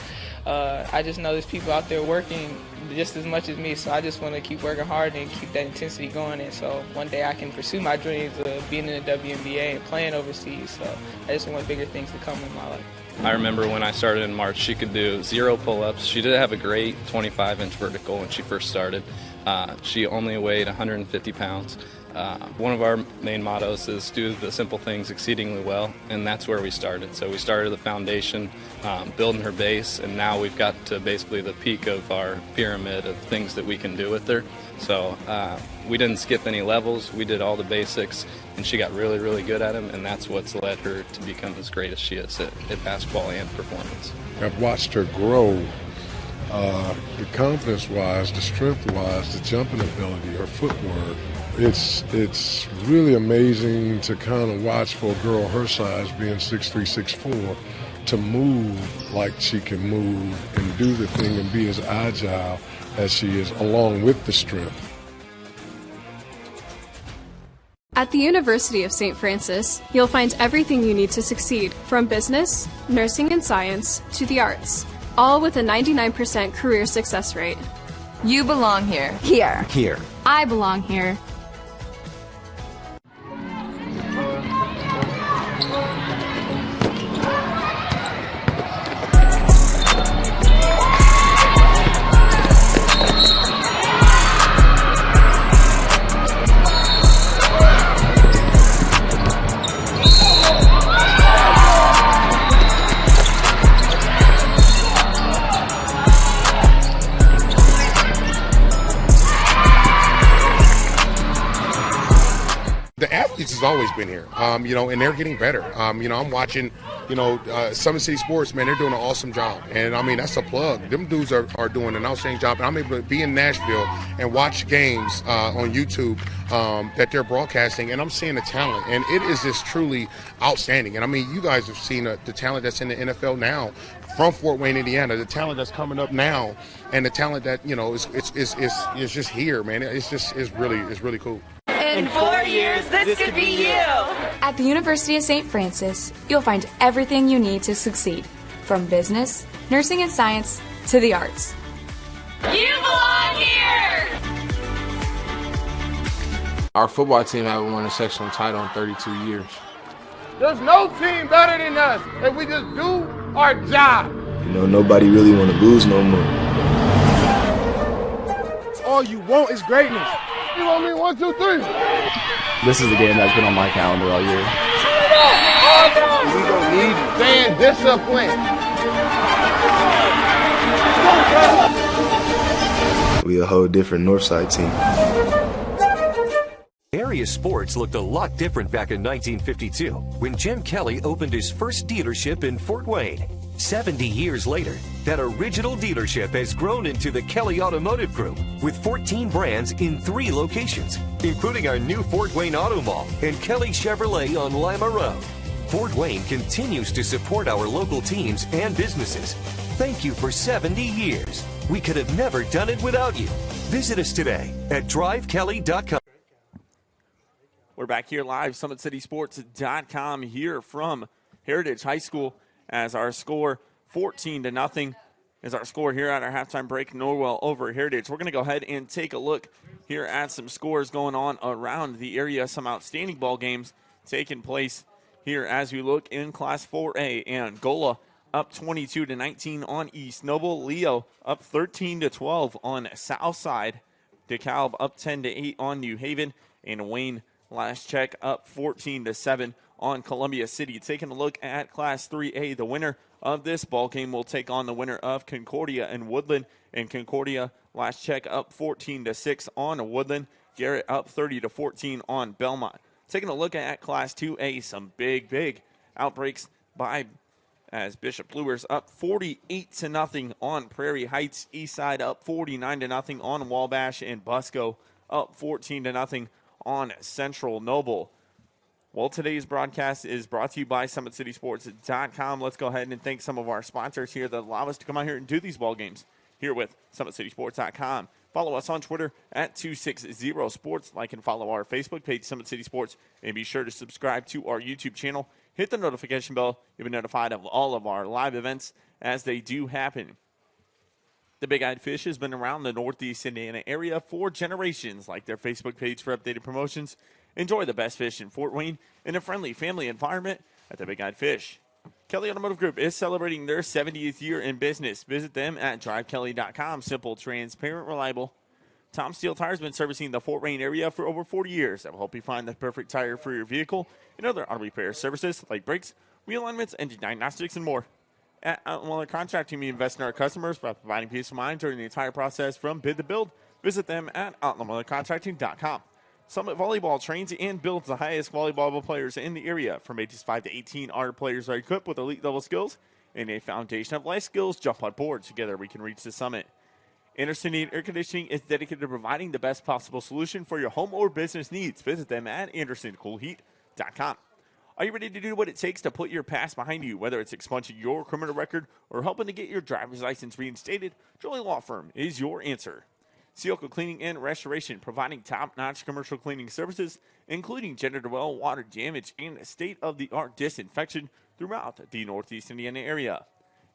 I just know there's people out there working just as much as me. So I just want to keep working hard and keep that intensity going. And so one day I can pursue my dreams of being in the WNBA and playing overseas. So I just want bigger things to come in my life. I remember when I started in March, she could do 0 pull-ups. She did have a great 25-inch vertical when she first started. She only weighed 150 pounds. One of our main mottos is do the simple things exceedingly well, and that's where we started. So we started the foundation, building her base, and now we've got to basically the peak of our pyramid of things that we can do with her. So we didn't skip any levels. We did all the basics, and she got really, really good at them, and that's what's led her to become as great as she is at basketball and performance. I've watched her grow, the confidence-wise, the strength-wise, the jumping ability, her footwork. It's really amazing to kind of watch for a girl her size, being 6'3", 6'4", to move like she can move and do the thing and be as agile as she is, along with the strength. At the University of St. Francis, you'll find everything you need to succeed, from business, nursing and science, to the arts, all with a 99% career success rate. You belong here. Here. Here. I belong here. always been here, and they're getting better. I'm watching, Summit City Sports, man, they're doing an awesome job. And, that's a plug. Them dudes are doing an outstanding job. And I'm able to be in Nashville and watch games on YouTube that they're broadcasting, and I'm seeing the talent. And it is just truly outstanding. And, you guys have seen the talent that's in the NFL now from Fort Wayne, Indiana, the talent that's coming up now, and the talent that, is just here, man. It's really cool. In 4 years, this could be you. At the University of St. Francis, you'll find everything you need to succeed, from business, nursing and science, to the arts. You belong here! Our football team haven't won a sectional title in 32 years. There's no team better than us if we just do our job. Nobody really want to lose no more. All you want is greatness. You want me 1, 2, 3? This is the game that's been on my calendar all year. We don't need staying disciplined. We a whole different Northside team. Area sports looked a lot different back in 1952 when Jim Kelly opened his first dealership in Fort Wayne. 70 years later, that original dealership has grown into the Kelly Automotive Group with 14 brands in 3 locations, including our new Fort Wayne Auto Mall and Kelly Chevrolet on Lima Road. Fort Wayne continues to support our local teams and businesses. Thank you for 70 years. We could have never done it without you. Visit us today at drivekelly.com. We're back here live, SummitCitySports.com, here from Heritage High School, as our score 14-0 is our score here at our halftime break. Norwell over Heritage. We're going to go ahead and take a look here at some scores going on around the area. Some outstanding ball games taking place here as we look in Class 4A. Angola up 22-19 on East Noble. Leo up 13-12 on Southside. DeKalb up 10-8 on New Haven. And Wayne last check up 14-7 on Columbia City. Taking a look at Class 3A, the winner of this ball game will take on the winner of Concordia and Woodland. And Concordia last check up 14-6 on Woodland. Garrett up 30-14 on Belmont. Taking a look at Class 2A, some big outbreaks by as Bishop Luers up 48-0 on Prairie Heights. Eastside up 49-0 on Wabash, and Busco up 14-0 on Central Noble. Well, today's broadcast is brought to you by SummitCitySports.com. Let's go ahead and thank some of our sponsors here that allow us to come out here and do these ball games here with SummitCitySports.com. Follow us on Twitter at 260sports. Like and follow our Facebook page, Summit City Sports, and be sure to subscribe to our YouTube channel. Hit the notification bell. You'll be notified of all of our live events as they do happen. The Big Eyed Fish has been around the Northeast Indiana area for generations. Like their Facebook page for updated promotions. Enjoy the best fish in Fort Wayne in a friendly family environment at the Big Eyed Fish. Kelly Automotive Group is celebrating their 70th year in business. Visit them at drivekelly.com. Simple, transparent, reliable. Tom Steele Tire has been servicing the Fort Wayne area for over 40 years. That will help you find the perfect tire for your vehicle and other auto repair services like brakes, wheel alignments, engine diagnostics, and more. At Outlander Contracting, we invest in our customers by providing peace of mind during the entire process from bid to build. Visit them at outlandercontracting.com. Summit Volleyball trains and builds the highest volleyball players in the area. From ages 5 to 18, our players are equipped with elite-level skills and a foundation of life skills. Jump on board. Together we can reach the summit. Anderson Air Conditioning is dedicated to providing the best possible solution for your home or business needs. Visit them at andersoncoolheat.com. Are you ready to do what it takes to put your past behind you? Whether it's expunging your criminal record or helping to get your driver's license reinstated, Jolie Law Firm is your answer. Sioka Cleaning and Restoration, providing top-notch commercial cleaning services, including gender well, water damage, and state-of-the-art disinfection throughout the Northeast Indiana area.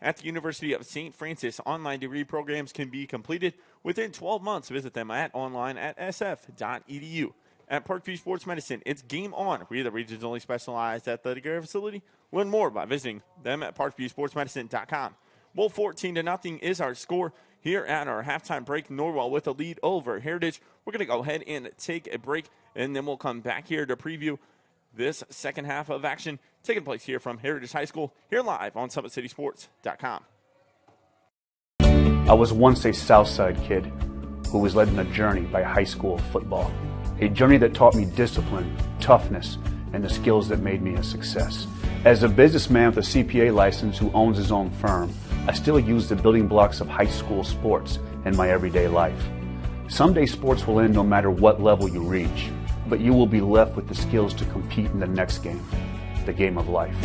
At the University of St. Francis, online degree programs can be completed within 12 months. Visit them online at sf.edu. At Parkview Sports Medicine, it's game on. We're the region's only specialized athletic area facility. Learn more by visiting them at parkviewsportsmedicine.com. Well, 14-0 is our score here at our halftime break. Norwell with a lead over Heritage. We're going to go ahead and take a break, and then we'll come back here to preview this second half of action taking place here from Heritage High School, here live on SummitCitySports.com. I was once a Southside kid who was led on a journey by high school football. A journey that taught me discipline, toughness, and the skills that made me a success. As a businessman with a CPA license who owns his own firm, I still use the building blocks of high school sports in my everyday life. Someday sports will end no matter what level you reach, but you will be left with the skills to compete in the next game, the game of life.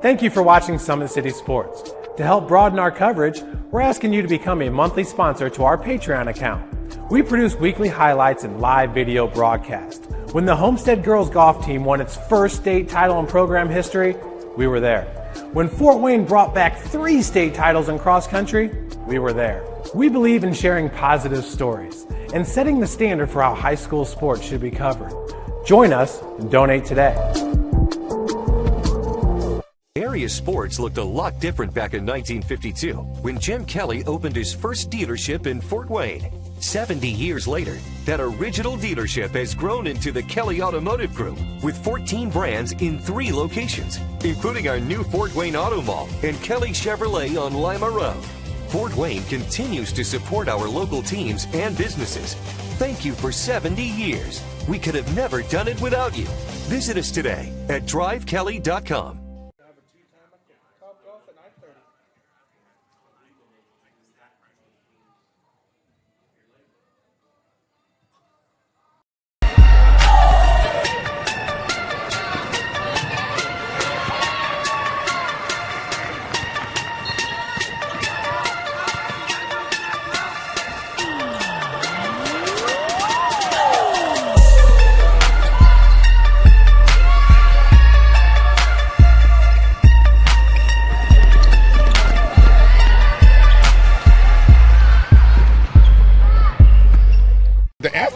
Thank you for watching Summit City Sports. To help broaden our coverage, we're asking you to become a monthly sponsor to our Patreon account. We produce weekly highlights and live video broadcasts. When the Homestead girls golf team won its first state title in program history, we were there. When Fort Wayne brought back 3 state titles in cross country, we were there. We believe in sharing positive stories and setting the standard for how high school sports should be covered. Join us and donate today. Area sports looked a lot different back in 1952 when Jim Kelly opened his first dealership in Fort Wayne. 70 years later, that original dealership has grown into the Kelly Automotive Group with 14 brands in 3 locations, including our new Fort Wayne Auto Mall and Kelly Chevrolet on Lima Road. Fort Wayne continues to support our local teams and businesses. Thank you for 70 years. We could have never done it without you. Visit us today at drivekelly.com.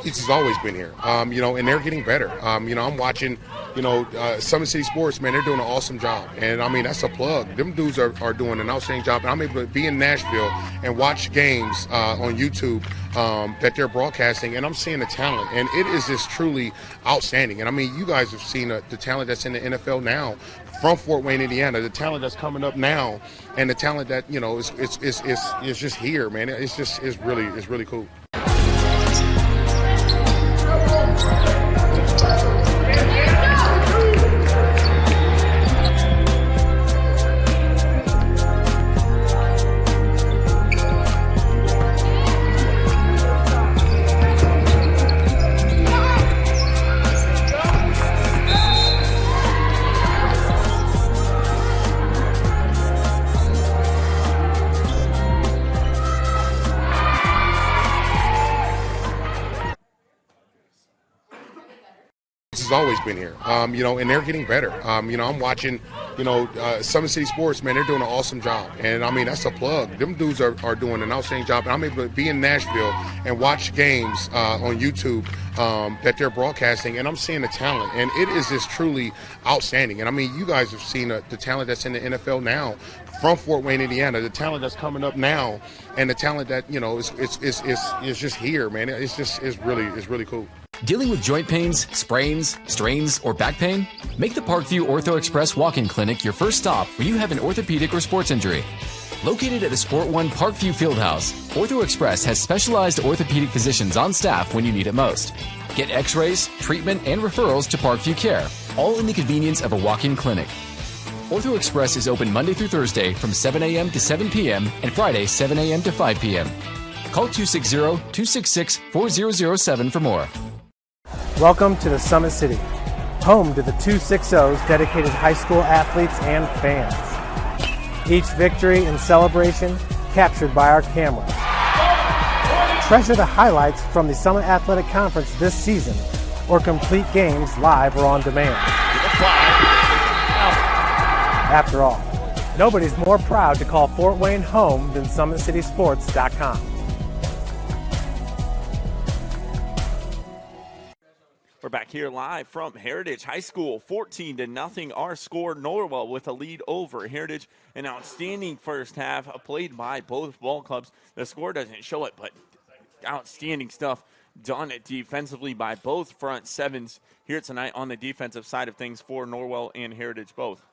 Has always been here, and they're getting better. I'm watching, Summit City Sports, man, they're doing an awesome job. And, that's a plug. Them dudes are doing an outstanding job. And I'm able to be in Nashville and watch games on YouTube that they're broadcasting, and I'm seeing the talent. And it is just truly outstanding. And, you guys have seen the talent that's in the NFL now from Fort Wayne, Indiana, the talent that's coming up now, and the talent that, is just here, man. It's really cool. Always been here, and they're getting better. I'm watching, Summit City Sports, man, they're doing an awesome job. And, that's a plug. Them dudes are doing an outstanding job. And I'm able to be in Nashville and watch games on YouTube that they're broadcasting, and I'm seeing the talent. And it is just truly outstanding. And, you guys have seen the talent that's in the NFL now from Fort Wayne, Indiana, the talent that's coming up now, and the talent that, is just here, man. It's really cool. Dealing with joint pains, sprains, strains, or back pain? Make the Parkview Ortho Express walk-in clinic your first stop when you have an orthopedic or sports injury. Located at the Sport One Parkview Fieldhouse, Ortho Express has specialized orthopedic physicians on staff when you need it most. Get x-rays, treatment, and referrals to Parkview Care, all in the convenience of a walk-in clinic. Ortho Express is open Monday through Thursday from 7 a.m. to 7 p.m. and Friday 7 a.m. to 5 p.m. Call 260-266-4007 for more. Welcome to the Summit City, home to the 260's dedicated high school athletes and fans. Each victory and celebration captured by our cameras. Treasure the highlights from the Summit Athletic Conference this season, or complete games live or on demand. After all, nobody's more proud to call Fort Wayne home than SummitCitySports.com. We're back here live from Heritage High School, 14-0 our score. Norwell with a lead over Heritage. An outstanding first half played by both ball clubs. The score doesn't show it, but outstanding stuff done defensively by both front sevens here tonight on the defensive side of things for Norwell and Heritage both.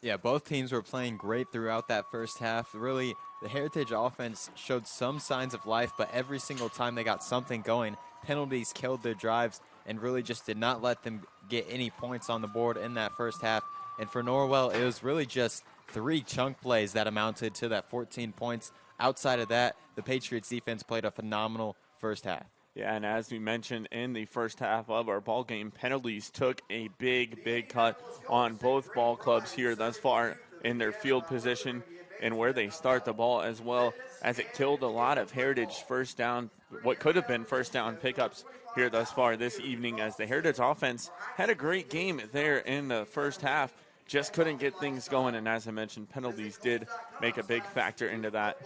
Yeah, both teams were playing great throughout that first half. Really, the Heritage offense showed some signs of life, but every single time they got something going, penalties killed their drives and really just did not let them get any points on the board in that first half. And for Norwell, it was really just 3 chunk plays that amounted to that 14 points. Outside of that, the Patriots defense played a phenomenal first half. Yeah, and as we mentioned in the first half of our ball game, penalties took a big cut on both ball clubs here thus far in their field position and where they start the ball, as well as it killed a lot of Heritage first down, what could have been first down pickups here thus far this evening, as the Heritage offense had a great game there in the first half, just couldn't get things going, and as I mentioned, penalties did make a big factor into that.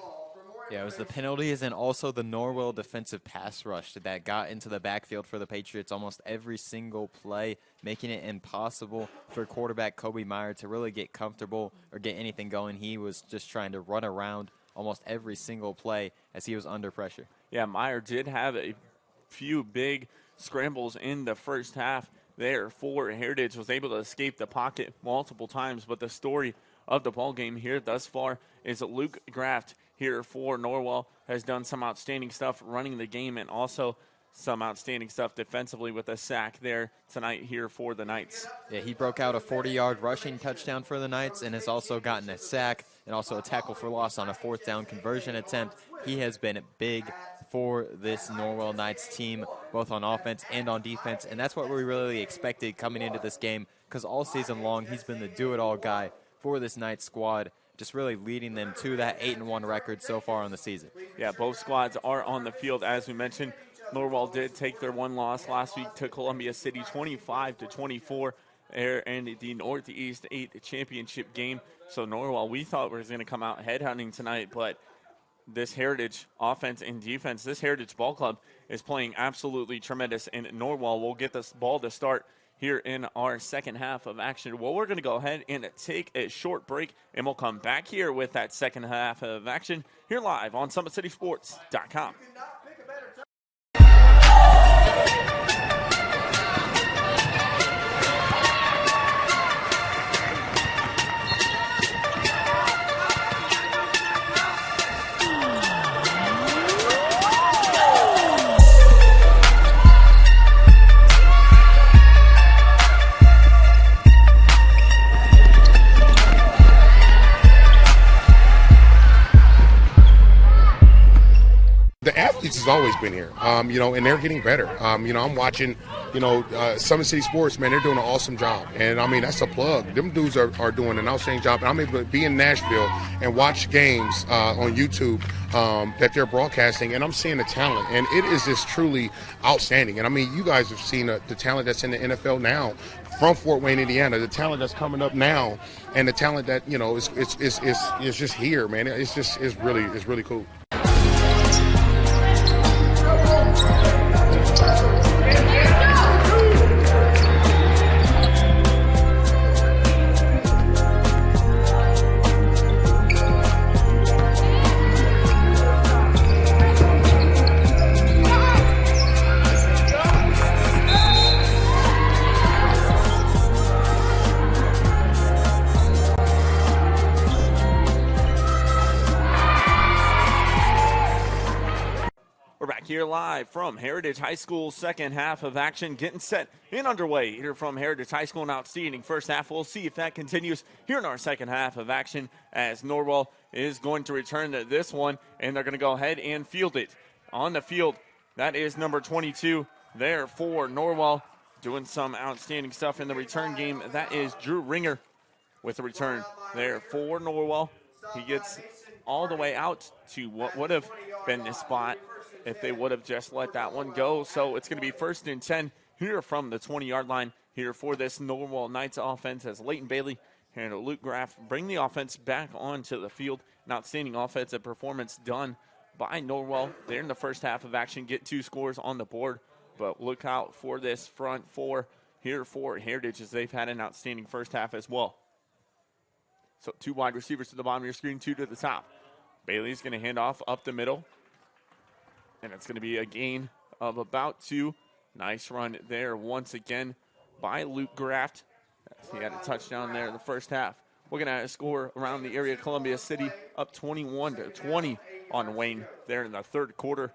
Yeah, it was the penalties and also the Norwell defensive pass rush that got into the backfield for the Patriots almost every single play, making it impossible for quarterback Kobe Meyer to really get comfortable or get anything going. He was just trying to run around almost every single play as he was under pressure. Yeah, Meyer did have a few big scrambles in the first half there for Heritage, was able to escape the pocket multiple times, but the story of the ball game here thus far is that Luke Graft here for Norwell has done some outstanding stuff running the game and also some outstanding stuff defensively with a sack there tonight here for the Knights. Yeah, he broke out a 40-yard rushing touchdown for the Knights and has also gotten a sack and also a tackle for loss on a 4th down conversion attempt. He has been big for this Norwell Knights team, both on offense and on defense, and that's what we really expected coming into this game, because all season long he's been the do-it-all guy for this Knights squad, just really leading them to that 8-1 record so far on the season. Yeah, both squads are on the field. As we mentioned, Norwell did take their one loss last week to Columbia City, 25-24, there in the Northeast 8 championship game. So Norwell, we thought was going to come out headhunting tonight, but this Heritage offense and defense, this Heritage ball club is playing absolutely tremendous, and Norwell will get this ball to start here in our second half of action. Well, we're going to go ahead and take a short break, and we'll come back here with that second half of action here live on SummitCitySports.com. The athletes has always been here, and they're getting better. I'm watching, Summit City Sports, man, they're doing an awesome job. And, that's a plug. Them dudes are doing an outstanding job. And I'm able to be in Nashville and watch games on YouTube that they're broadcasting, and I'm seeing the talent. And it is just truly outstanding. And, you guys have seen the talent that's in the NFL now from Fort Wayne, Indiana, the talent that's coming up now, and the talent that, is just here, man. It's really cool. Here live from Heritage High School, second half of action getting set and underway here from Heritage High School. An outstanding first half. We'll see if that continues here in our second half of action, as Norwell is going to return to this one, and they're going to go ahead and field it. On the field, that is number 22 there for Norwell, doing some outstanding stuff in the return game. That is Drew Ringer with the return there for Norwell. He gets all the way out to what would have been the spot if they would have just let that one go. So it's going to be 1st and 10 here from the 20-yard line here for this Norwell Knights offense, as Leighton Bailey and Luke Graff bring the offense back onto the field. An outstanding offensive performance done by Norwell. They're in the first half of action, get 2 scores on the board But look out for this front four here for Heritage, as they've had an outstanding first half as well. So 2 wide receivers to the bottom of your screen, 2 to the top. Bailey's going to hand off up the middle. And it's going to be a gain of about 2. Nice run there once again by Luke Graft. He had a touchdown there in the first half. We're going to score around the area. Columbia City up 21-20 on Wayne there in the third quarter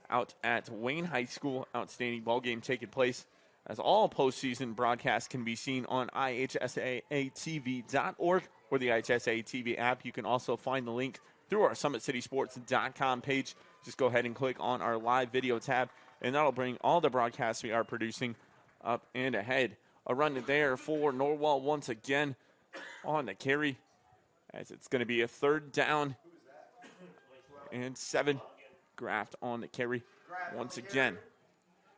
out at Wayne High School. Outstanding ball game taking place, as all postseason broadcasts can be seen on IHSAATV.org or the IHSA TV app. You can also find the link through our SummitCitySports.com page. Just go ahead and click on our live video tab, and that'll bring all the broadcasts we are producing up and ahead. A run there for Norwell once again on the carry, as it's going to be a 3rd down and 7. Graft on the carry once again.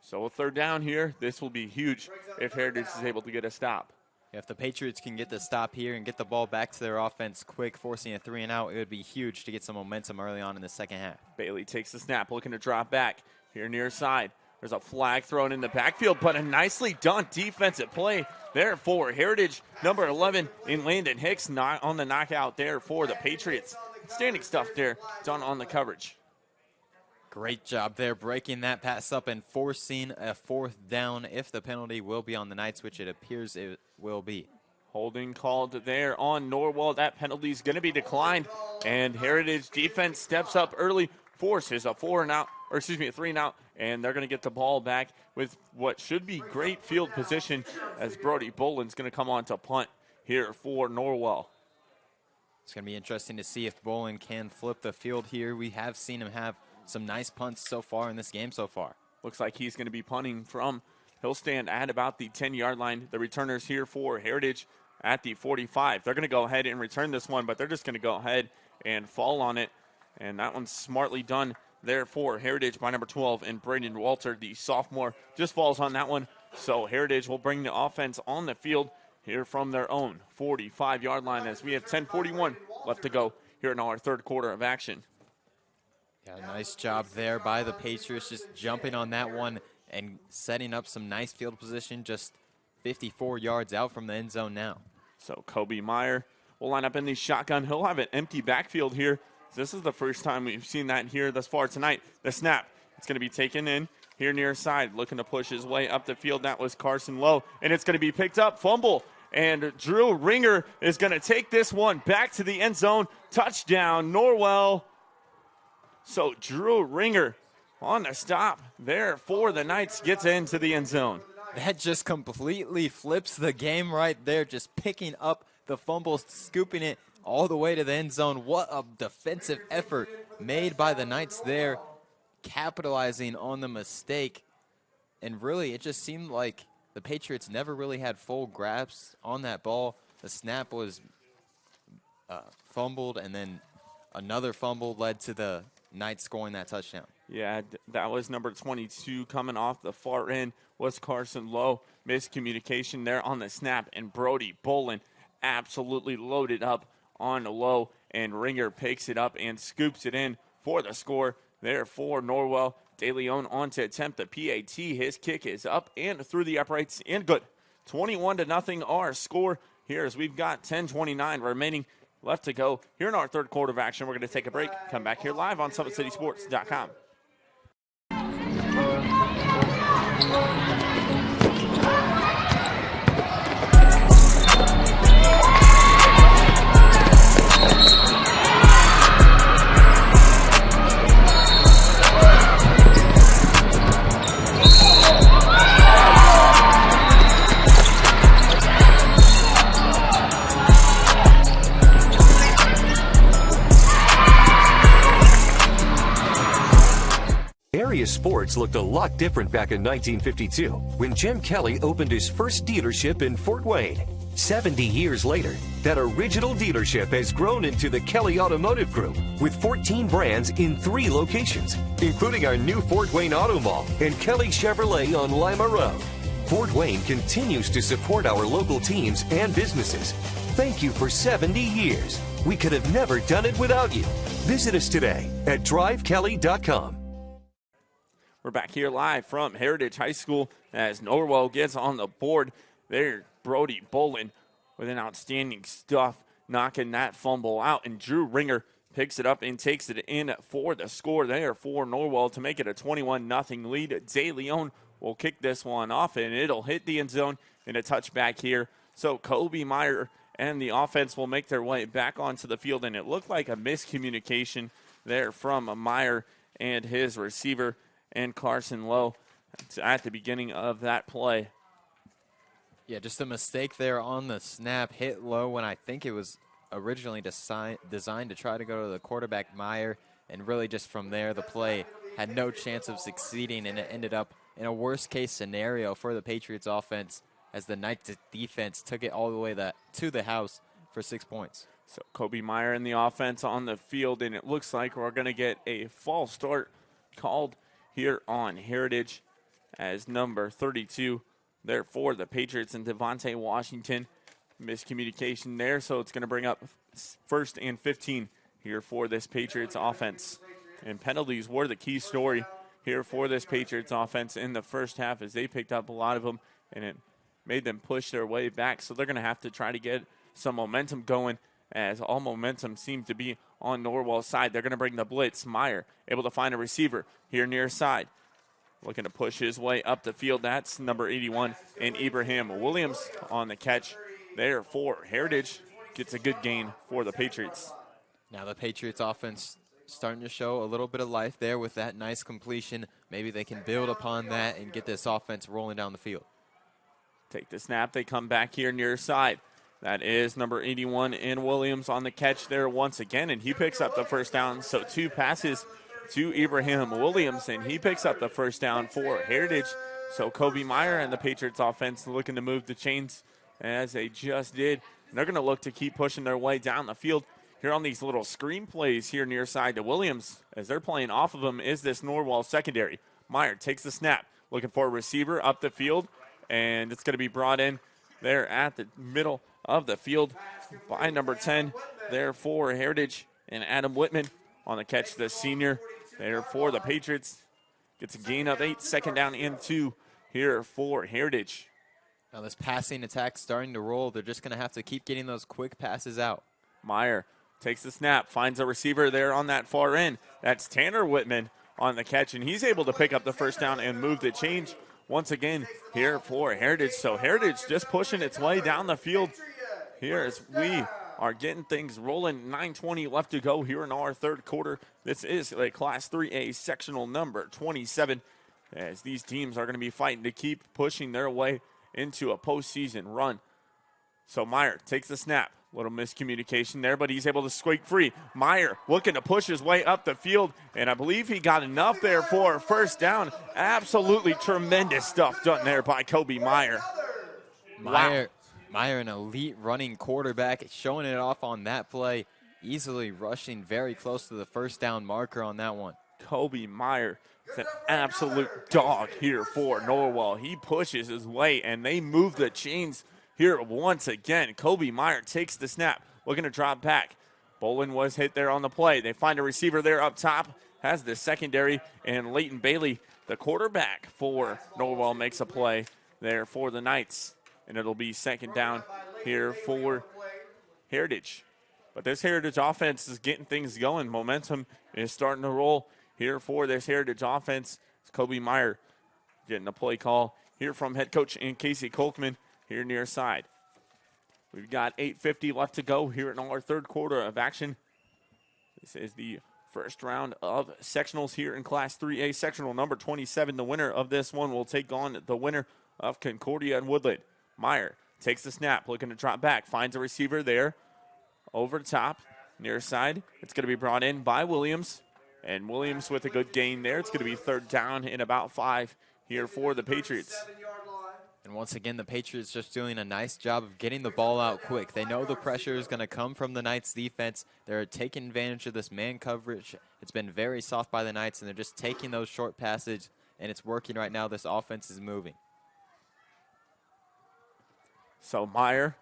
So a 3rd down here. This will be huge if Heritage is able to get a stop. If the Patriots can get the stop here and get the ball back to their offense quick, forcing a 3-and-out, it would be huge to get some momentum early on in the second half. Bailey takes the snap, looking to drop back here near side. There's a flag thrown in the backfield, but a nicely done defensive play there for Heritage. Number 11 in Landon Hicks not on the knockout there for the Patriots. Standing stuff there done on the coverage. Great job there, breaking that pass up and forcing a 4th down if the penalty will be on the Knights, which it appears it will be. Holding called there on Norwell. That penalty is going to be declined, and Heritage defense steps up early, forces a 3-and-out, and they're going to get the ball back with what should be great field position, as Brody Boland's going to come on to punt here for Norwell. It's going to be interesting to see if Boland can flip the field here. We have seen him have some nice punts so far in this game so far. Looks like he's going to be punting from, he'll stand at about the 10-yard line. The returners here for Heritage at the 45. They're going to go ahead and return this one, but they're just going to go ahead and fall on it. And that one's smartly done there for Heritage by number 12. And Brandon Walter, the sophomore, just falls on that one. So Heritage will bring the offense on the field here from their own 45-yard line, as we have 10:41 left to go here in our third quarter of action. Yeah, nice job there by the Patriots, just jumping on that one and setting up some nice field position, just 54 yards out from the end zone now. So Kobe Meyer will line up in the shotgun. He'll have an empty backfield here. This is the first time we've seen that here thus far tonight. The snap, it's going to be taken in here near side, looking to push his way up the field. That was Carson Lowe, and it's going to be picked up, fumble. And Drew Ringer is going to take this one back to the end zone. Touchdown, Norwell. So Drew Ringer on the stop there for the Knights, gets into the end zone. That just completely flips the game right there, just picking up the fumble, scooping it all the way to the end zone. What a defensive effort made by the Knights there, capitalizing on the mistake. And really, it just seemed like the Patriots never really had full grasp on that ball. The snap was fumbled, and then another fumble led to the Knights scoring that touchdown. Yeah, that was number 22 coming off the far end was Carson Lowe. Miscommunication there on the snap, and Brody Boland absolutely loaded up on Lowe, and Ringer picks it up and scoops it in for the score there for Norwell. De Leon on to attempt the PAT. His kick is up and through the uprights and good. 21-0 our score here, as we've got 10:29 remaining left to go here in our third quarter of action. We're going to take a break. Come back here live on SummitCitySports.com. Area sports looked a lot different back in 1952 when Jim Kelly opened his first dealership in Fort Wayne. 70 years later, that original dealership has grown into the Kelly Automotive Group with 14 brands in 3 locations, including our new Fort Wayne Auto Mall and Kelly Chevrolet on Lima Road. Fort Wayne continues to support our local teams and businesses. Thank you for 70 years. We could have never done it without you. Visit us today at drivekelly.com. We're back here live from Heritage High School as Norwell gets on the board. There, Brody Bolin with an outstanding stuff, knocking that fumble out. And Drew Ringer picks it up and takes it in for the score there for Norwell to make it a 21-0 lead. De Leon will kick this one off, and it'll hit the end zone in a touchback here. So Kobe Meyer and the offense will make their way back onto the field, and it looked like a miscommunication there from Meyer and his receiver and Carson Lowe at the beginning of that play. Yeah, just a mistake there on the snap. Hit low when I think it was originally designed to try to go to the quarterback Meyer, and really just from there the play had no chance of succeeding, and it ended up in a worst-case scenario for the Patriots offense as the Knights defense took it all the way to the house for 6 points. So Kobe Meyer and the offense on the field, and it looks like we're going to get a false start called here on Heritage as number 32 there for the Patriots and Devontae Washington. Miscommunication there, so it's going to bring up 1st and 15 here for this Patriots offense. And penalties were the key story here for this Patriots offense in the first half as they picked up a lot of them, and it made them push their way back. So they're going to have to try to get some momentum going, as all momentum seemed to be on Norwell's side. They're going to bring the blitz. Meyer able to find a receiver here near side. Looking to push his way up the field. That's number 81, and Ibrahim Williams on the catch there for Heritage. Gets a good gain for the Patriots. Now the Patriots offense starting to show a little bit of life there with that nice completion. Maybe they can build upon that and get this offense rolling down the field. Take the snap. They come back here near side. That is number 81 in Williams on the catch there once again, and he picks up the first down. So 2 passes to Ibrahim Williams, and he picks up the first down for Heritage. So Kobe Meyer and the Patriots offense looking to move the chains as they just did. And they're going to look to keep pushing their way down the field here on these little screen plays here near side to Williams. As they're playing off of him is this Norwell secondary. Meyer takes the snap, looking for a receiver up the field, and it's going to be brought in there at the middle of the field by number 10 there for Heritage, and Adam Whitman on the catch, the senior there for the Patriots. Gets a gain of 8, 2nd down and 2 here for Heritage. Now this passing attack starting to roll. They're just going to have to keep getting those quick passes out. Meyer takes the snap, finds a receiver there on that far end. That's Tanner Whitman on the catch, and he's able to pick up the first down and move the change once again here for Heritage. So Heritage just pushing its way down the field here as we are getting things rolling. 9:20 left to go here in our third quarter. This is a Class 3A sectional number 27, as these teams are going to be fighting to keep pushing their way into a postseason run. So Meyer takes the snap. Little miscommunication there, but he's able to squeak free. Meyer looking to push his way up the field, and I believe he got enough there for first down. Absolutely tremendous stuff done there by Kobe Meyer. Meyer, an elite running quarterback, showing it off on that play, easily rushing very close to the first down marker on that one. Kobe Meyer is an absolute dog here for Norwell. He pushes his way, and they move the chains here once again. Kobe Meyer takes the snap, looking to drop back. Bolin was hit there on the play. They find a receiver there up top, has the secondary, and Leighton Bailey, the quarterback for Norwell, makes a play there for the Knights. And it'll be 2nd down here for Heritage. But this Heritage offense is getting things going. Momentum is starting to roll here for this Heritage offense. It's Kobe Meyer getting a play call here from head coach and Casey Kolkman here near side. We've got 8:50 left to go here in our third quarter of action. This is the first round of sectionals here in Class 3A sectional number 27. The winner of this one will take on the winner of Concordia and Woodland. Meyer takes the snap, looking to drop back, finds a receiver there over top, near side. It's going to be brought in by Williams, and Williams with a good gain there. It's going to be 3rd down in about 5 here for the Patriots. And once again, the Patriots just doing a nice job of getting the ball out quick. They know the pressure is going to come from the Knights defense. They're taking advantage of this man coverage. It's been very soft by the Knights, and they're just taking those short passages, and it's working right now. This offense is moving. So Meyer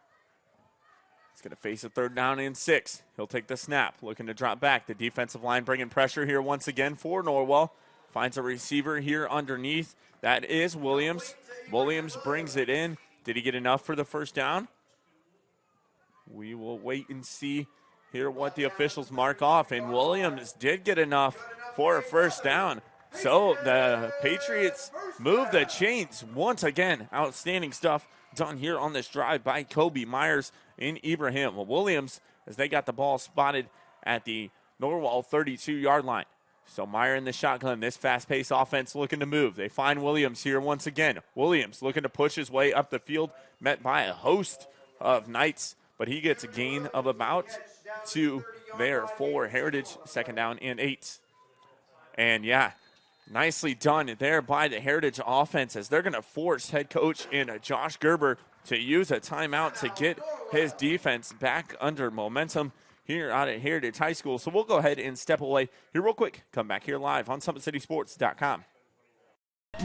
is going to face a 3rd down and 6. He'll take the snap, looking to drop back. The defensive line bringing pressure here once again for Norwell. finds a receiver here underneath. That is Williams. Williams brings it in. Did he get enough for the first down? We will wait and see here what the officials mark off. And Williams did get enough for a first down. So the Patriots move the chains once again. Outstanding stuff done here on this drive by Kobe Myers and Ibrahim Williams as they got the ball spotted at the Norwell 32-yard line. So Meyer in the shotgun, this fast-paced offense looking to move. They find Williams here once again. Williams looking to push his way up the field, met by a host of Knights, but he gets a gain of about 2 there for Heritage, 2nd down and 8. And yeah, nicely done there by the Heritage offense as they're going to force head coach Josh Gerber to use a timeout to get his defense back under momentum here out at Heritage High School. So we'll go ahead and step away here real quick. Come back here live on SummitCitySports.com.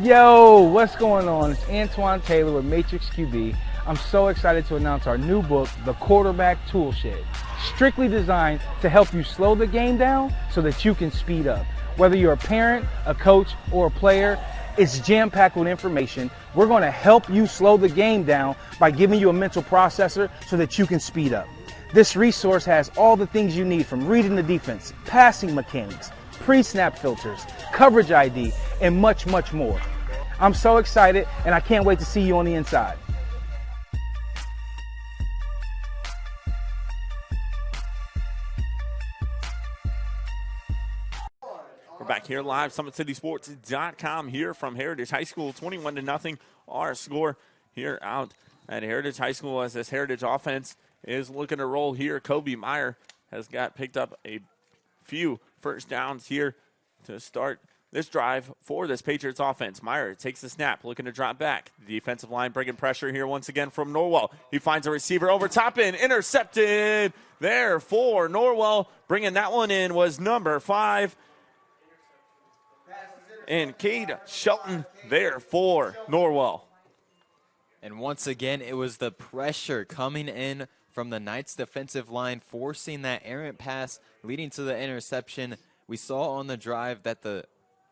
Yo, what's going on? It's Antoine Taylor with Matrix QB. I'm so excited to announce our new book, The Quarterback Tool Shed. Strictly designed to help you slow the game down so that you can speed up. Whether you're a parent, a coach, or a player, it's jam-packed with information. We're going to help you slow the game down by giving you a mental processor so that you can speed up. This resource has all the things you need from reading the defense, passing mechanics, pre-snap filters, coverage ID, and much, much more. I'm so excited, and I can't wait to see you on the inside. We're back here live, SummitCitySports.com here from Heritage High School, 21-0 our score here out at Heritage High School as this Heritage offense is looking to roll here. Kobe Meyer has picked up a few first downs here to start this drive for this Patriots offense. Meyer takes the snap, looking to drop back. The defensive line bringing pressure here once again from Norwell. He finds a receiver over top and intercepted there for Norwell. Bringing that one in was number 5. And Cade Shelton there for Norwell. And once again, it was the pressure coming in from the Knights defensive line, forcing that errant pass, leading to the interception. We saw on the drive that the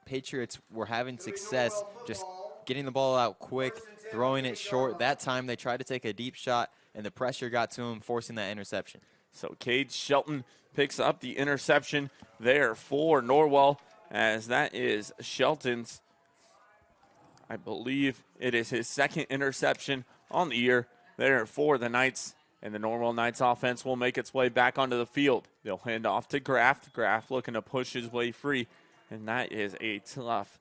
Patriots were having success just getting the ball out quick, throwing it short. That time they tried to take a deep shot, and the pressure got to him, forcing that interception. So Cade Shelton picks up the interception there for Norwell, as that is Shelton's, I believe it is his 2nd interception on the year there for the Knights. And the Norwell Knights offense will make its way back onto the field. They'll hand off to Graff. Graff looking to push his way free. And that is a tough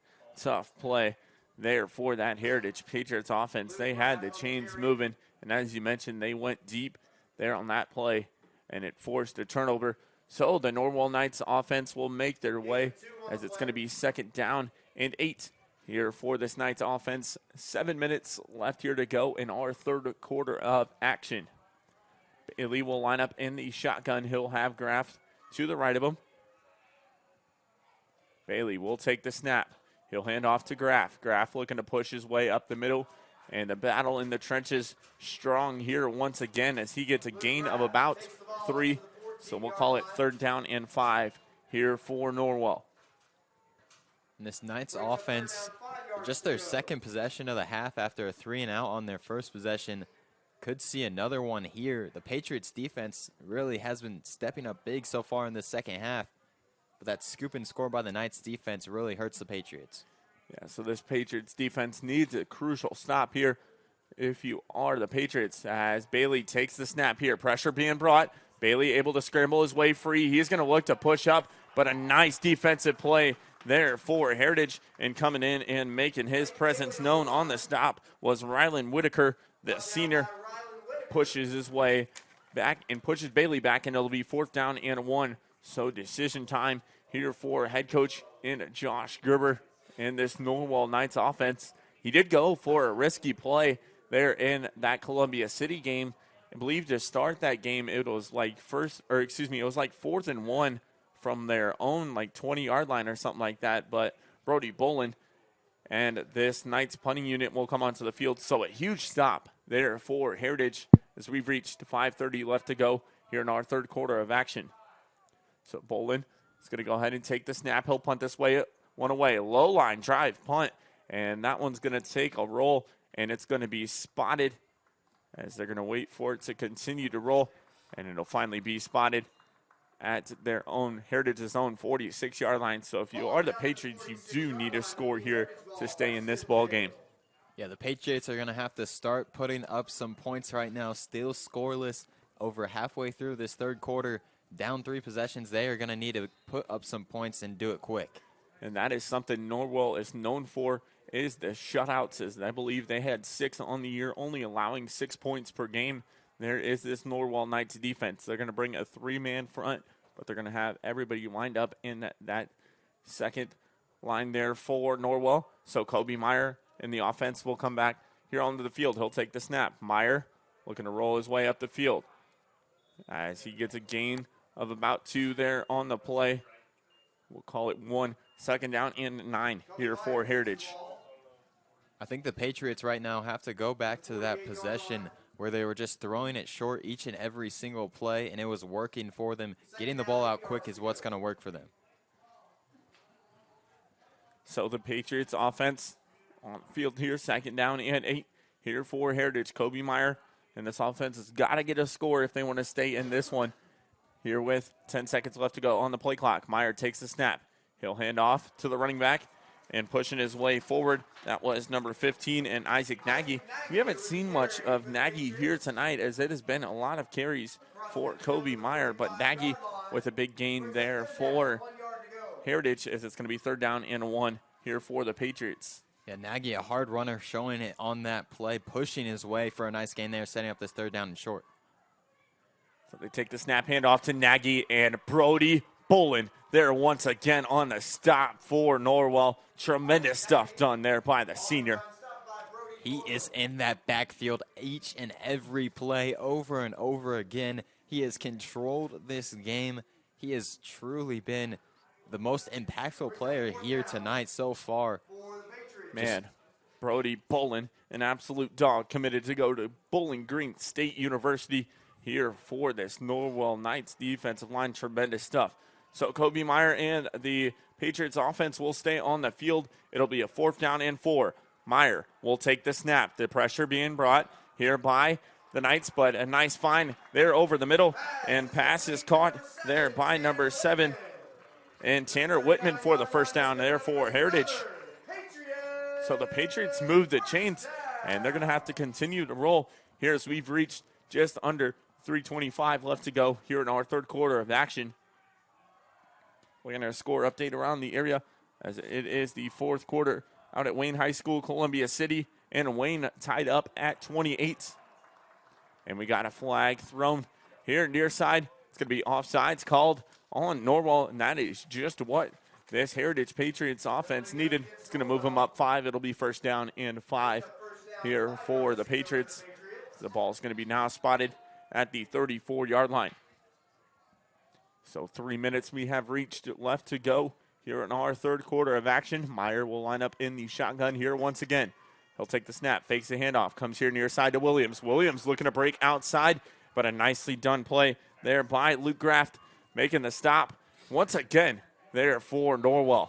play there for that Heritage Patriots offense. They had the chains moving. And as you mentioned, they went deep there on that play. And it forced a turnover. So the Norwell Knights offense will make their way as it's going to be 2nd down and 8 here for this Knights offense. 7 minutes left here to go in our 3rd quarter of action. Bailey will line up in the shotgun. He'll have Graff to the right of him. Bailey will take the snap. He'll hand off to Graff. Graff looking to push his way up the middle. And the battle in the trenches strong here once again as he gets a gain of about 3. So we'll call it 3rd down and 5 here for Norwell. And this Knights offense, just their 2nd possession of the half after a 3-and-out on their 1st possession. Could see another one here. The Patriots defense really has been stepping up big so far in the 2nd half. But that scoop and score by the Knights defense really hurts the Patriots. Yeah, so this Patriots defense needs a crucial stop here if you are the Patriots, as Bailey takes the snap here. Pressure being brought. Bailey able to scramble his way free. He's going to look to push up, but a nice defensive play there for Heritage. And coming in and making his presence known on the stop was Rylan Whitaker, the senior. Pushes his way back and pushes Bailey back, and it'll be 4th down and 1. So decision time here for head coach Josh Gerber in this Norwell Knights offense. He did go for a risky play there in that Columbia City game. I believe to start that game, it was like 4th and 1 from their own 20-yard line or something like that. But Brody Bolin and this Knights punting unit will come onto the field. So a huge stop there for Heritage as we've reached 5:30 left to go here in our 3rd quarter of action. So Bolin is going to go ahead and take the snap. He'll punt this way one away. Low line drive punt, and that one's going to take a roll, and it's going to be spotted as they're going to wait for it to continue to roll, and it'll finally be spotted at their own Heritage's own 46-yard line. So if you are the Patriots, you do need a score here to stay in this ball game. Yeah, the Patriots are going to have to start putting up some points right now. Still scoreless over halfway through this third quarter. Down 3 possessions, they are going to need to put up some points and do it quick. And that is something Norwell is known for, is the shutouts. As I believe they had 6 on the year, only allowing 6 points per game. There is this Norwell Knights defense. They're going to bring a 3-man front, but they're going to have everybody lined up in that second line there for Norwell. So Kobe Meyer in the offense will come back here onto the field. He'll take the snap. Meyer looking to roll his way up the field as he gets a gain of about 2 there on the play. We'll call it 1. Second down and 9 here for Heritage. I think the Patriots right now have to go back to that possession where they were just throwing it short each and every single play, and it was working for them. Getting the ball out quick is what's going to work for them. So the Patriots offense on the field here, second down and 8 here for Heritage. Kobe Meyer and this offense has got to get a score if they want to stay in this one. Here with 10 seconds left to go on the play clock. Meyer takes the snap. He'll hand off to the running back and pushing his way forward. That was number 15 and Isaac Nagy. We haven't seen much of Nagy here tonight as it has been a lot of carries for Kobe Meyer, but Nagy with a big gain there for Heritage as it's going to be third down and 1 here for the Patriots. Yeah, Nagy, a hard runner, showing it on that play, pushing his way for a nice gain there, setting up this third down and short. So they take the snap, handoff to Nagy, and Brody Bolin there once again on the stop for Norwell. Tremendous stuff done there by the senior. He is in that backfield each and every play over and over again. He has controlled this game. He has truly been the most impactful player here tonight so far. Man, Brody Bolin, an absolute dog, committed to go to Bowling Green State University here for this Norwell Knights defensive line. Tremendous stuff. So Kobe Meyer and the Patriots offense will stay on the field. It'll be a 4th down and 4. Meyer will take the snap. The pressure being brought here by the Knights, but a nice find there over the middle, and pass is caught there by number 7 and Tanner Whitman for the first down there for Heritage. So the Patriots move the chains, and they're going to have to continue to roll here as we've reached just under 3:25 left to go here in our third quarter of action. We're going to score update around the area as it is the fourth quarter out at Wayne High School, Columbia City, and Wayne tied up at 28. And we got a flag thrown here near side. It's going to be offsides called on Norwell, and that is just what this Heritage Patriots offense needed. It's going to move them up 5. It'll be first down and 5 here for the Patriots. The ball's going to be now spotted at the 34-yard line. So 3 minutes we have reached left to go here in our third quarter of action. Meyer will line up in the shotgun here once again. He'll take the snap, fakes the handoff, comes here near side to Williams. Williams looking to break outside, but a nicely done play there by Luke Graft, making the stop once again there for Norwell.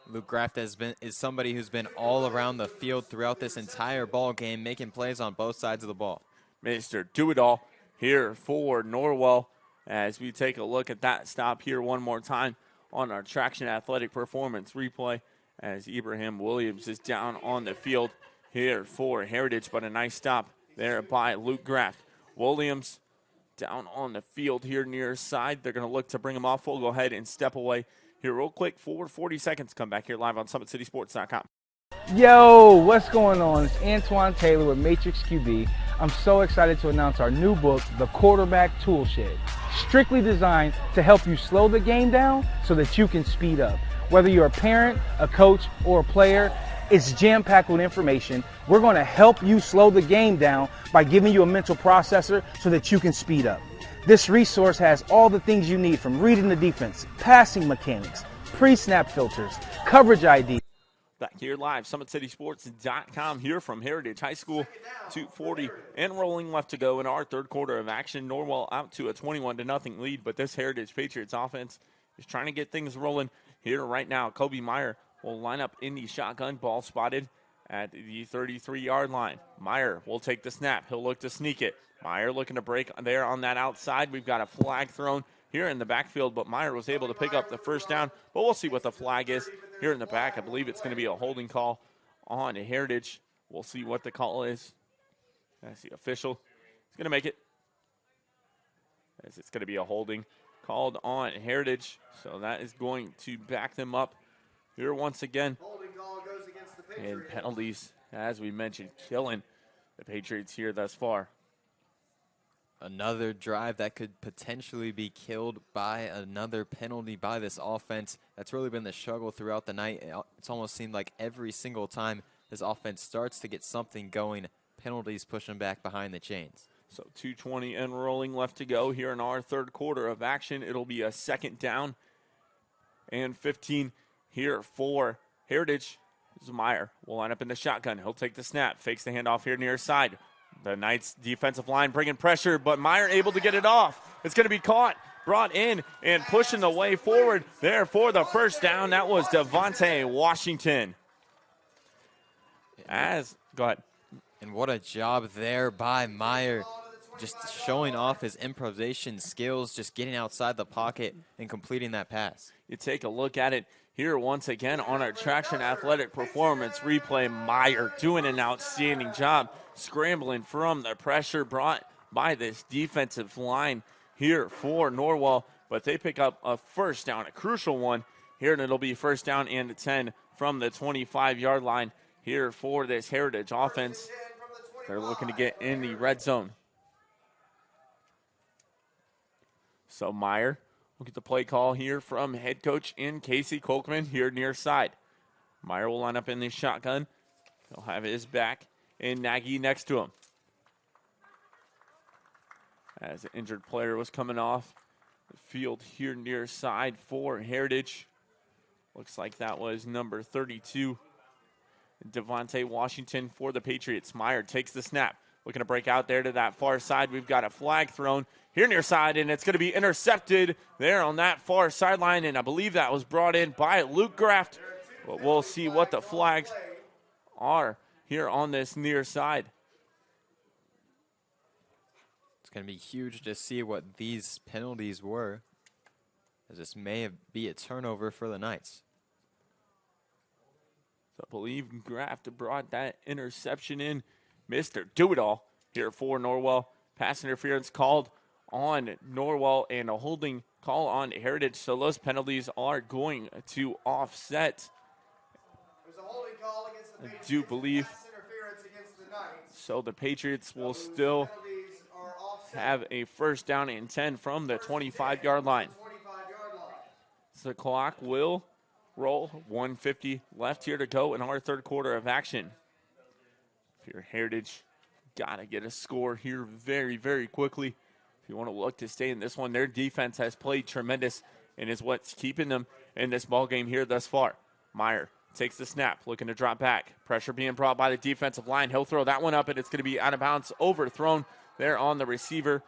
Luke Graft is somebody who's been all around the field throughout this entire ball game, making plays on both sides of the ball. Mr. Do-It-All here for Norwell as we take a look at that stop here one more time on our Traction Athletic Performance replay as Ibrahim Williams is down on the field here for Heritage, but a nice stop there by Luke Graft. Williams down on the field here near side. They're going to look to bring him off. We'll go ahead and step away here real quick for 40 seconds. Come back here live on SummitCitySports.com. Yo, what's going on? It's Antoine Taylor with Matrix QB. I'm so excited to announce our new book, The Quarterback Tool Shed. Strictly designed to help you slow the game down so that you can speed up. Whether you're a parent, a coach, or a player, it's jam-packed with information. We're going to help you slow the game down by giving you a mental processor so that you can speed up. This resource has all the things you need, from reading the defense, passing mechanics, pre-snap filters, coverage ID. Back here live, SummitCitySports.com here from Heritage High School. 2:40 and rolling left to go in our third quarter of action. Norwell out to a 21-0 lead, but this Heritage Patriots offense is trying to get things rolling here right now. Kobe Meyer will line up in the shotgun, ball spotted at the 33-yard line. Meyer will take the snap. He'll look to sneak it. Meyer looking to break there on that outside. We've got a flag thrown here in the backfield, but Meyer was able to pick up the first down. But we'll see what the flag is here in the back. I believe it's going to be a holding call on Heritage. We'll see what the call is. That's the official. He's going to make it. As it's going to be a holding called on Heritage. So that is going to back them up here once again. And penalties, as we mentioned, killing the Patriots here thus far. Another drive that could potentially be killed by another penalty by this offense. That's really been the struggle throughout the night. It's almost seemed like every single time this offense starts to get something going, penalties push them back behind the chains. So 2:20 and rolling left to go here in our third quarter of action. It'll be a second down and 15 here for Heritage. Meyer will line up in the shotgun. He'll take the snap, fakes the handoff here near side. The Knights defensive line bringing pressure, but Meyer able to get it off. It's going to be caught, brought in, and pushing the way forward there for the first down. That was Devontae Washington. Go ahead. And what a job there by Meyer, just showing off his improvisation skills, just getting outside the pocket and completing that pass. You take a look at it here once again on our Traction Athletic Performance replay. Meyer doing an outstanding job scrambling from the pressure brought by this defensive line here for Norwell. But they pick up a first down, a crucial one here, and it'll be first down and 10 from the 25-yard line here for this Heritage offense. They're looking to get in the red zone. So Meyer will get the play call here from head coach in Casey Kolkman here near side. Meyer will line up in the shotgun. He'll have his back and Nagy next to him. As an injured player was coming off the field here near side for Heritage. Looks like that was number 32. Devontae Washington for the Patriots. Meyer takes the snap. Looking to break out there to that far side. We've got a flag thrown here near side, and it's going to be intercepted there on that far sideline, and I believe that was brought in by Luke Graft. But we'll see what the flags are here on this near side. It's going to be huge to see what these penalties were, as this may be a turnover for the Knights. So I believe Graft brought that interception in. Mr. Do-It-All here for Norwell. Pass interference called on Norwell and a holding call on Heritage. So those penalties are going to offset. I do believe. So the Patriots will still have a first down and 10 from the 25-yard line. So the clock will roll. 1:50 left here to go in our third quarter of action. If you're Heritage, got to get a score here very, very quickly. If you want to look to stay in this one, their defense has played tremendous and is what's keeping them in this ball game here thus far. Meyer takes the snap, looking to drop back. Pressure being brought by the defensive line. He'll throw that one up, and it's going to be out of bounds, overthrown there on the receiver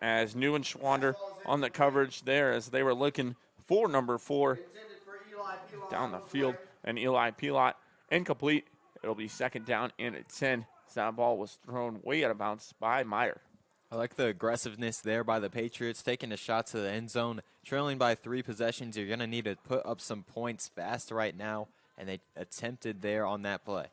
as Neuenschwander on the coverage there as they were looking for number 4 down the field. And Eli Pilot incomplete. It'll be second down and 10. That ball was thrown way out of bounds by Meyer. I like the aggressiveness there by the Patriots, taking a shot to the end zone. Trailing by 3 possessions, you're going to need to put up some points fast right now, and they attempted there on that play.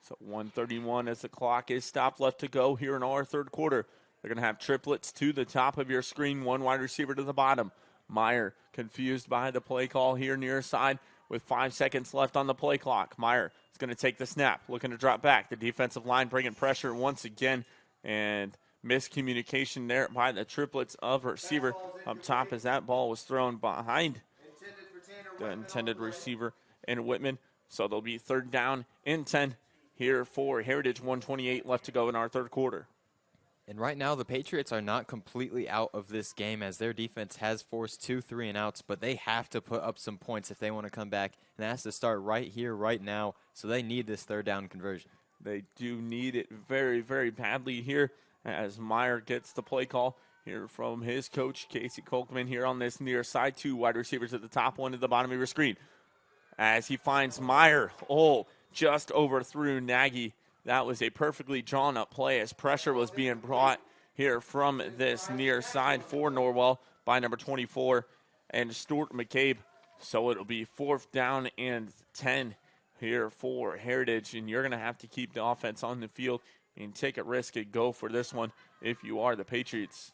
So 1:31 as the clock is stopped left to go here in our third quarter. They're going to have triplets to the top of your screen, 1 wide receiver to the bottom. Meyer confused by the play call here near side with 5 seconds left on the play clock. Meyer is going to take the snap, looking to drop back. The defensive line bringing pressure once again, and miscommunication there by the triplets of receiver up top as that ball was thrown behind the intended receiver and Whitman. So there'll be third down and 10 here for Heritage. 1:28 left to go in our third quarter. And right now, the Patriots are not completely out of this game as their defense has forced 2 3-and-outs, but they have to put up some points if they want to come back. And that has to start right here, right now, so they need this third down conversion. They do need it very, very badly here as Meyer gets the play call here from his coach, Casey Kolkman, here on this near side. 2 wide receivers at the top, 1 at the bottom of your screen. As he finds Meyer, just overthrew Nagy. That was a perfectly drawn up play as pressure was being brought here from this near side for Norwell by number 24 and Stuart McCabe. So it'll be 4th down and 10 here for Heritage, and you're going to have to keep the offense on the field and take a risk and go for this one if you are the Patriots.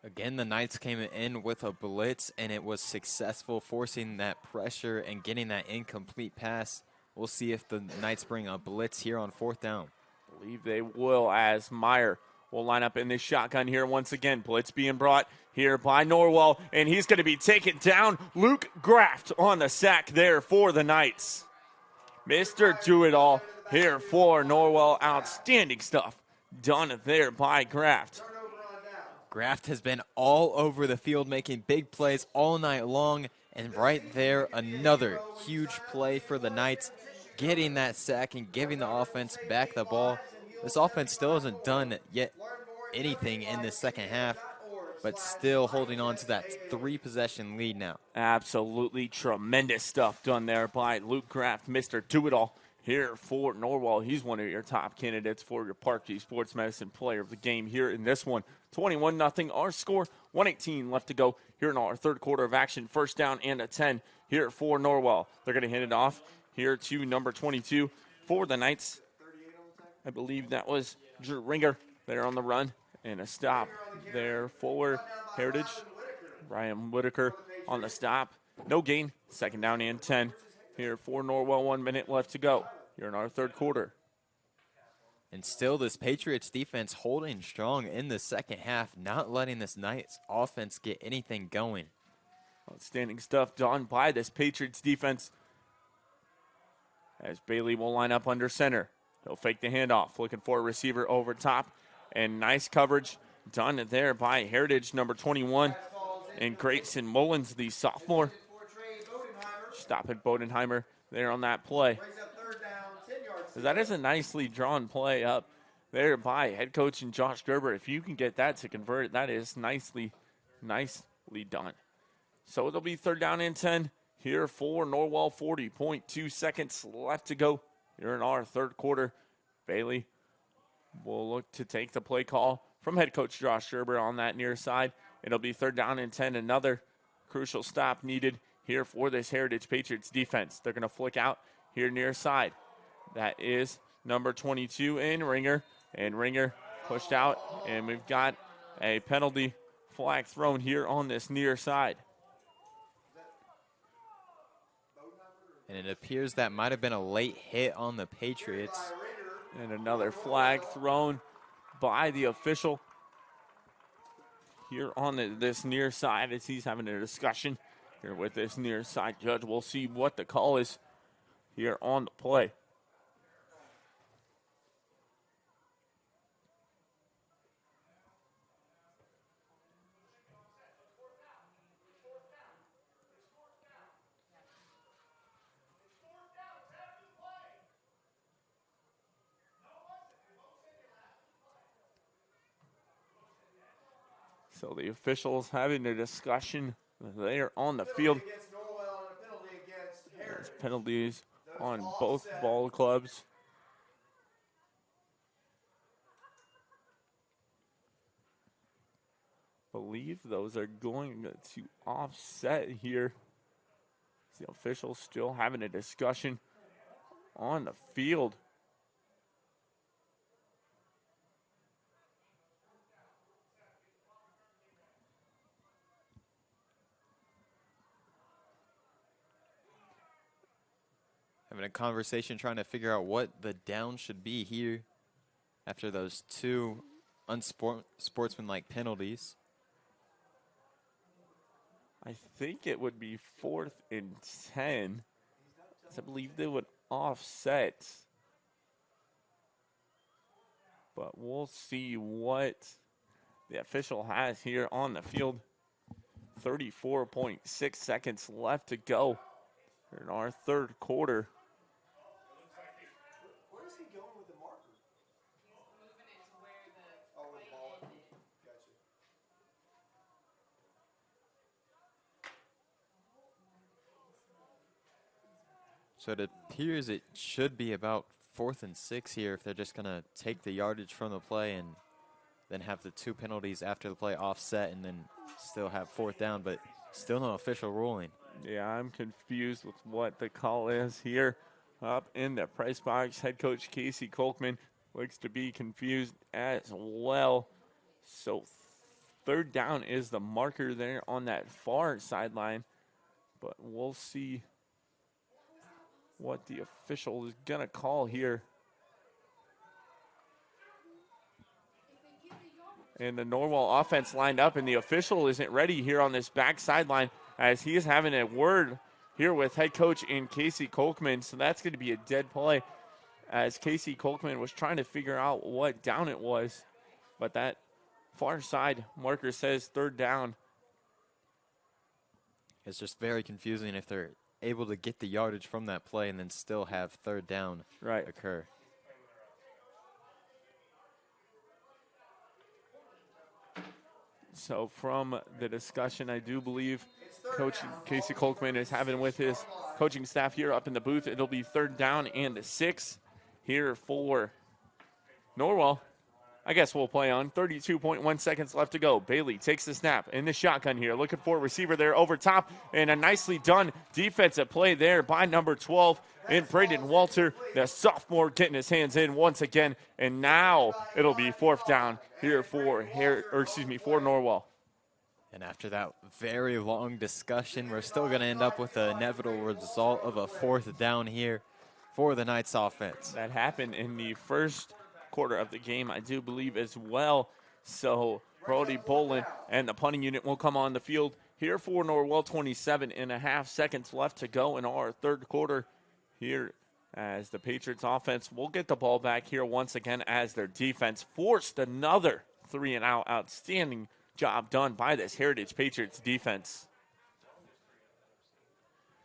Again, the Knights came in with a blitz, and it was successful, forcing that pressure and getting that incomplete pass. We'll see if the Knights bring a blitz here on 4th down. I believe they will, as Meyer will line up in this shotgun here once again. Blitz being brought here by Norwell, and he's going to be taken down. Luke Graft on the sack there for the Knights. Mr. Do-It-All here for Norwell. Outstanding stuff done there by Graft. Graft has been all over the field making big plays all night long, and right there, another huge play for the Knights, getting that sack and giving the offense back the ball. This offense still hasn't done yet anything in the second half, but still holding on to that 3-possession lead now. Absolutely tremendous stuff done there by Luke Graft, Mr. Do-It-All here for Norwell. He's one of your top candidates for your Parkview Sports Medicine Player of the Game here in this one. 21-0 our score, 1:18 left to go here in our third quarter of action. 1st down and a 10 here for Norwell. They're going to hand it off here to number 22 for the Knights. I believe that was Drew Ringer there on the run, and a stop there for Heritage. Ryan Whitaker on the stop. No gain. 2nd down and 10 here for Norwell. 1 minute left to go here in our third quarter. And still this Patriots defense holding strong in the second half, not letting this Knights offense get anything going. Outstanding stuff done by this Patriots defense. As Bailey will line up under center. He'll fake the handoff, looking for a receiver over top. And nice coverage done there by Heritage, number 21. And Grayson Mullins, the sophomore. Stopping Bodenheimer there on that play. That is a nicely drawn play up there by head coach and Josh Gerber. If you can get that to convert, that is nicely done. So it'll be 3rd down and 10 here for Norwell. 40.2 seconds left to go here in our third quarter. Bailey will look to take the play call from head coach Josh Gerber on that near side. It'll be 3rd down and 10. Another crucial stop needed here for this Heritage Patriots defense. They're going to flick out here near side. That is number 22 in Ringer. And Ringer pushed out, and we've got a penalty flag thrown here on this near side. And it appears that might have been a late hit on the Patriots. And another flag thrown by the official here on this near side as he's having a discussion here with this near side judge. We'll see what the call is here on the play. So the officials having a discussion there on the field. There's penalties on both ball clubs. Believe those are going to offset here. The officials still having a discussion on the field. Having a conversation trying to figure out what the down should be here after those 2 unsportsmanlike penalties. I think it would be 4th and 10. I believe they would offset. But we'll see what the official has here on the field. 34.6 seconds left to go in our third quarter. Where's he going with the marker? He's moving it to where the ball is. Gotcha. So it appears it should be about 4th and 6 here if they're just going to take the yardage from the play and then have the 2 penalties after the play offset and then still have 4th down, but still no official ruling. Yeah, I'm confused with what the call is here. Up in the press box, head coach Casey Kolkman looks to be confused as well. So 3rd down is the marker there on that far sideline, but we'll see what the official is going to call here. And the Norwell offense lined up, and the official isn't ready here on this back sideline as he is having a word here with head coach in Casey Kolkman. So that's going to be a dead play as Casey Kolkman was trying to figure out what down it was. But that far side marker says 3rd down. It's just very confusing if they're able to get the yardage from that play and then still have 3rd down occur. So from the discussion, I do believe Coach Casey Kolkman is having with his coaching staff here up in the booth, it'll be 3rd down and 6 here for Norwell. I guess we'll play on. 32.1 seconds left to go. Bailey takes the snap in the shotgun here, looking for a receiver there over top, and a nicely done defensive play there by number 12 in Braden Walter, the sophomore, getting his hands in once again, and now it'll be 4th down here for Norwell. And after that very long discussion, we're still going to end up with the inevitable result of a 4th down here for the Knights offense. That happened in the first quarter of the game, I do believe, as well. So Brody Bolin and the punting unit will come on the field here for Norwell. 27.5 seconds left to go in our 3rd quarter here as the Patriots offense will get the ball back here once again as their defense forced another 3-and-out. Outstanding job done by this Heritage Patriots defense.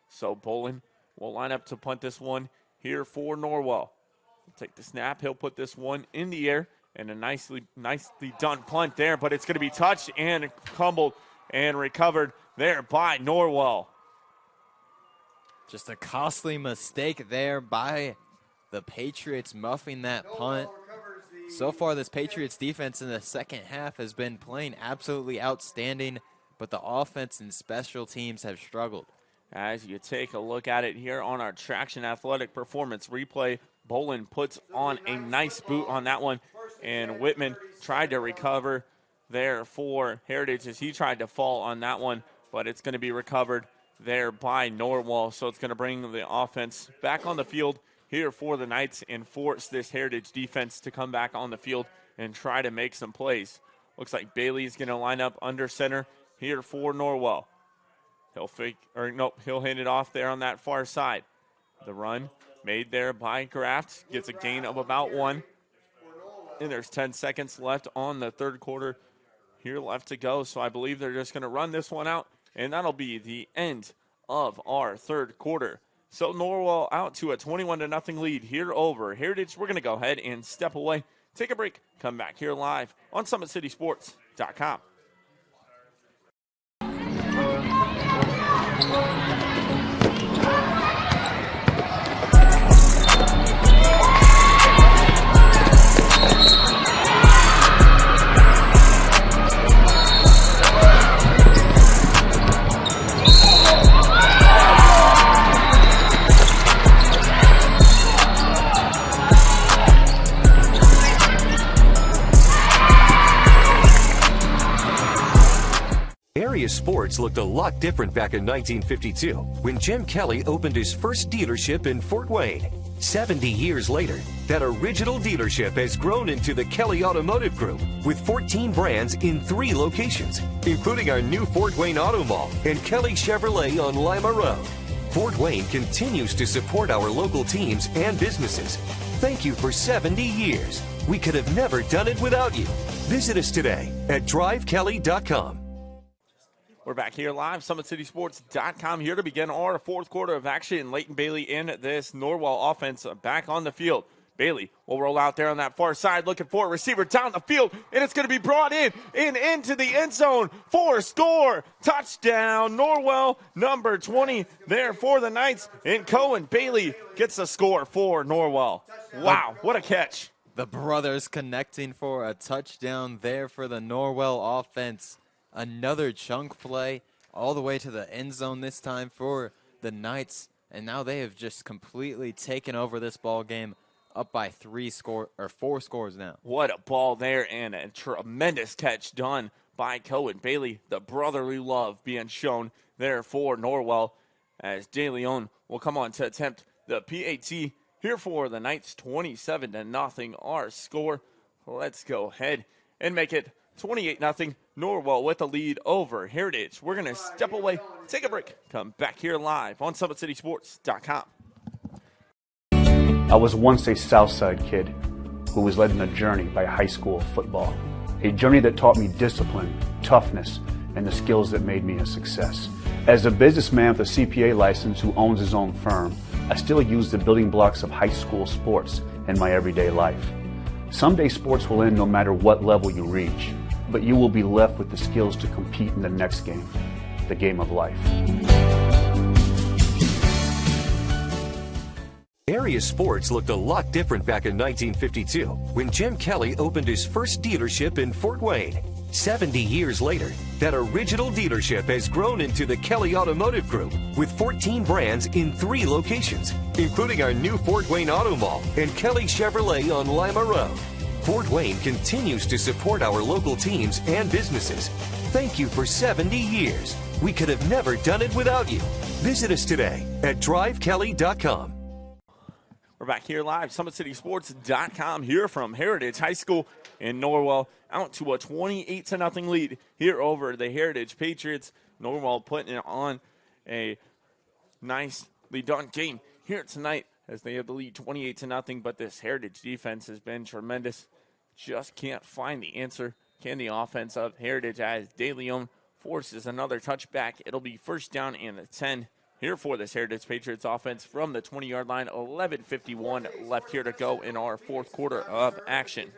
So Bolin will line up to punt this one here for Norwell. Take the snap. He'll put this one in the air, and a nicely done punt there, but it's going to be touched and fumbled and recovered there by Norwell. Just a costly mistake there by the Patriots, muffing that punt. So far, this Patriots defense in the second half has been playing absolutely outstanding, but the offense and special teams have struggled. As you take a look at it here on our Traction Athletic Performance replay, Bolin puts on a nice boot on that one, and Whitman tried to recover there for Heritage as he tried to fall on that one, but it's going to be recovered there by Norwell. So it's going to bring the offense back on the field here for the Knights and force this Heritage defense to come back on the field and try to make some plays. Looks like Bailey's going to line up under center here for Norwell. He'll hand it off there on that far side. The run made there by Graft gets a gain of about 1. And there's 10 seconds left on the 3rd quarter here left to go. So I believe they're just going to run this one out, and that'll be the end of our 3rd quarter. So Norwell out to a 21-0 lead here over Heritage. We're going to go ahead and step away, take a break, come back here live on SummitCitySports.com. Area sports looked a lot different back in 1952 when Jim Kelly opened his first dealership in Fort Wayne. 70 years later, that original dealership has grown into the Kelly Automotive Group with 14 brands in 3 locations, including our new Fort Wayne Auto Mall and Kelly Chevrolet on Lima Road. Fort Wayne continues to support our local teams and businesses. Thank you for 70 years. We could have never done it without you. Visit us today at drivekelly.com. We're back here live, SummitCitySports.com, here to begin our 4th quarter of action. Leighton Bailey in this Norwell offense back on the field. Bailey will roll out there on that far side, looking for a receiver down the field, and it's going to be brought in into the end zone for a score. Touchdown, Norwell, number 20 there for the Knights, and Cohen Bailey gets the score for Norwell. Wow, what a catch. The brothers connecting for a touchdown there for the Norwell offense. Another chunk play all the way to the end zone this time for the Knights, and now they have just completely taken over this ball game. Up by 4 scores now. What a ball there, and a tremendous catch done by Cohen Bailey. The brotherly love being shown there for Norwell, as DeLeon will come on to attempt the PAT here for the Knights. 27-0 our score. Let's go ahead and make it 28-0. Norwell with the lead over Heritage. We're going to step away, take a break, come back here live on SummitCitySports.com. I was once a Southside kid who was led on a journey by high school football. A journey that taught me discipline, toughness, and the skills that made me a success. As a businessman with a CPA license who owns his own firm, I still use the building blocks of high school sports in my everyday life. Someday sports will end no matter what level you reach, but you will be left with the skills to compete in the next game, the game of life. Area sports looked a lot different back in 1952 when Jim Kelly opened his first dealership in Fort Wayne. 70 years later, that original dealership has grown into the Kelly Automotive Group with 14 brands in 3 locations, including our new Fort Wayne Auto Mall and Kelly Chevrolet on Lima Road. Fort Wayne continues to support our local teams and businesses. Thank you for 70 years. We could have never done it without you. Visit us today at drivekelly.com. We're back here live, SummitCitySports.com, here from Heritage High School in Norwell, out to a 28-0 lead here over the Heritage Patriots. Norwell putting it on a nicely done game here tonight as they have the lead 28-0, but this Heritage defense has been tremendous. Just can't find the answer. Can the offense of Heritage, as DeLeon forces another touchback. It'll be first down and 10. Here for this Heritage Patriots offense from the 20-yard line. 11:51 left here to go in our fourth quarter of action.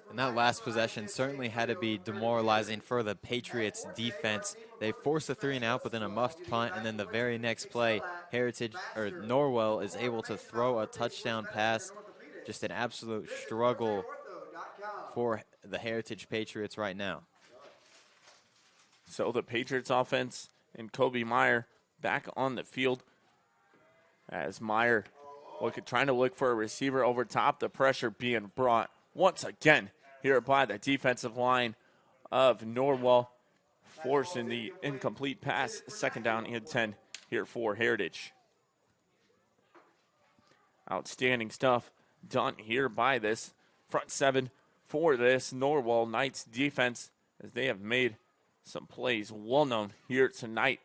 And that last possession certainly had to be demoralizing for the Patriots defense. They forced a 3-and-out, but then a muffed punt, and then the very next play, Norwell is able to throw a touchdown pass. Just an absolute struggle for the Heritage Patriots right now. So the Patriots offense and Kobe Meyer back on the field as Meyer trying to look for a receiver over top. The pressure being brought once again here by the defensive line of Norwell, forcing the incomplete pass. Second down and 10 here for Heritage. Outstanding stuff done here by this front seven for this Norwell Knights defense, as they have made some plays well known here tonight.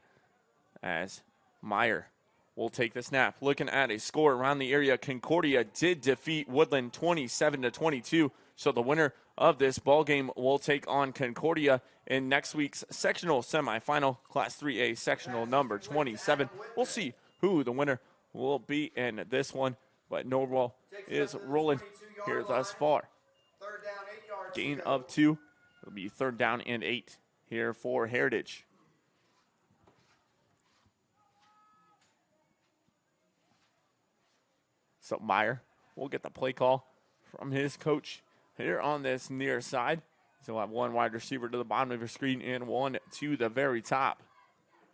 As Meyer will take the snap. Looking at a score around the area, Concordia did defeat Woodland 27-22. So the winner of this ball game will take on Concordia in next week's sectional semifinal, Class 3A sectional number 27. We'll see who the winner will be in this one, but Norwell is rolling here thus far. Gain of 2. It'll be third down and 8 here for Heritage. So Meyer will get the play call from his coach here on this near side. So we'll have one wide receiver to the bottom of your screen and one to the very top.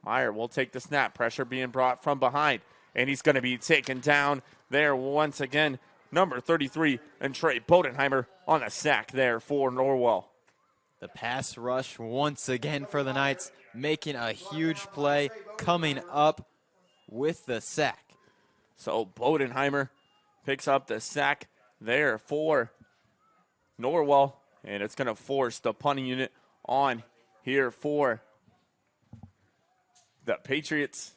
Meyer will take the snap. Pressure being brought from behind. And he's going to be taken down there once again. Number 33, and Trey Bodenheimer on a sack there for Norwell. The pass rush once again for the Knights, making a huge play, coming up with the sack. So Bodenheimer picks up the sack there for Norwell, and it's going to force the punting unit on here for the Patriots.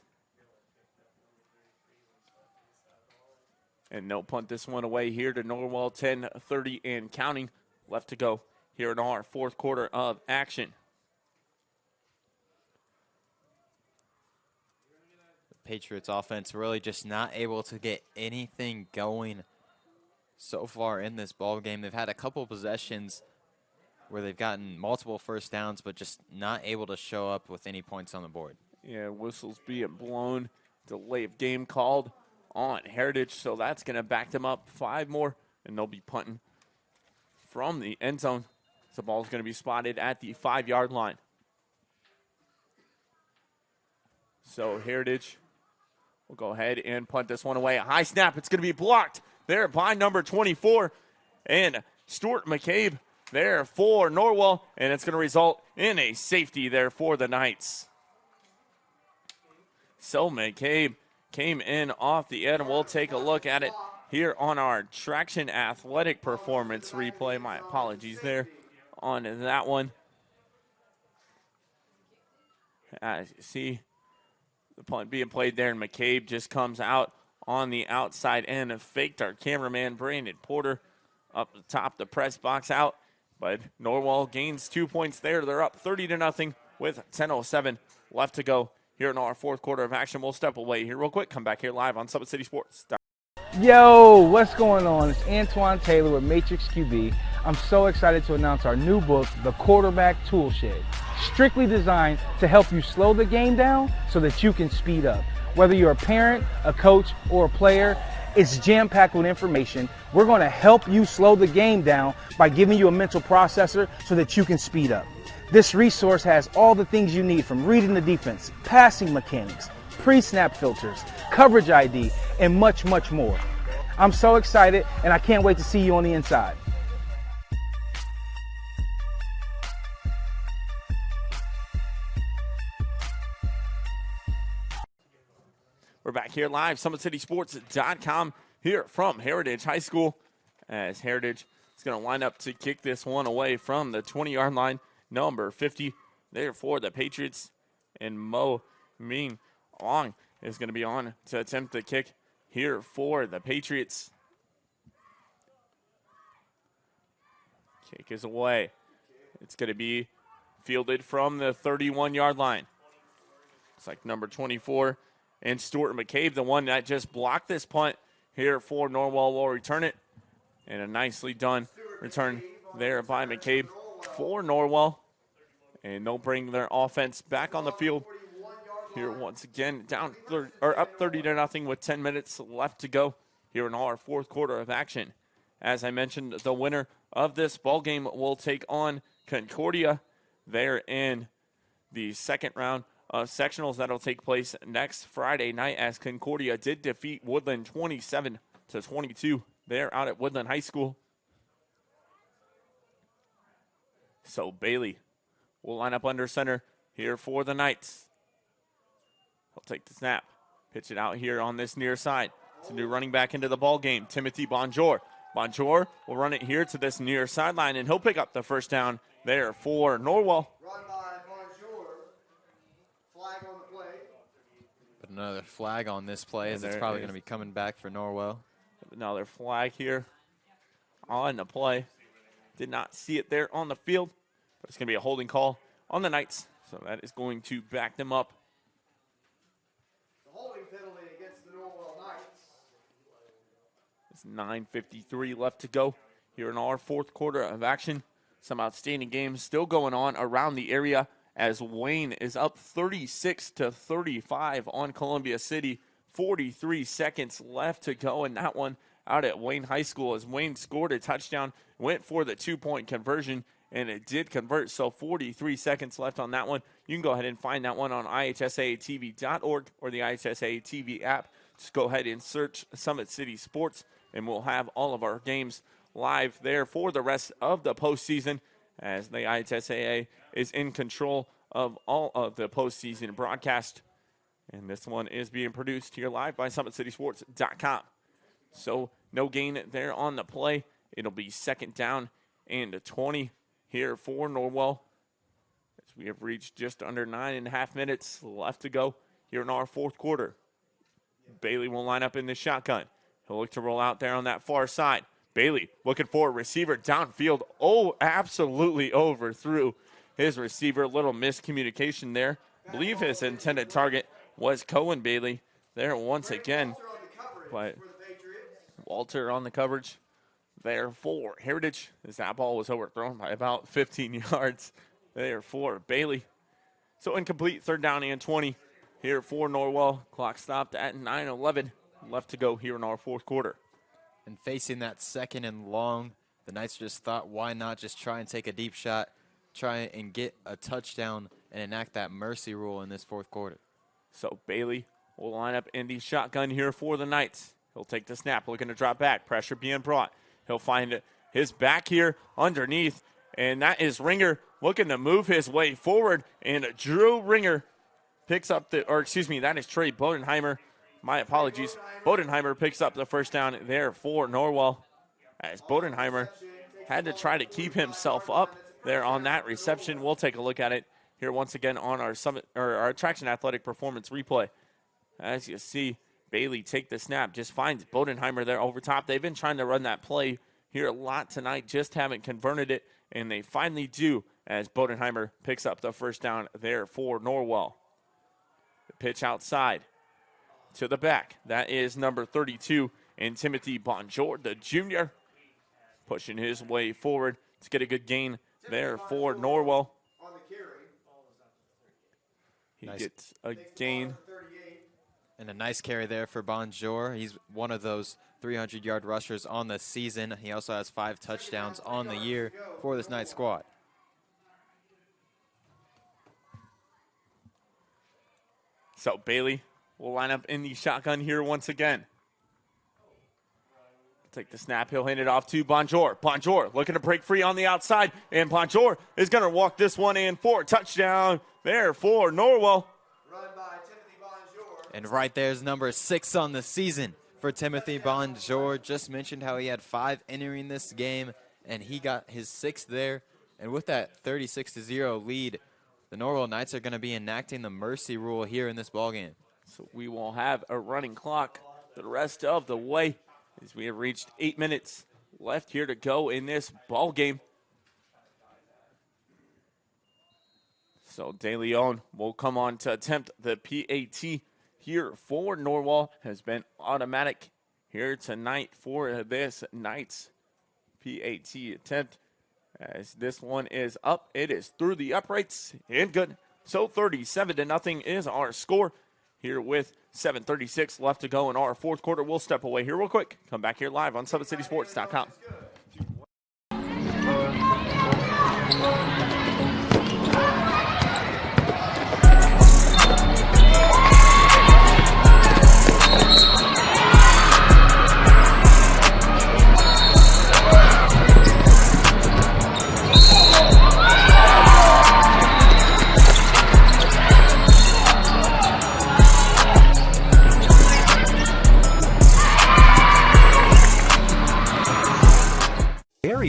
And no punt this one away here to Norwell. 10:30 and counting left to go here in our fourth quarter of action. The Patriots offense really just not able to get anything going so far in this ball game. They've had a couple possessions where they've gotten multiple first downs, but just not able to show up with any points on the board. Yeah, whistles being blown. Delay of game called on Heritage, so that's going to back them up 5 more, and they'll be punting from the end zone. The ball's going to be spotted at the 5-yard line. So Heritage will go ahead and punt this one away. A high snap. It's going to be blocked there by number 24. And Stuart McCabe there for Norwell. And it's going to result in a safety there for the Knights. So McCabe came in off the end. We'll take a look at it here on our Traction Athletic Performance replay. My apologies there on that one. As you see, the punt being played there, and McCabe just comes out on the outside end and faked our cameraman, Brandon Porter, up the top, the press box out. But Norwell gains 2 points there. They're up 30-0 with 10:07 left to go here in our fourth quarter of action. We'll step away here real quick. Come back here live on Summit City Sports. Yo, what's going on? It's Antoine Taylor with Matrix QB. I'm so excited to announce our new book, The Quarterback Tool Shed. Strictly designed to help you slow the game down so that you can speed up. Whether you're a parent, a coach, or a player, it's jam-packed with information. We're going to help you slow the game down by giving you a mental processor so that you can speed up. This resource has all the things you need, from reading the defense, passing mechanics, pre-snap filters, coverage ID, and much, much more. I'm so excited, and I can't wait to see you on the inside. We're back here live, SummitCitySports.com, here from Heritage High School, as Heritage is going to line up to kick this one away from the 20-yard line. Number 50 there for the Patriots, and Mo Ming Ong is going to be on to attempt the kick here for the Patriots. Kick is away. It's going to be fielded from the 31-yard line. It's like number 24 and Stuart McCabe, the one that just blocked this punt here for Norwell, will return it. And a nicely done return there by McCabe for Norwell. And they'll bring their offense back on the field here once again, up 30-0 with 10 minutes left to go here in our fourth quarter of action. As I mentioned, the winner of this ball game will take on Concordia there in the second round of sectionals that'll take place next Friday night, as Concordia did defeat Woodland 27-22 there out at Woodland High School. So Bailey will line up under center here for the Knights. He'll take the snap, pitch it out here on this near side. It's a new running back into the ball game, Timothy Bonjour. Bonjour will run it here to this near sideline, and he'll pick up the first down there for Norwell. Run by Bonjour. Flag on the play. But another flag on this play, as it's probably going to be coming back for Norwell. Another flag here on the play. Did not see it there on the field, but it's going to be a holding call on the Knights. So that is going to back them up. The holding penalty against the Norwell Knights. It's 9:53 left to go here in our fourth quarter of action. Some outstanding games still going on around the area, as Wayne is up 36-35 on Columbia City. 43 seconds left to go in that one out at Wayne High School, as Wayne scored a touchdown, went for the 2-point conversion, and it did convert. So 43 seconds left on that one. You can go ahead and find that one on IHSAATV.org or the IHSAA TV app. Just go ahead and search Summit City Sports, and we'll have all of our games live there for the rest of the postseason, as the IHSAA is in control of all of the postseason broadcast. And this one is being produced here live by SummitCitySports.com. So no gain there on the play. It'll be second down and 20 here for Norwell, as we have reached just under 9.5 minutes left to go here in our fourth quarter. Bailey will line up in the shotgun. He'll look to roll out there on that far side. Bailey looking for a receiver downfield. Oh, absolutely overthrew his receiver. A little miscommunication there. I believe his intended target was Cohen Bailey there once again. But Walter on the coverage there for Heritage, as that ball was overthrown by about 15 yards there for Bailey. So incomplete, 3rd down and 20 here for Norwell. Clock stopped at 9:11 left to go here in our 4th quarter. And facing that 2nd and long, the Knights just thought, why not just try and take a deep shot, try and get a touchdown and enact that mercy rule in this 4th quarter. So Bailey will line up in the shotgun here for the Knights. He'll take the snap, looking to drop back. Pressure being brought. He'll find his back here underneath, and that is Ringer looking to move his way forward, and Drew Ringer picks up that is Trey Bodenheimer. My apologies. Bodenheimer picks up the 1st down there for Norwell, as Bodenheimer had to try to keep himself up there on that reception. We'll take a look at it here once again on our Traction Athletic Performance replay. As you see, Bailey take the snap, just finds Bodenheimer there over top. They've been trying to run that play here a lot tonight, just haven't converted it, and they finally do as Bodenheimer picks up the 1st down there for Norwell. The pitch outside to the back. That is number 32, and Timothy Bonjour, the junior, pushing his way forward to get a good gain there for Norwell. He gets a gain. And a nice carry there for Bonjour. He's one of those 300-yard rushers on the season. He also has 5 touchdowns on the year for this Knight squad. So Bailey will line up in the shotgun here once again. Take the snap. He'll hand it off to Bonjour. Bonjour looking to break free on the outside, and Bonjour is going to walk this one in for a touchdown there for Norwell. And right there's number 6 on the season for Timothy Bonjour. Just mentioned how he had 5 entering this game, and he got his 6th there. And with that 36-0 lead, the Norwell Knights are going to be enacting the mercy rule here in this ballgame. So we will have a running clock the rest of the way as we have reached 8 minutes left here to go in this ballgame. So De Leon will come on to attempt the PAT here for Norwell. Has been automatic here tonight for this Knights PAT attempt. As this one is up, it is through the uprights and good. So 37-0 is our score here with 7:36 left to go in our 4th quarter. We'll step away here real quick. Come back here live on SummitCitySports.com.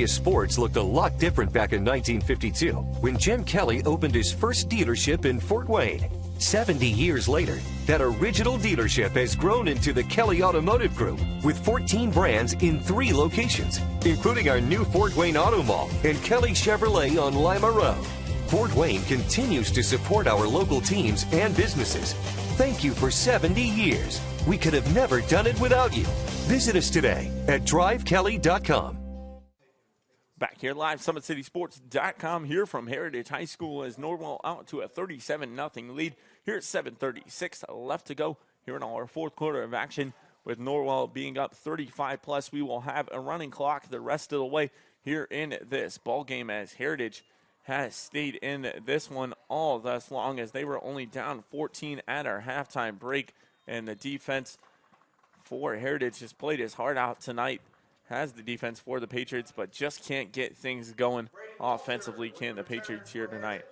Sports looked a lot different back in 1952 when Jim Kelly opened his first dealership in Fort Wayne. 70 years later, that original dealership has grown into the Kelly Automotive Group with 14 brands in 3 locations, including our new Fort Wayne Auto Mall and Kelly Chevrolet on Lima Road. Fort Wayne continues to support our local teams and businesses. Thank you for 70 years. We could have never done it without you. Visit us today at drivekelly.com. Back here live, SummitCitySports.com here from Heritage High School as Norwell out to a 37-0 lead. Here at 7:36 left to go here in our 4th quarter of action. With Norwell being up 35+, we will have a running clock the rest of the way here in this ball game as Heritage has stayed in this one all thus long as they were only down 14 at our halftime break. And the defense for Heritage has played his heart out tonight. Has the defense for the Patriots, but just can't get things going offensively, can the Patriots here tonight.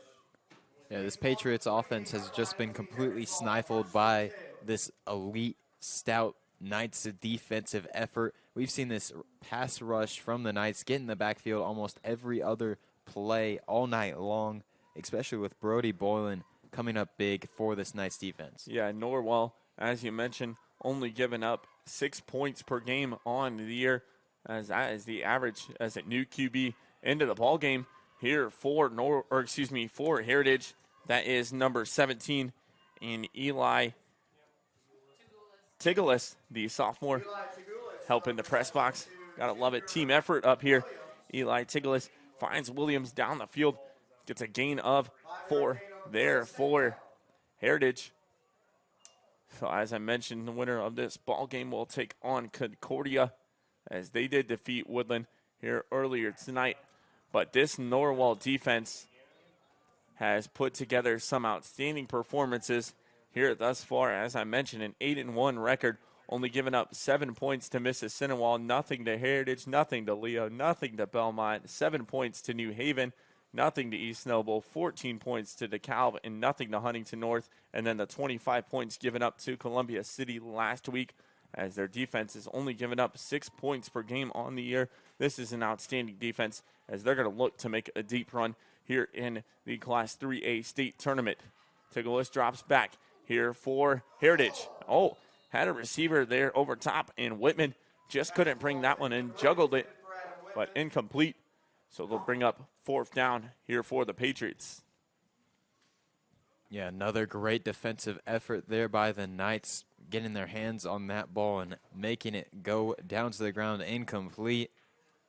Yeah, this Patriots offense has just been completely stifled by this elite, stout Knights defensive effort. We've seen this pass rush from the Knights get in the backfield almost every other play all night long, especially with Brody Boylan coming up big for this Knights defense. Yeah, Norwell, as you mentioned, only giving up 6 points per game on the year. As that is the average as a new QB into the ball game here for for Heritage. That is number 17 in Eli Tigelis, the sophomore, helping the press box Gotta love it. Team effort up here. Eli Tiglis finds Williams down the field. Gets a gain of 4 there for Heritage. So as I mentioned, the winner of this ball game will take on Concordia, as they did defeat Woodland here earlier tonight. But this Norwell defense has put together some outstanding performances here thus far. As I mentioned, an 8-1 record, only giving up 7 points to Mississinawa, nothing to Heritage, nothing to Leo, nothing to Belmont, 7 points to New Haven, nothing to East Noble, 14 points to DeKalb, and nothing to Huntington North. And then the 25 points given up to Columbia City last week, as their defense has only given up 6 points per game on the year. This is an outstanding defense, as they're going to look to make a deep run here in the Class 3A state tournament. Tiglis drops back here for Heritage. Oh, had a receiver there over top, and Whitman just couldn't bring that one in, juggled it, but incomplete. So they'll bring up 4th down here for the Patriots. Yeah, another great defensive effort there by the Knights, getting their hands on that ball and making it go down to the ground incomplete.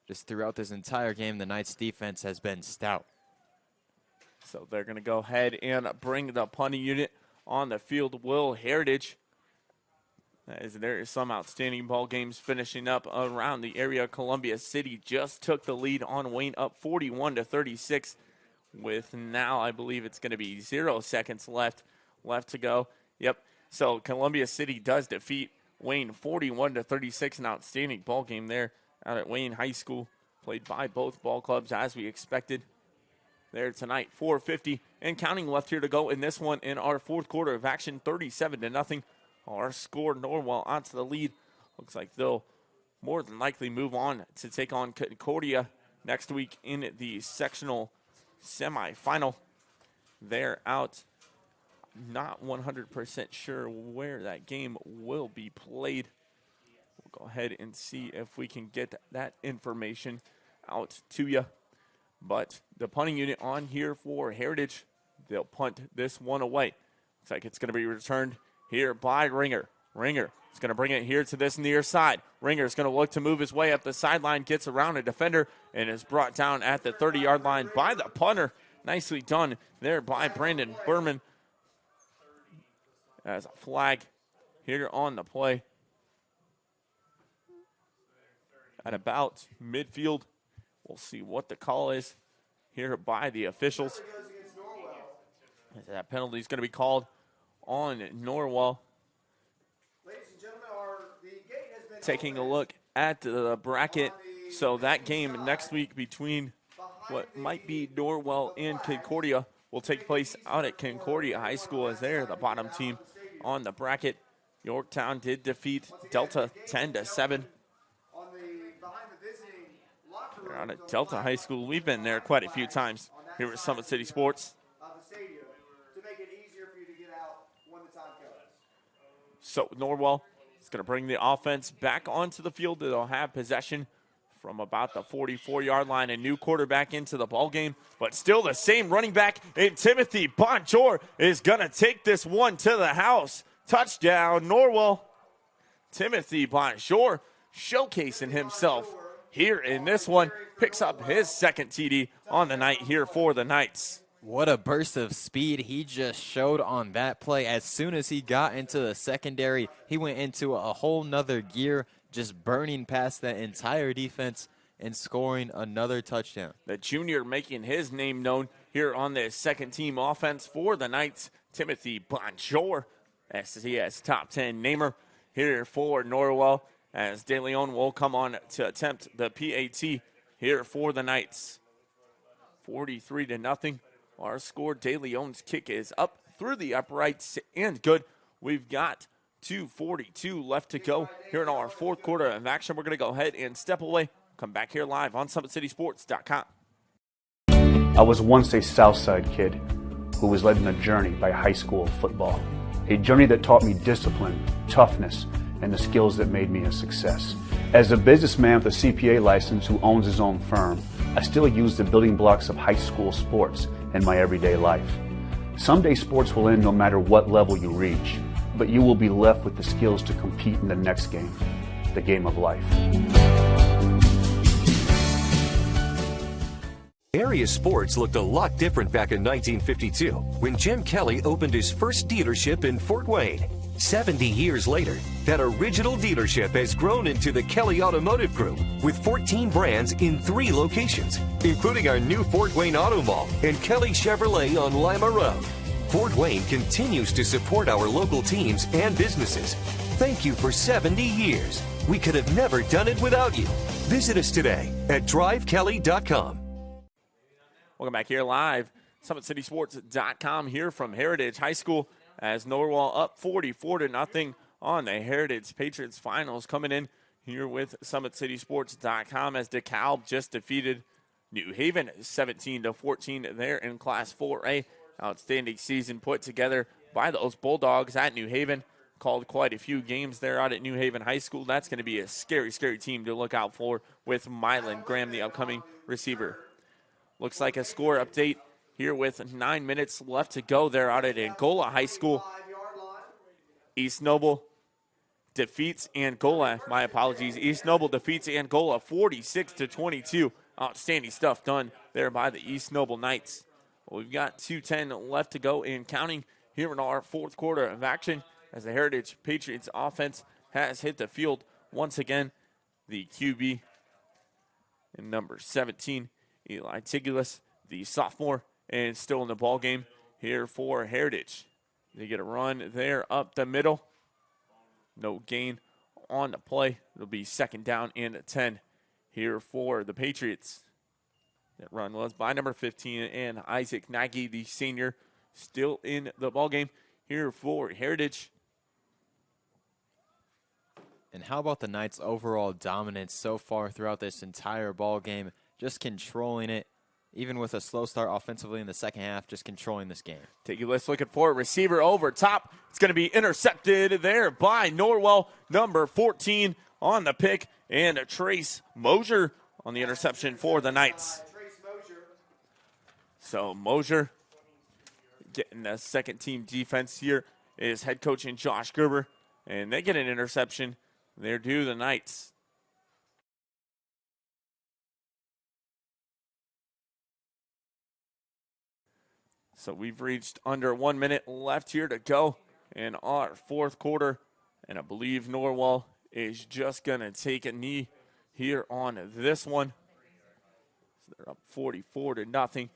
Just throughout this entire game, the Knights defense has been stout. So they're going to go ahead and bring the punting unit on the field. Will Heritage, as there is some outstanding ball games finishing up around the area. Columbia City just took the lead on Wayne, up 41-36, with now I believe it's going to be 0 seconds left to go. Yep. So Columbia City does defeat Wayne 41-36. An outstanding ball game there out at Wayne High School, played by both ball clubs as we expected there tonight. 4:50 and counting left here to go in this one in our 4th quarter of action. 37-0. Our score, Norwell onto the lead. Looks like they'll more than likely move on to take on Concordia next week in the sectional semifinal. They're out. Not 100% sure where that game will be played. We'll go ahead and see if we can get that information out to you. But the punting unit on here for Heritage, they'll punt this one away. Looks like it's going to be returned here by Ringer. Ringer is going to bring it here to this near side. Ringer is going to look to move his way up the sideline, gets around a defender, and is brought down at the 30-yard line by the punter. Nicely done there by Brandon Berman. As a flag here on the play at about midfield. We'll see what the call is here by the officials. That penalty is going to be called on Norwell. Taking a look at the bracket. So that game next week between what might be Norwell and Concordia will take place out at Concordia High School, as they're the bottom team on the bracket. Yorktown did defeat Delta 10-7. They're out at Delta High School. We've been there quite a few times here at Summit City Sports. So Norwell is going to bring the offense back onto the field. They'll have possession from about the 44-yard line. A new quarterback into the ballgame, but still the same running back. And Timothy Bonjour is going to take this one to the house. Touchdown, Norwell. Timothy Bonjour showcasing himself here in this one. Picks up his 2nd TD on the night here for the Knights. What a burst of speed he just showed on that play. As soon as he got into the secondary, he went into a whole nother gear, just burning past that entire defense and scoring another touchdown. The junior making his name known here on the 2nd team offense for the Knights. Timothy Bonjour, SCS top 10 namer here for Norwell, as De Leon will come on to attempt the PAT here for the Knights. 43-0. Our score. De Leon's kick is up through the uprights and good. We've got 2:42 left to go here in our 4th quarter of action. We're going to go ahead and step away. Come back here live on SummitCitySports.com. I was once a Southside kid who was led on a journey by high school football. A journey that taught me discipline, toughness, and the skills that made me a success. As a businessman with a CPA license who owns his own firm, I still use the building blocks of high school sports in my everyday life. Someday sports will end no matter what level you reach, but you will be left with the skills to compete in the next game, the game of life. Area sports looked a lot different back in 1952 when Jim Kelly opened his first dealership in Fort Wayne. 70 years later, that original dealership has grown into the Kelly Automotive Group with 14 brands in 3 locations, including our new Fort Wayne Auto Mall and Kelly Chevrolet on Lima Road. Fort Wayne continues to support our local teams and businesses. Thank you for 70 years. We could have never done it without you. Visit us today at drivekelly.com. Welcome back here live, SummitCitySports.com here from Heritage High School as Norwell up 44-0 on the Heritage Patriots Finals. Coming in here with SummitCitySports.com as DeKalb just defeated New Haven 17-14 there in Class 4A. Outstanding season put together by those Bulldogs at New Haven. Called quite a few games there out at New Haven High School. That's going to be a scary, scary team to look out for with Mylan Graham, the upcoming receiver. Looks like a score update here with 9 minutes left to go there out at Angola High School. East Noble defeats Angola. My apologies. East Noble defeats Angola 46-22. Outstanding stuff done there by the East Noble Knights. Well, we've got 2:10 left to go and counting here in our fourth quarter of action as the Heritage Patriots offense has hit the field once again. The QB in number 17, Eli Tigulus, the sophomore, and still in the ball game here for Heritage. They get a run there up the middle. No gain on the play. It'll be second down and 10 here for the Patriots. That run was by number 15 and Isaac Nagy, the senior, still in the ball game here for Heritage. And how about the Knights' overall dominance so far throughout this entire ball game, just controlling it, even with a slow start offensively in the second half, just controlling this game. Take a list looking for a receiver over top. It's going to be intercepted there by Norwell, number 14 on the pick, and Trace Mosier on the interception for the Knights. So Mosier getting the second team defense here is head coach Josh Gerber, and they get an interception. They're due the Knights. So we've reached under 1 minute left here to go in our fourth quarter, and I believe Norwell is just going to take a knee here on this one. So they're up 44-0.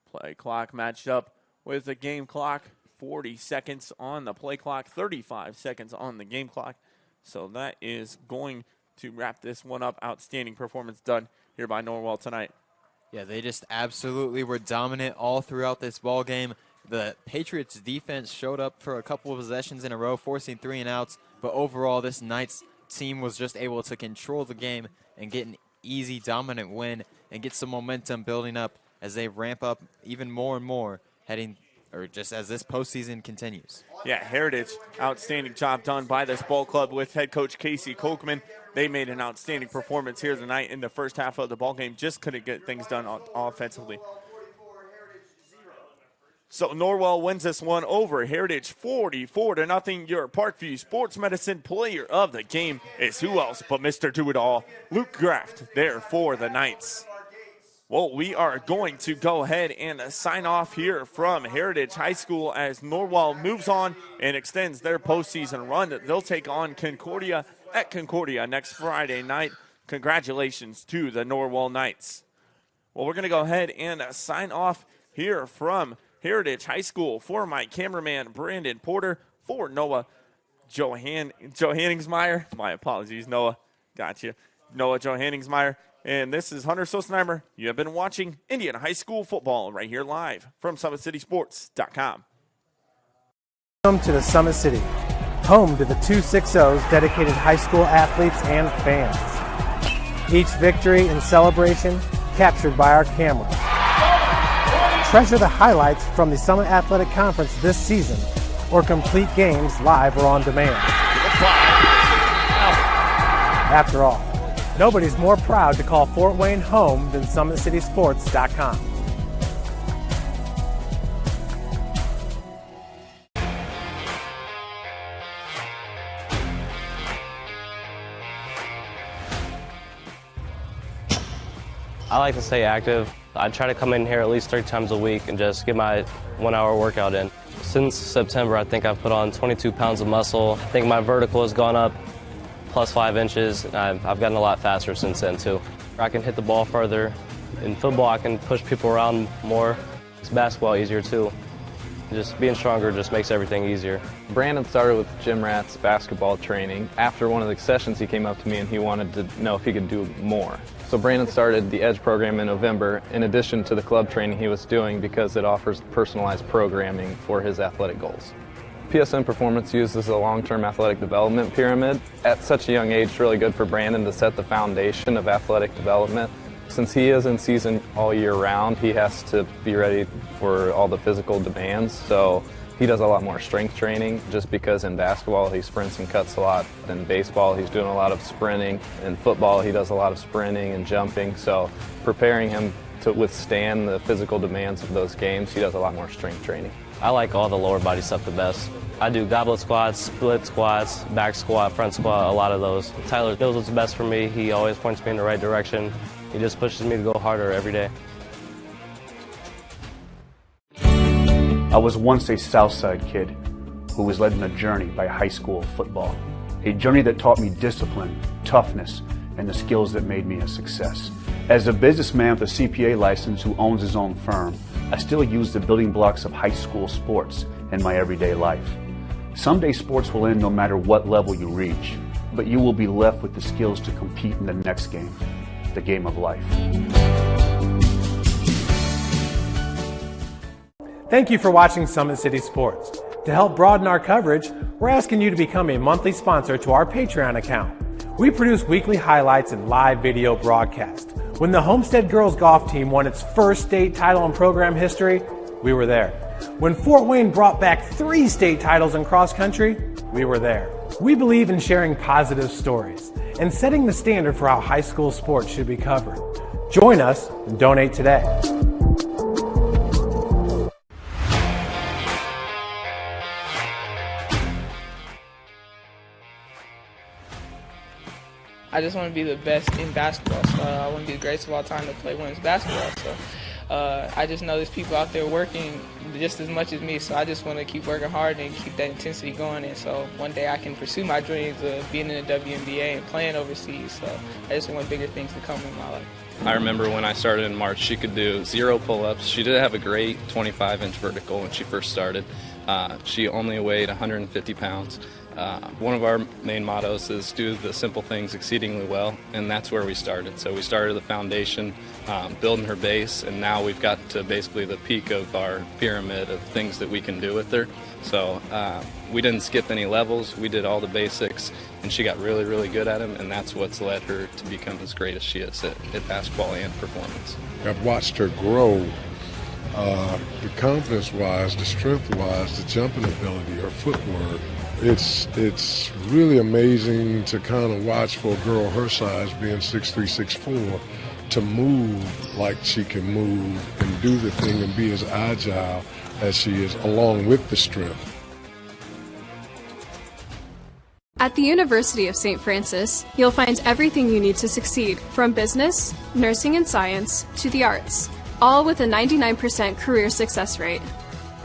Play clock matched up with the game clock. 40 seconds on the play clock, 35 seconds on the game clock. So that is going to wrap this one up. Outstanding performance done here by Norwell tonight. Yeah, they just absolutely were dominant all throughout this ball game. The Patriots defense showed up for a couple of possessions in a row, forcing 3 and outs. But overall, this Knights team was just able to control the game and get an easy, dominant win and get some momentum building up as they ramp up even more and more just as this postseason continues. Yeah, Heritage, outstanding job done by this ball club with head coach Casey Kolkman. They made an outstanding performance here tonight in the first half of the ball game. Just couldn't get things done offensively. So Norwell wins this one over Heritage 44-0. Your Parkview Sports Medicine player of the game is who else but Mr. Do-It-All, Luke Graft, there for the Knights. Well, we are going to go ahead and sign off here from Heritage High School as Norwell moves on and extends their postseason run. They'll take on Concordia at Concordia next Friday night. Congratulations to the Norwell Knights. Well, we're going to go ahead and sign off here from Heritage High School. For my cameraman, Brandon Porter, for Noah Johanningsmeyer. My apologies, Noah. Gotcha. Noah Johanningsmeyer. And this is Hunter Sosenheimer. You have been watching Indiana High School football right here live from SummitCitySports.com. Welcome to the Summit City, home to the 260's dedicated high school athletes and fans. Each victory and celebration captured by our camera. Treasure the highlights from the Summit Athletic Conference this season or complete games live or on demand. After all, nobody's more proud to call Fort Wayne home than SummitCitySports.com. I like to stay active. I try to come in here at least 3 times a week and just get my 1-hour workout in. Since September, I think I've put on 22 pounds of muscle. I think my vertical has gone up plus 5 inches. And I've gotten a lot faster since then, too. I can hit the ball further. In football, I can push people around more. It's basketball easier, too. Just being stronger just makes everything easier. Brandon started with gym rats basketball training. After one of the sessions, he came up to me and he wanted to know if he could do more. So Brandon started the Edge program in November, in addition to the club training he was doing, because it offers personalized programming for his athletic goals. PSN Performance uses a long-term athletic development pyramid. At such a young age, it's really good for Brandon to set the foundation of athletic development. Since he is in season all year round, he has to be ready for all the physical demands. So he does a lot more strength training, just because in basketball he sprints and cuts a lot. In baseball he's doing a lot of sprinting. In football he does a lot of sprinting and jumping. So preparing him to withstand the physical demands of those games, he does a lot more strength training. I like all the lower body stuff the best. I do goblet squats, split squats, back squat, front squat, a lot of those. Tyler knows what's best for me. He always points me in the right direction. He just pushes me to go harder every day. I was once a Southside kid who was led on a journey by high school football. A journey that taught me discipline, toughness, and the skills that made me a success. As a businessman with a CPA license who owns his own firm, I still use the building blocks of high school sports in my everyday life. Someday sports will end no matter what level you reach, but you will be left with the skills to compete in the next game, the game of life. Thank you for watching Summit City Sports. To help broaden our coverage, we're asking you to become a monthly sponsor to our Patreon account. We produce weekly highlights and live video broadcasts. When the Homestead girls golf team won its first state title in program history, we were there. When Fort Wayne brought back 3 state titles in cross country, we were there. We believe in sharing positive stories and setting the standard for how high school sports should be covered. Join us and donate today. I just want to be the best in basketball. So I want to be the greatest of all time to play women's basketball. So I just know there's people out there working just as much as me. So I just want to keep working hard and keep that intensity going. And so one day I can pursue my dreams of being in the WNBA and playing overseas. So I just want bigger things to come in my life. I remember when I started in March, she could do 0 pull-ups. She did have a great 25-inch vertical when she first started. She only weighed 150 pounds. One of our main mottos is do the simple things exceedingly well, and that's where we started. So we started the foundation, building her base, and now we've got to basically the peak of our pyramid of things that we can do with her. So we didn't skip any levels. We did all the basics, and she got really, really good at them, and that's what's led her to become as great as she is at basketball and performance. I've watched her grow, the confidence-wise, the strength-wise, the jumping ability, her footwork. It's really amazing to kind of watch for a girl her size, being 6'3", 6'4", to move like she can move and do the thing and be as agile as she is, along with the strength. At the University of St. Francis, you'll find everything you need to succeed, from business, nursing and science, to the arts, all with a 99% career success rate.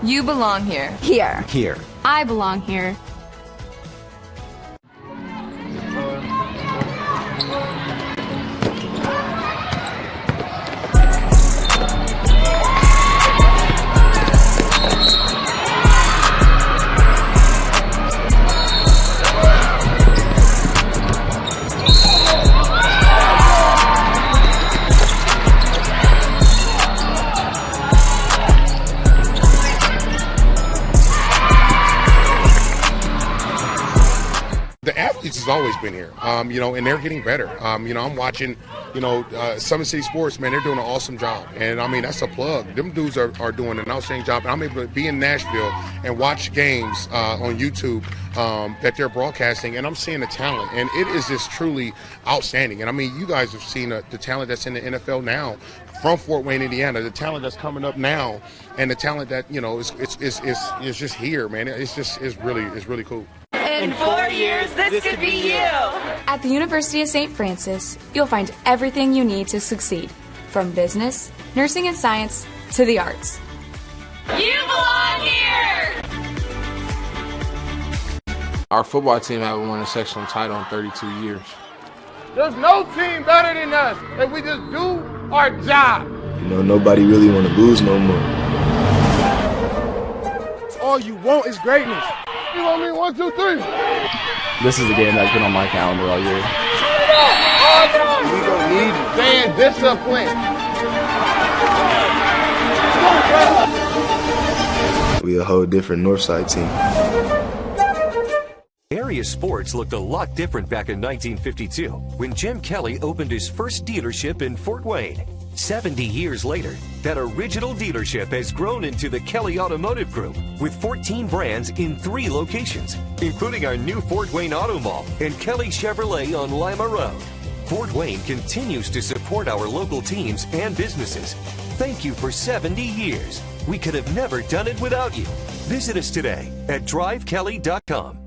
You belong here. Here. Here. I belong here. Has always been here, and they're getting better. I'm watching, Summit City Sports, man, they're doing an awesome job. And I mean, that's a plug. Them dudes are doing an outstanding job. And I'm able to be in Nashville and watch games on YouTube that they're broadcasting, and I'm seeing the talent. And it is just truly outstanding. And I mean, you guys have seen the talent that's in the NFL now from Fort Wayne, Indiana, the talent that's coming up now, and the talent that, is just here, man. It's really cool. In 4 years, this could be you. At the University of St. Francis, you'll find everything you need to succeed, From business, nursing and science, to the arts. You belong here! Our football team haven't won a sectional title in 32 years. There's no team better than us, and we just do our job. You know, nobody really want to lose no more. All you want is greatness. You want me 1, 2, 3? This is the game that's been on my calendar all year. We gonna need fan discipline. We a whole different Northside team. Area sports looked a lot different back in 1952 when Jim Kelly opened his first dealership in Fort Wayne. 70 years later, that original dealership has grown into the Kelly Automotive Group with 14 brands in 3 locations, including our new Fort Wayne Auto Mall and Kelly Chevrolet on Lima Road. Fort Wayne continues to support our local teams and businesses. Thank you for 70 years. We could have never done it without you. Visit us today at drivekelly.com.